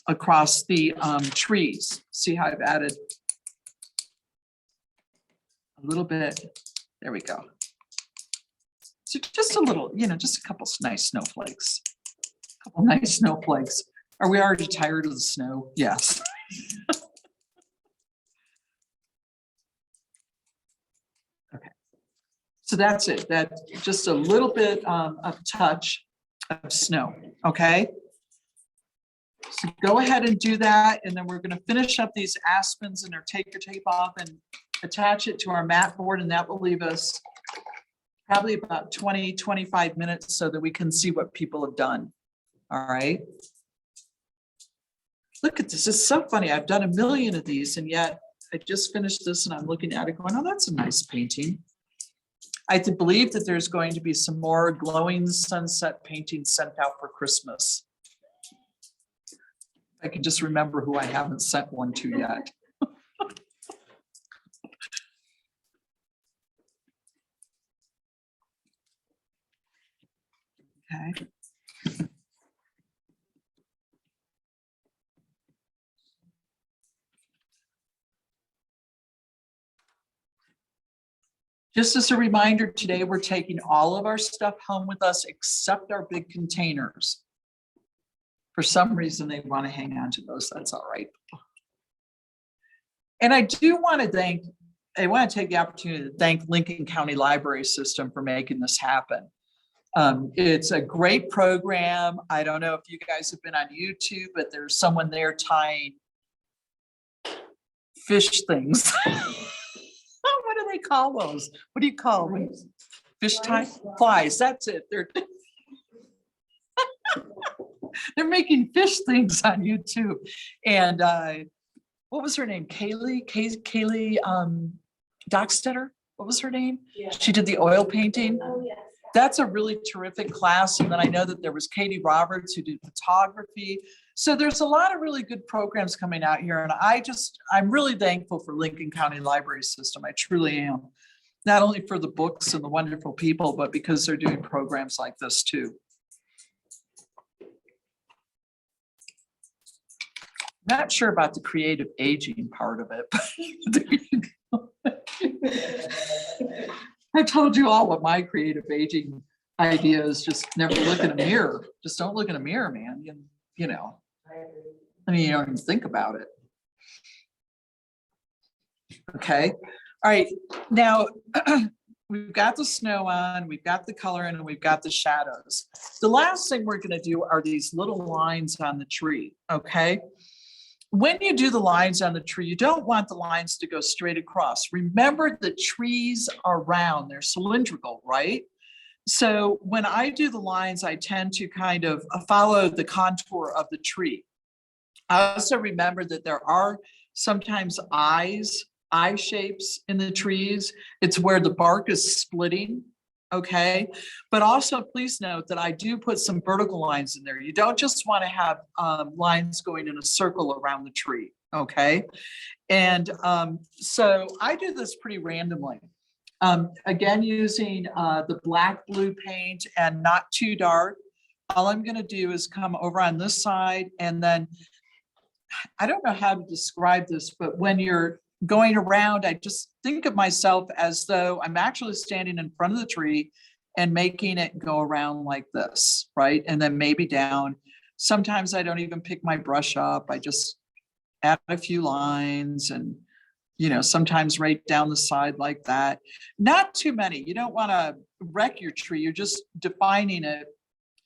across the trees. See how I've added a little bit, there we go. So just a little, just a couple nice snowflakes. A couple nice snowflakes. Are we already tired of the snow? Yes. Okay. So that's it. That's just a little bit of touch of snow, okay? So go ahead and do that. And then we're gonna finish up these aspens and take your tape off and attach it to our mat board, and that will leave us probably about 20-25 minutes so that we can see what people have done. All right. Look at this. It's so funny. I've done a million of these, and yet I just finished this and I'm looking at it going, oh, that's a nice painting. I believe that there's going to be some more glowing sunset paintings sent out for Christmas. I can just remember who I haven't sent one to yet. Okay. Just as a reminder, today we're taking all of our stuff home with us except our big containers. For some reason, they want to hang on to those. That's all right. And I do want to take the opportunity to thank Lincoln County Library System for making this happen. It's a great program. I don't know if you guys have been on YouTube, but there's someone there tying fish things. What do they call those? What do you call them? Fish tie flies. That's it. They're making fish things on YouTube. And what was her name? Kaylee Dockstetter. What was her name? Yeah. She did the oil painting. Oh, yes. That's a really terrific class. And then I know that there was Katie Roberts who did photography. So there's a lot of really good programs coming out here. And I'm really thankful for Lincoln County Library System. I truly am. Not only for the books and the wonderful people, but because they're doing programs like this too. Not sure about the creative aging part of it, but there you go. I told you all what my creative aging idea is. Just never look in a mirror. Just don't look in a mirror, man. You know, I mean, you don't even think about it. Okay. All right. Now we've got the snow on, we've got the color in, and we've got the shadows. The last thing we're going to do are these little lines on the tree. Okay. When you do the lines on the tree, you don't want the lines to go straight across. Remember, the trees are round, they're cylindrical, right? So when I do the lines, I tend to kind of follow the contour of the tree. I also remember that there are sometimes eye shapes in the trees. It's where the bark is splitting, okay? But also please note that I do put some vertical lines in there. You don't just want to have lines going in a circle around the tree, okay? And so I do this pretty randomly. Again, using the black blue paint and not too dark. All I'm gonna do is come over on this side, and then I don't know how to describe this, but when you're going around, I just think of myself as though I'm actually standing in front of the tree and making it go around like this, right? And then maybe down. Sometimes I don't even pick my brush up. I just add a few lines and, you know, sometimes right down the side like that. Not too many. You don't want to wreck your tree. You're just defining it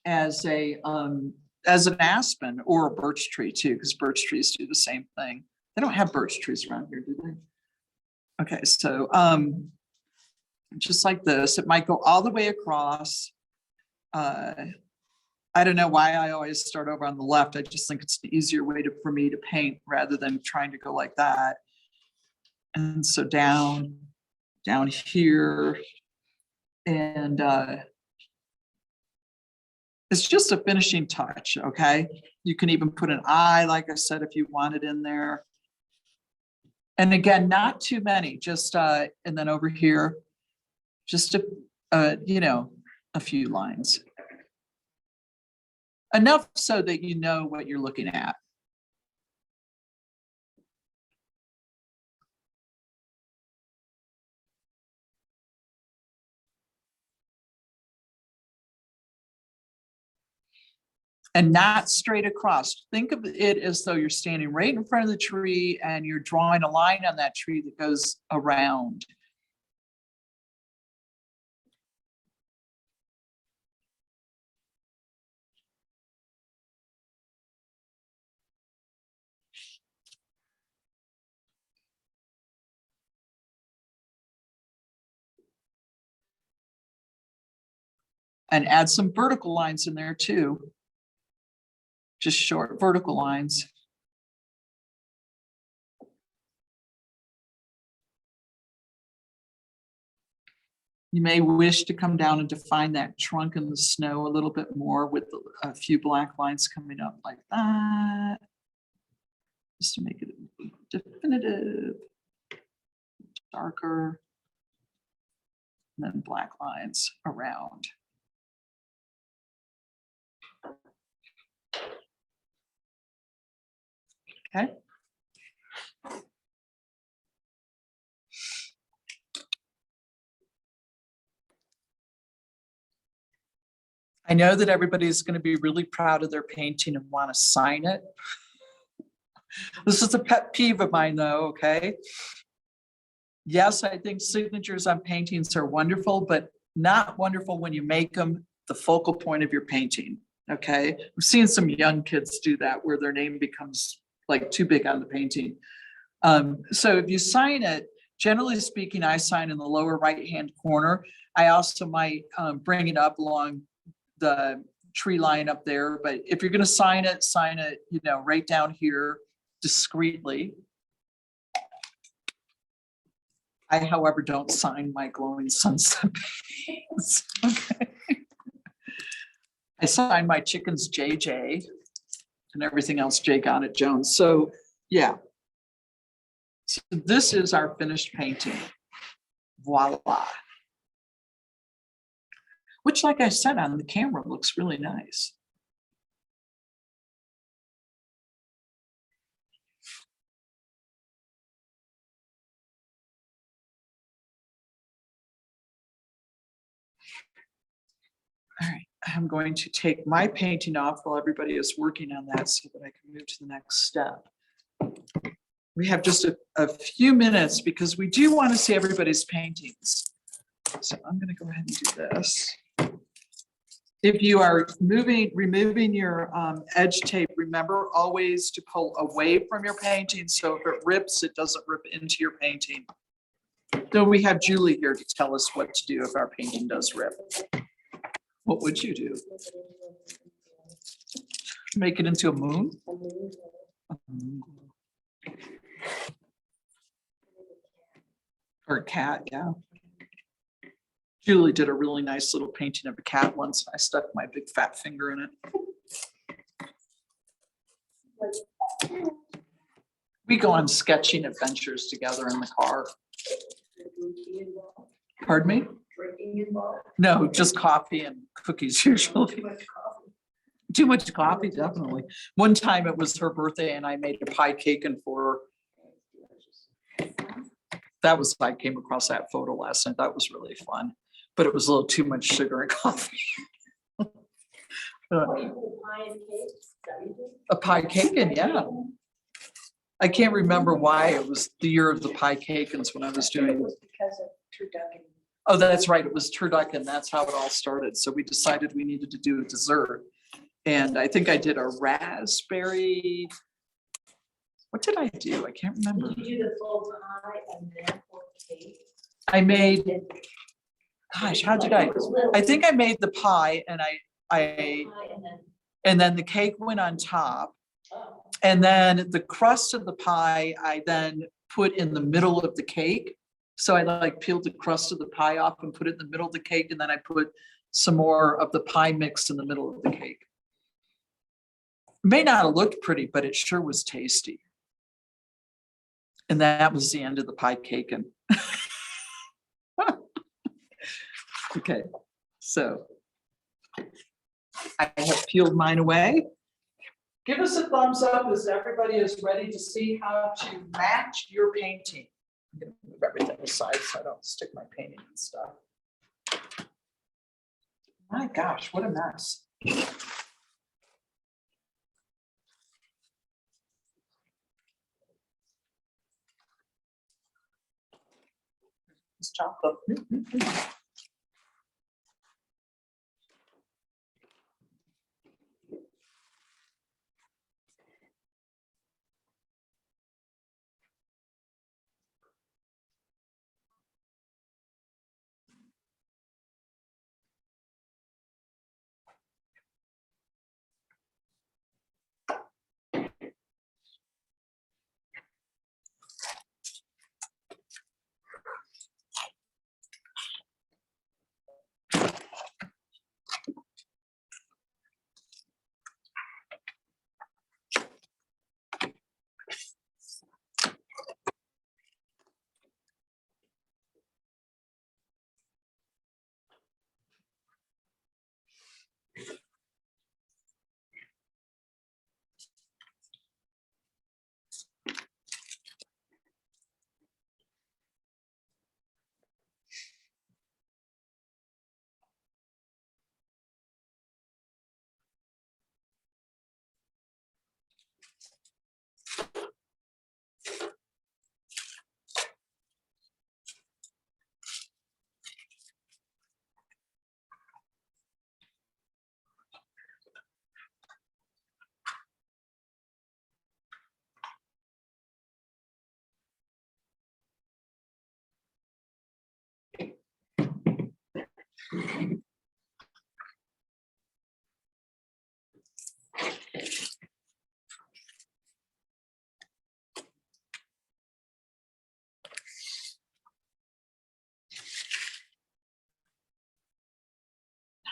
as an aspen or a birch tree too, because birch trees do the same thing. They don't have birch trees around here, do they? Okay, so just like this, it might go all the way across. I don't know why I always start over on the left. I just think it's the easier way for me to paint rather than trying to go like that. And so down here, and it's just a finishing touch, okay? You can even put an eye, like I said, if you want it in there. And again, not too many, just, and then over here, just you know, a few lines. Enough so that you know what you're looking at. And not straight across. Think of it as though you're standing right in front of the tree and you're drawing a line on that tree that goes around. And add some vertical lines in there too. Just short vertical lines. You may wish to come down and define that trunk in the snow a little bit more with a few black lines coming up like that. Just to make it definitive, darker, and then black lines around. Okay. I know that everybody's going to be really proud of their painting and want to sign it. This is a pet peeve of mine though, okay? Yes, I think signatures on paintings are wonderful, but not wonderful when you make them the focal point of your painting, okay? I've seen some young kids do that where their name becomes like too big on the painting. So if you sign it, generally speaking, I sign in the lower right-hand corner. I also might bring it up along the tree line up there, but if you're gonna sign it, you know, right down here discreetly. I, however, don't sign my glowing sunset paintings. Okay. I sign my chickens JJ and everything else J Gonet Jones. So yeah. So this is our finished painting. Voila. Which, like I said, on the camera looks really nice. All right, I'm going to take my painting off while everybody is working on that so that I can move to the next step. We have just a few minutes because we do want to see everybody's paintings. So I'm going to go ahead and do this. If you are removing your edge tape, remember always to pull away from your painting. So if it rips, it doesn't rip into your painting. So we have Julie here to tell us what to do if our painting does rip. What would you do? Make it into a moon? A moon glow. Or a cat, yeah. Julie did a really nice little painting of a cat once. I stuck my big fat finger in it. We go on sketching adventures together in the car. Pardon me? Drinking involved. No, just coffee and cookies usually. Too much coffee, definitely. One time it was her birthday and I made a pie cake and for her. That was, I came across that photo last night. That was really fun, but it was a little too much sugar and coffee. A pie cake, and yeah. I can't remember why. It was the year of the pie cakins when I was doing. Because of turducken. Oh, that's right. It was turducken. That's how it all started. So we decided we needed to do a dessert. And I think I did a raspberry. What did I do? I can't remember. Did you do the full pie and then full cake? I made, gosh, how did I think I made the pie and Pie and then the cake went on top. oh, And then the crust of the pie, I then put in the middle of the cake. So I like peeled the crust of the pie off and put it in the middle of the cake. And then I put some more of the pie mix in the middle of the cake. May not have looked pretty, but it sure was tasty. And that was the end of the pie cake. And okay, so I have peeled mine away. Give us a thumbs up as everybody is ready to see how to match your painting. I'm gonna move everything aside so I don't stick my painting and stuff. My gosh, what a mess. It's chocolate.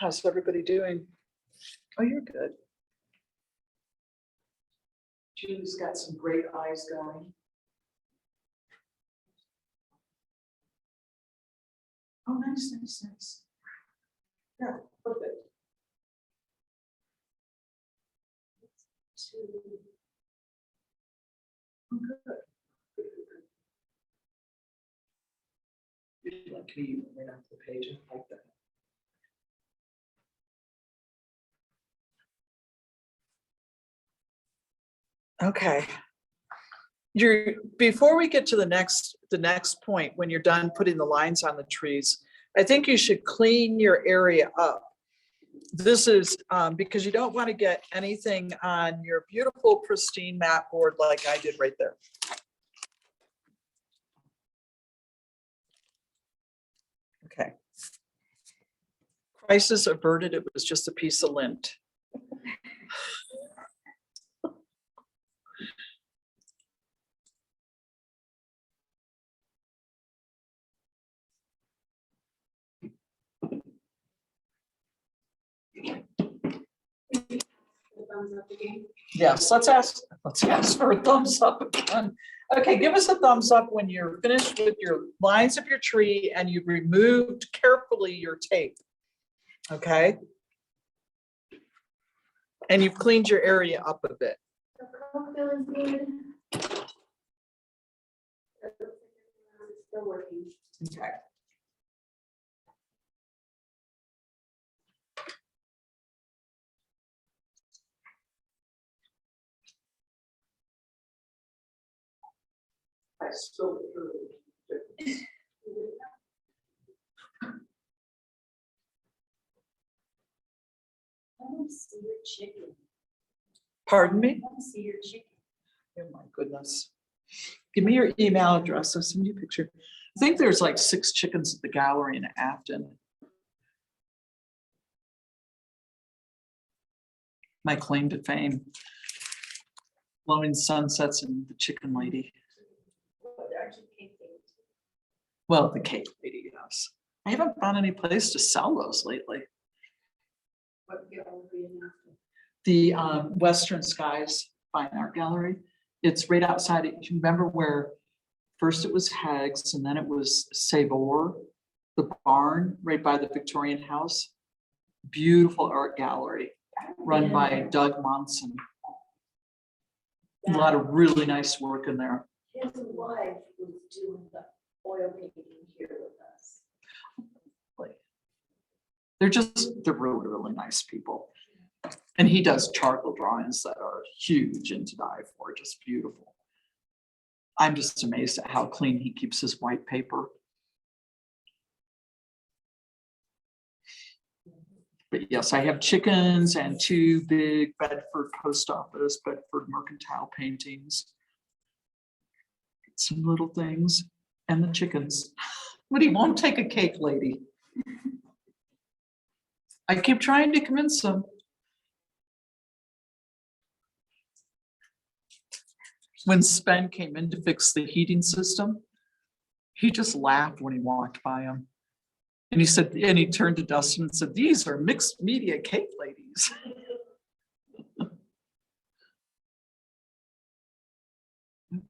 How's everybody doing? Oh, you're good. Julie's got some great eyes going. Oh, nice, nice, nice. Yeah, perfect. Oh, good. Good, good, good. Like, can you right off the page like that? Okay. Before we get to the next point, when you're done putting the lines on the trees, I think you should clean your area up. This is because you don't want to get anything on your beautiful pristine mat board like I did right there. Okay. crisis averted. It was just a piece of lint. Thumbs up again. Yes, let's ask for a thumbs up again. Okay, give us a thumbs up when you're finished with your lines of your tree and you've removed carefully your tape. Okay? And you've cleaned your area up a bit. The cocktail is good. It's still working. Okay. I still I don't see your chicken. Pardon me? I don't see your chicken. Oh my goodness. Give me your email address. I'll send you a picture. I think there's like 6 chickens at the gallery in Afton. My claim to fame. Blowing sunsets and the chicken lady. Well, the cake lady, yes. I haven't found any place to sell those lately. What gallery in Afton? The Western Skies Fine Art Gallery. It's right outside. You remember where first it was Hags and then it was Sabor, the barn right by the Victorian House. Beautiful art gallery run by Doug Monson. A lot of really nice work in there. His wife was doing the oil painting here with us. They're really, really nice people. And he does charcoal drawings that are huge and to die for, just beautiful. I'm just amazed at how clean he keeps his white paper. But yes, I have chickens and 2 big Bedford post office, Bedford mercantile paintings. Some little things and the chickens. But he won't take a cake lady. I keep trying to convince him. When Sven came in to fix the heating system, he just laughed when he walked by him. And he said, and he turned to Dustin and said, "These are mixed media cake ladies."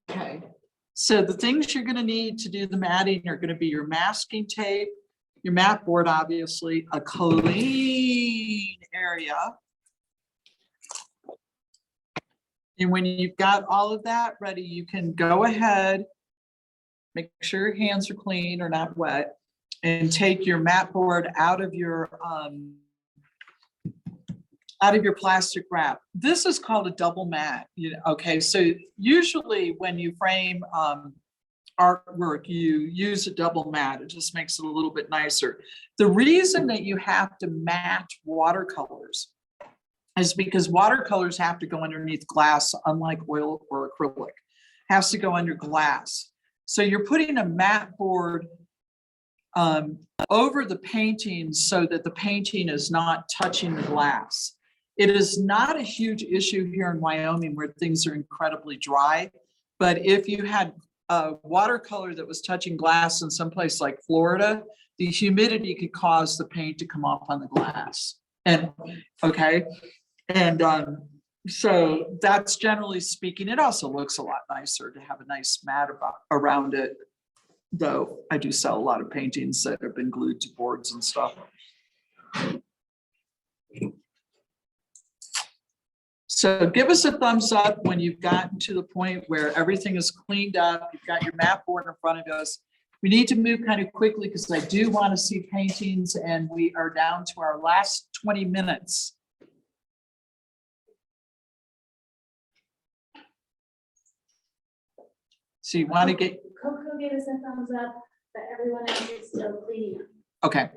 Okay, so the things you're gonna need to do the matting are gonna be your masking tape, your mat board, obviously, a clean area. And when you've got all of that ready, you can go ahead, make sure your hands are clean or not wet, and take your mat board out of your plastic wrap. This is called a double mat. Okay, so usually when you frame artwork, you use a double mat. It just makes it a little bit nicer. The reason that you have to mat watercolors is because watercolors have to go underneath glass, unlike oil or acrylic. Has to go under glass. So you're putting a mat board over the painting so that the painting is not touching the glass. It is not a huge issue here in Wyoming where things are incredibly dry, but if you had a watercolor that was touching glass in someplace like Florida, the humidity could cause the paint to come off on the glass. And okay, and so that's generally speaking. It also looks a lot nicer to have a nice mat around it, though I do sell a lot of paintings that have been glued to boards and stuff. So give us a thumbs up when you've gotten to the point where everything is cleaned up. You've got your mat board in front of us. We need to move kind of quickly because I do want to see paintings and we are down to our last 20 minutes. So you want to get, Coco gave us a thumbs up, but everyone else is still cleaning up. okay.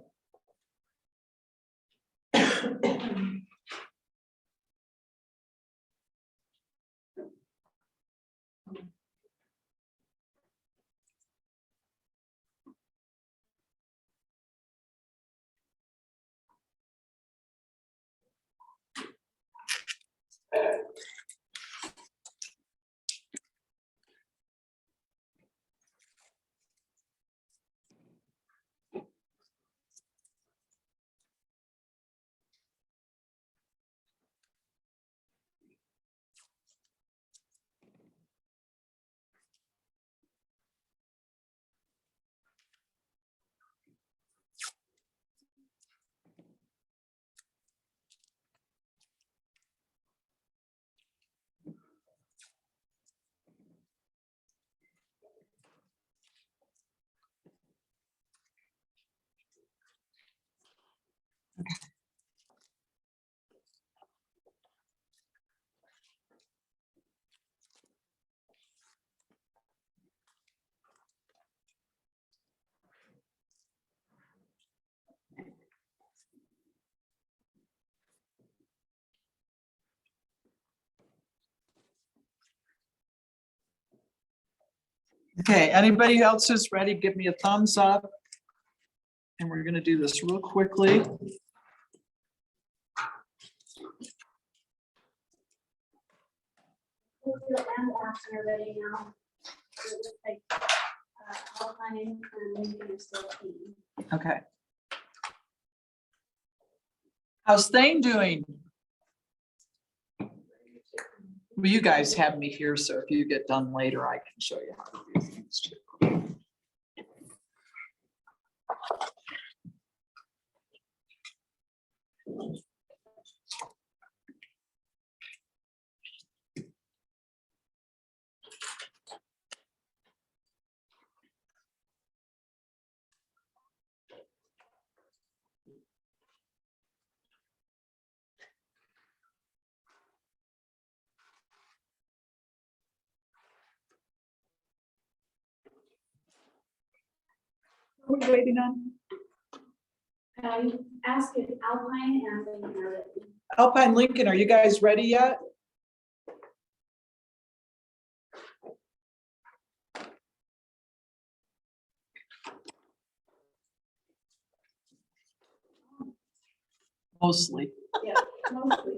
Okay, anybody else who's ready, give me a thumbs up. And we're gonna do this real quickly. We'll do the end after already now. It looks like, outlining and Lincoln is still key. Okay. How's Thane doing? Well, you guys have me here, so if you get done later, I can show you how to do things too. What are we waiting on? Ask if Alpine and Lincoln are ready. Alpine Lincoln, are you guys ready yet? Mostly. Yeah, mostly.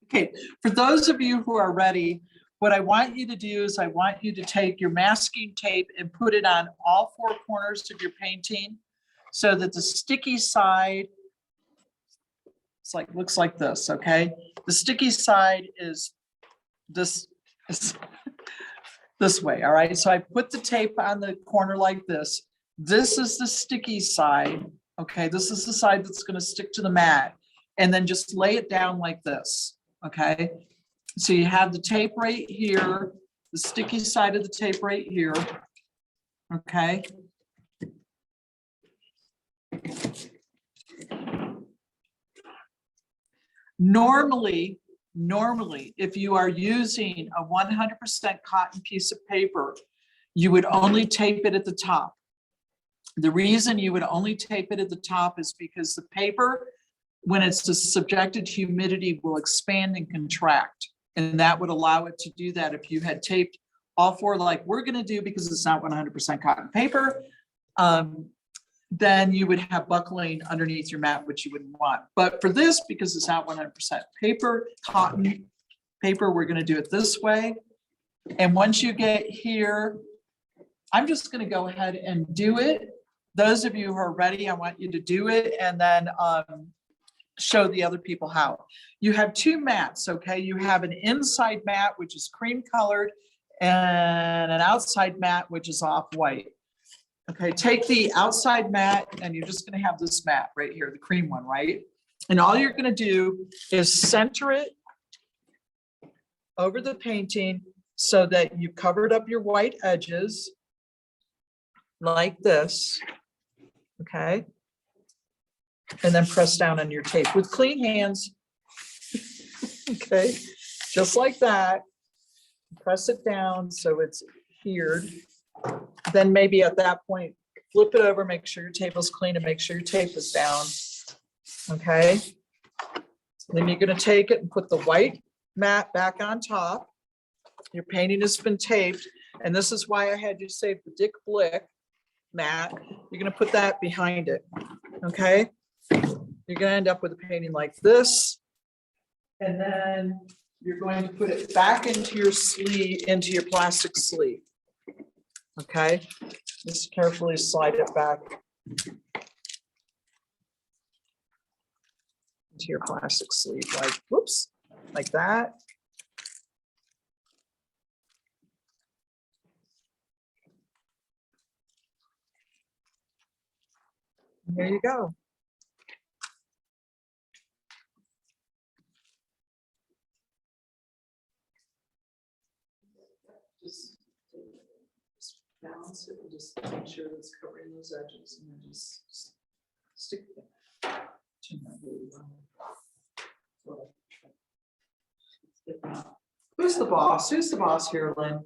Okay, for those of you who are ready, what I want you to do is I want you to take your masking tape and put it on all four corners of your painting so that the sticky side, it's like, looks like this, okay? The sticky side is this way, all right? So I put the tape on the corner like this. This is the sticky side, okay? This is the side that's gonna stick to the mat. And then just lay it down like this, okay? So you have the tape right here, the sticky side of the tape right here, okay? Normally, if you are using a 100% cotton piece of paper, you would only tape it at the top. The reason you would only tape it at the top is because the paper, when it's subjected to humidity, will expand and contract. And that would allow it to do that if you had taped all four like we're gonna do, because it's not 100% cotton paper, then you would have buckling underneath your mat, which you wouldn't want. But for this, because it's not 100% paper, cotton paper, we're gonna do it this way. And once you get here, I'm just gonna go ahead and do it. Those of you who are ready, I want you to do it and then show the other people how. You have two mats, okay? You have an inside mat, which is cream colored, and an outside mat, which is off-white. Okay, take the outside mat and you're just gonna have this mat right here, the cream one, right? And all you're gonna do is center it over the painting so that you've covered up your white edges like this, okay? And then press down on your tape with clean hands. Okay, just like that. Press it down so it's adhered. Then maybe at that point, flip it over, make sure your table's clean and make sure your tape is down. Okay. Then you're gonna take it and put the white mat back on top. Your painting has been taped, and this is why I had you save the Dick Blick mat. You're gonna put that behind it, okay? You're You're gonna end up with a painting like this. And then you're going to put it back into your sleeve, into your plastic sleeve. Okay, just carefully slide it back into your plastic sleeve, like, whoops, like that. And there you go. Just balance it and just make sure it's covering those edges and then just stick it. Turn that really well. Who's the boss? Who's the boss here, Lynn?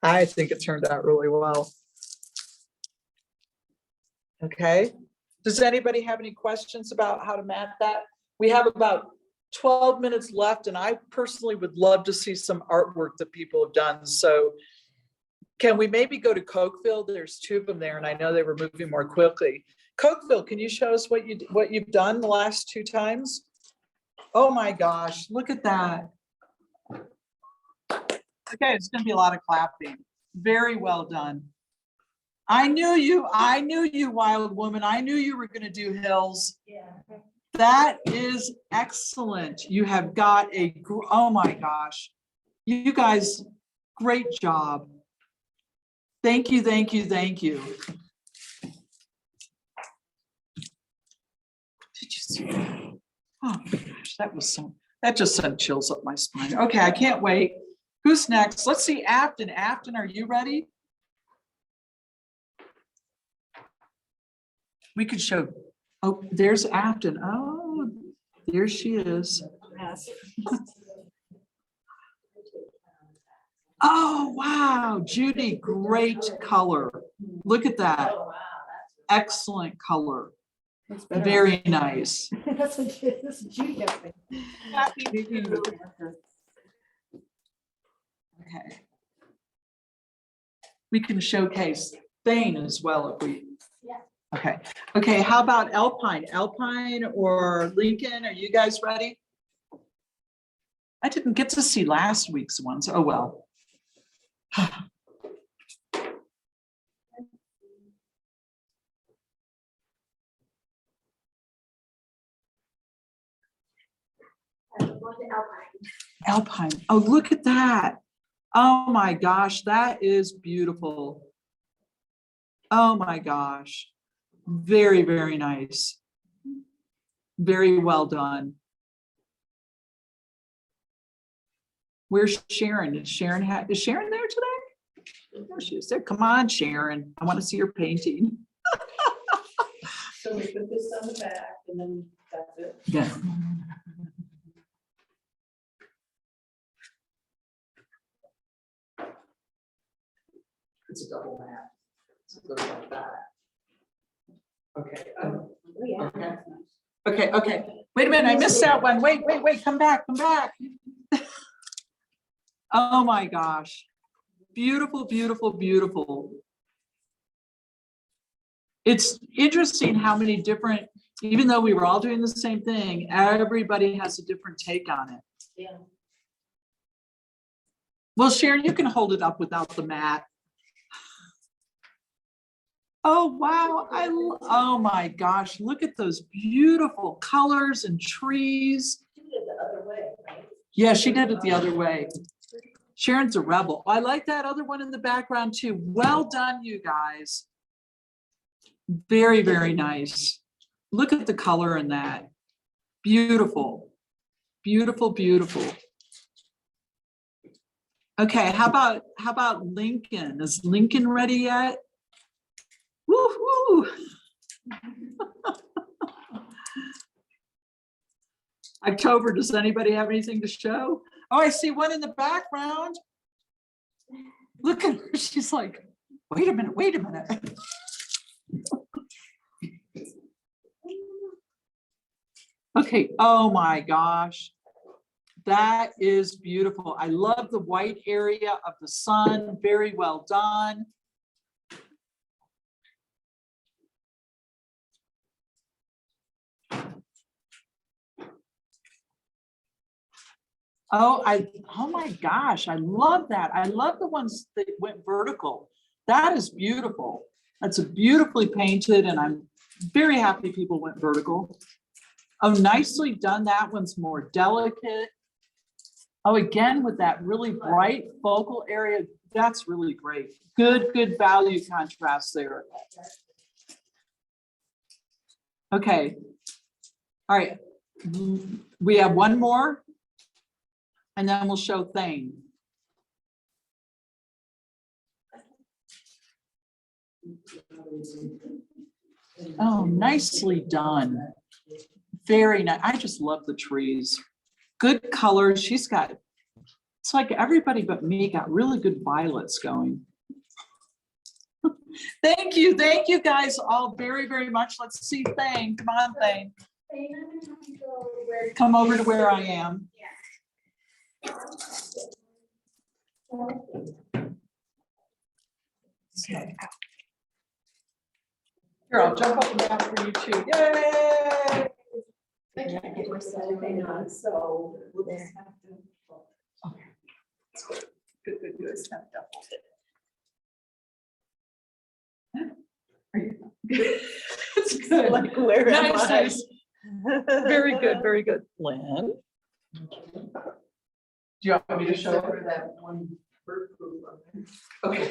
I think it turned out really well. Okay. Does anybody have any questions about how to mat that? We have about 12 minutes left, and I personally would love to see some artwork that people have done. So can we maybe go to Cokeville? There's 2 of them there, and I know they were moving more quickly. Cokeville, can you show us what you've done the last 2 times? Oh my gosh, look at that. Okay, it's gonna be a lot of clapping. Very well done. I knew you, wild woman. I knew you were gonna do hills. Yeah. That is excellent. You have got oh my gosh. You guys, great job. Thank you, thank you, thank you. Did you see that? Oh my gosh, that just sent chills up my spine. Okay, I can't wait. Who's next? Let's see, Afton. Afton, are you ready? We could show, oh, there's Afton. Oh, there she is. Oh, wow, Judy, great color. Look at that. Oh, wow, Excellent color. That's better. Very nice. That's what this is Judy. Okay. We can showcase Thane as well if we. Yeah. Okay. Okay. How about Alpine? Alpine or Lincoln? Are you guys ready? I didn't get to see last week's ones. Oh, well. Alpine. Oh, look at that. Oh my gosh, that is beautiful. Oh my gosh. Very, very nice. Very well done. Where's Sharon? Is Sharon there today? There she is. There. Come on, Sharon. I want to see your painting. So we put this on the back and then that's it. Yeah. It's a double mat. So it goes like that. Okay. Oh, yeah. Okay. Okay, okay. Wait a minute, I missed that one. Wait, come back, come back. Oh my gosh. Beautiful, beautiful, beautiful. It's interesting how many different, even though we were all doing the same thing, everybody has a different take on it. Yeah. Well, Sharon, you can hold it up without the mat. Oh, wow. Oh my gosh, look at those beautiful colors and trees. She did it the other way, right? Yeah, she did it the other way. Sharon's a rebel. I like that other one in the background too. Well done, you guys. Very, very nice. Look at the color in that. Beautiful, beautiful, beautiful. Okay, how about Lincoln? Is Lincoln ready yet? Woo-hoo. October, does anybody have anything to show? Oh, I see one in the background. Look at her, she's like, wait a minute, wait a minute. Okay, oh my gosh. That is beautiful. I love the white area of the sun. Very well done. Oh, oh my gosh, I love that. I love the ones that went vertical. That is beautiful. That's a beautifully painted and I'm very happy people went vertical. Oh, nicely done. That one's more delicate. Oh, again, with that really bright focal area, that's really great. Good value contrast there. Okay. All right. We have one more. And then we'll show Thane. Oh, nicely done. Very nice. I just love the trees. Good colors. She's got, it's like everybody but me got really good violets going. Thank you guys all very much. Let's see Thane. Come on, Thane. Come over to where I am. Okay. Here, I'll jump up and down for you too. Yay! I can't get myself anything on, so we'll just have to. Okay. Good. Snap it up. Are you? It's good. Like, where am I? Nice. Very good. Lynn? Do you want me to show Except her? for that one bird poop on there. Okay.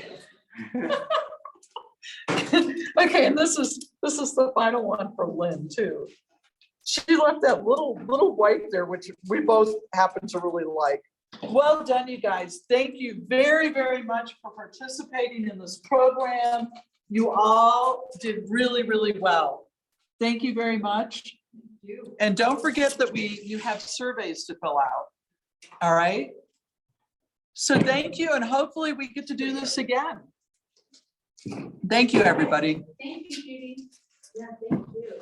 Okay, and this is the final one for Lynn too. She left that little white there, which we both happen to really like. Well done, you guys. Thank you very much for participating in this program. You all did really well. Thank you very much. And don't forget that you have surveys to fill out. All right. So thank you, and hopefully we get to do this again. Thank you, everybody. Thank you, Judy. Yeah, thank you.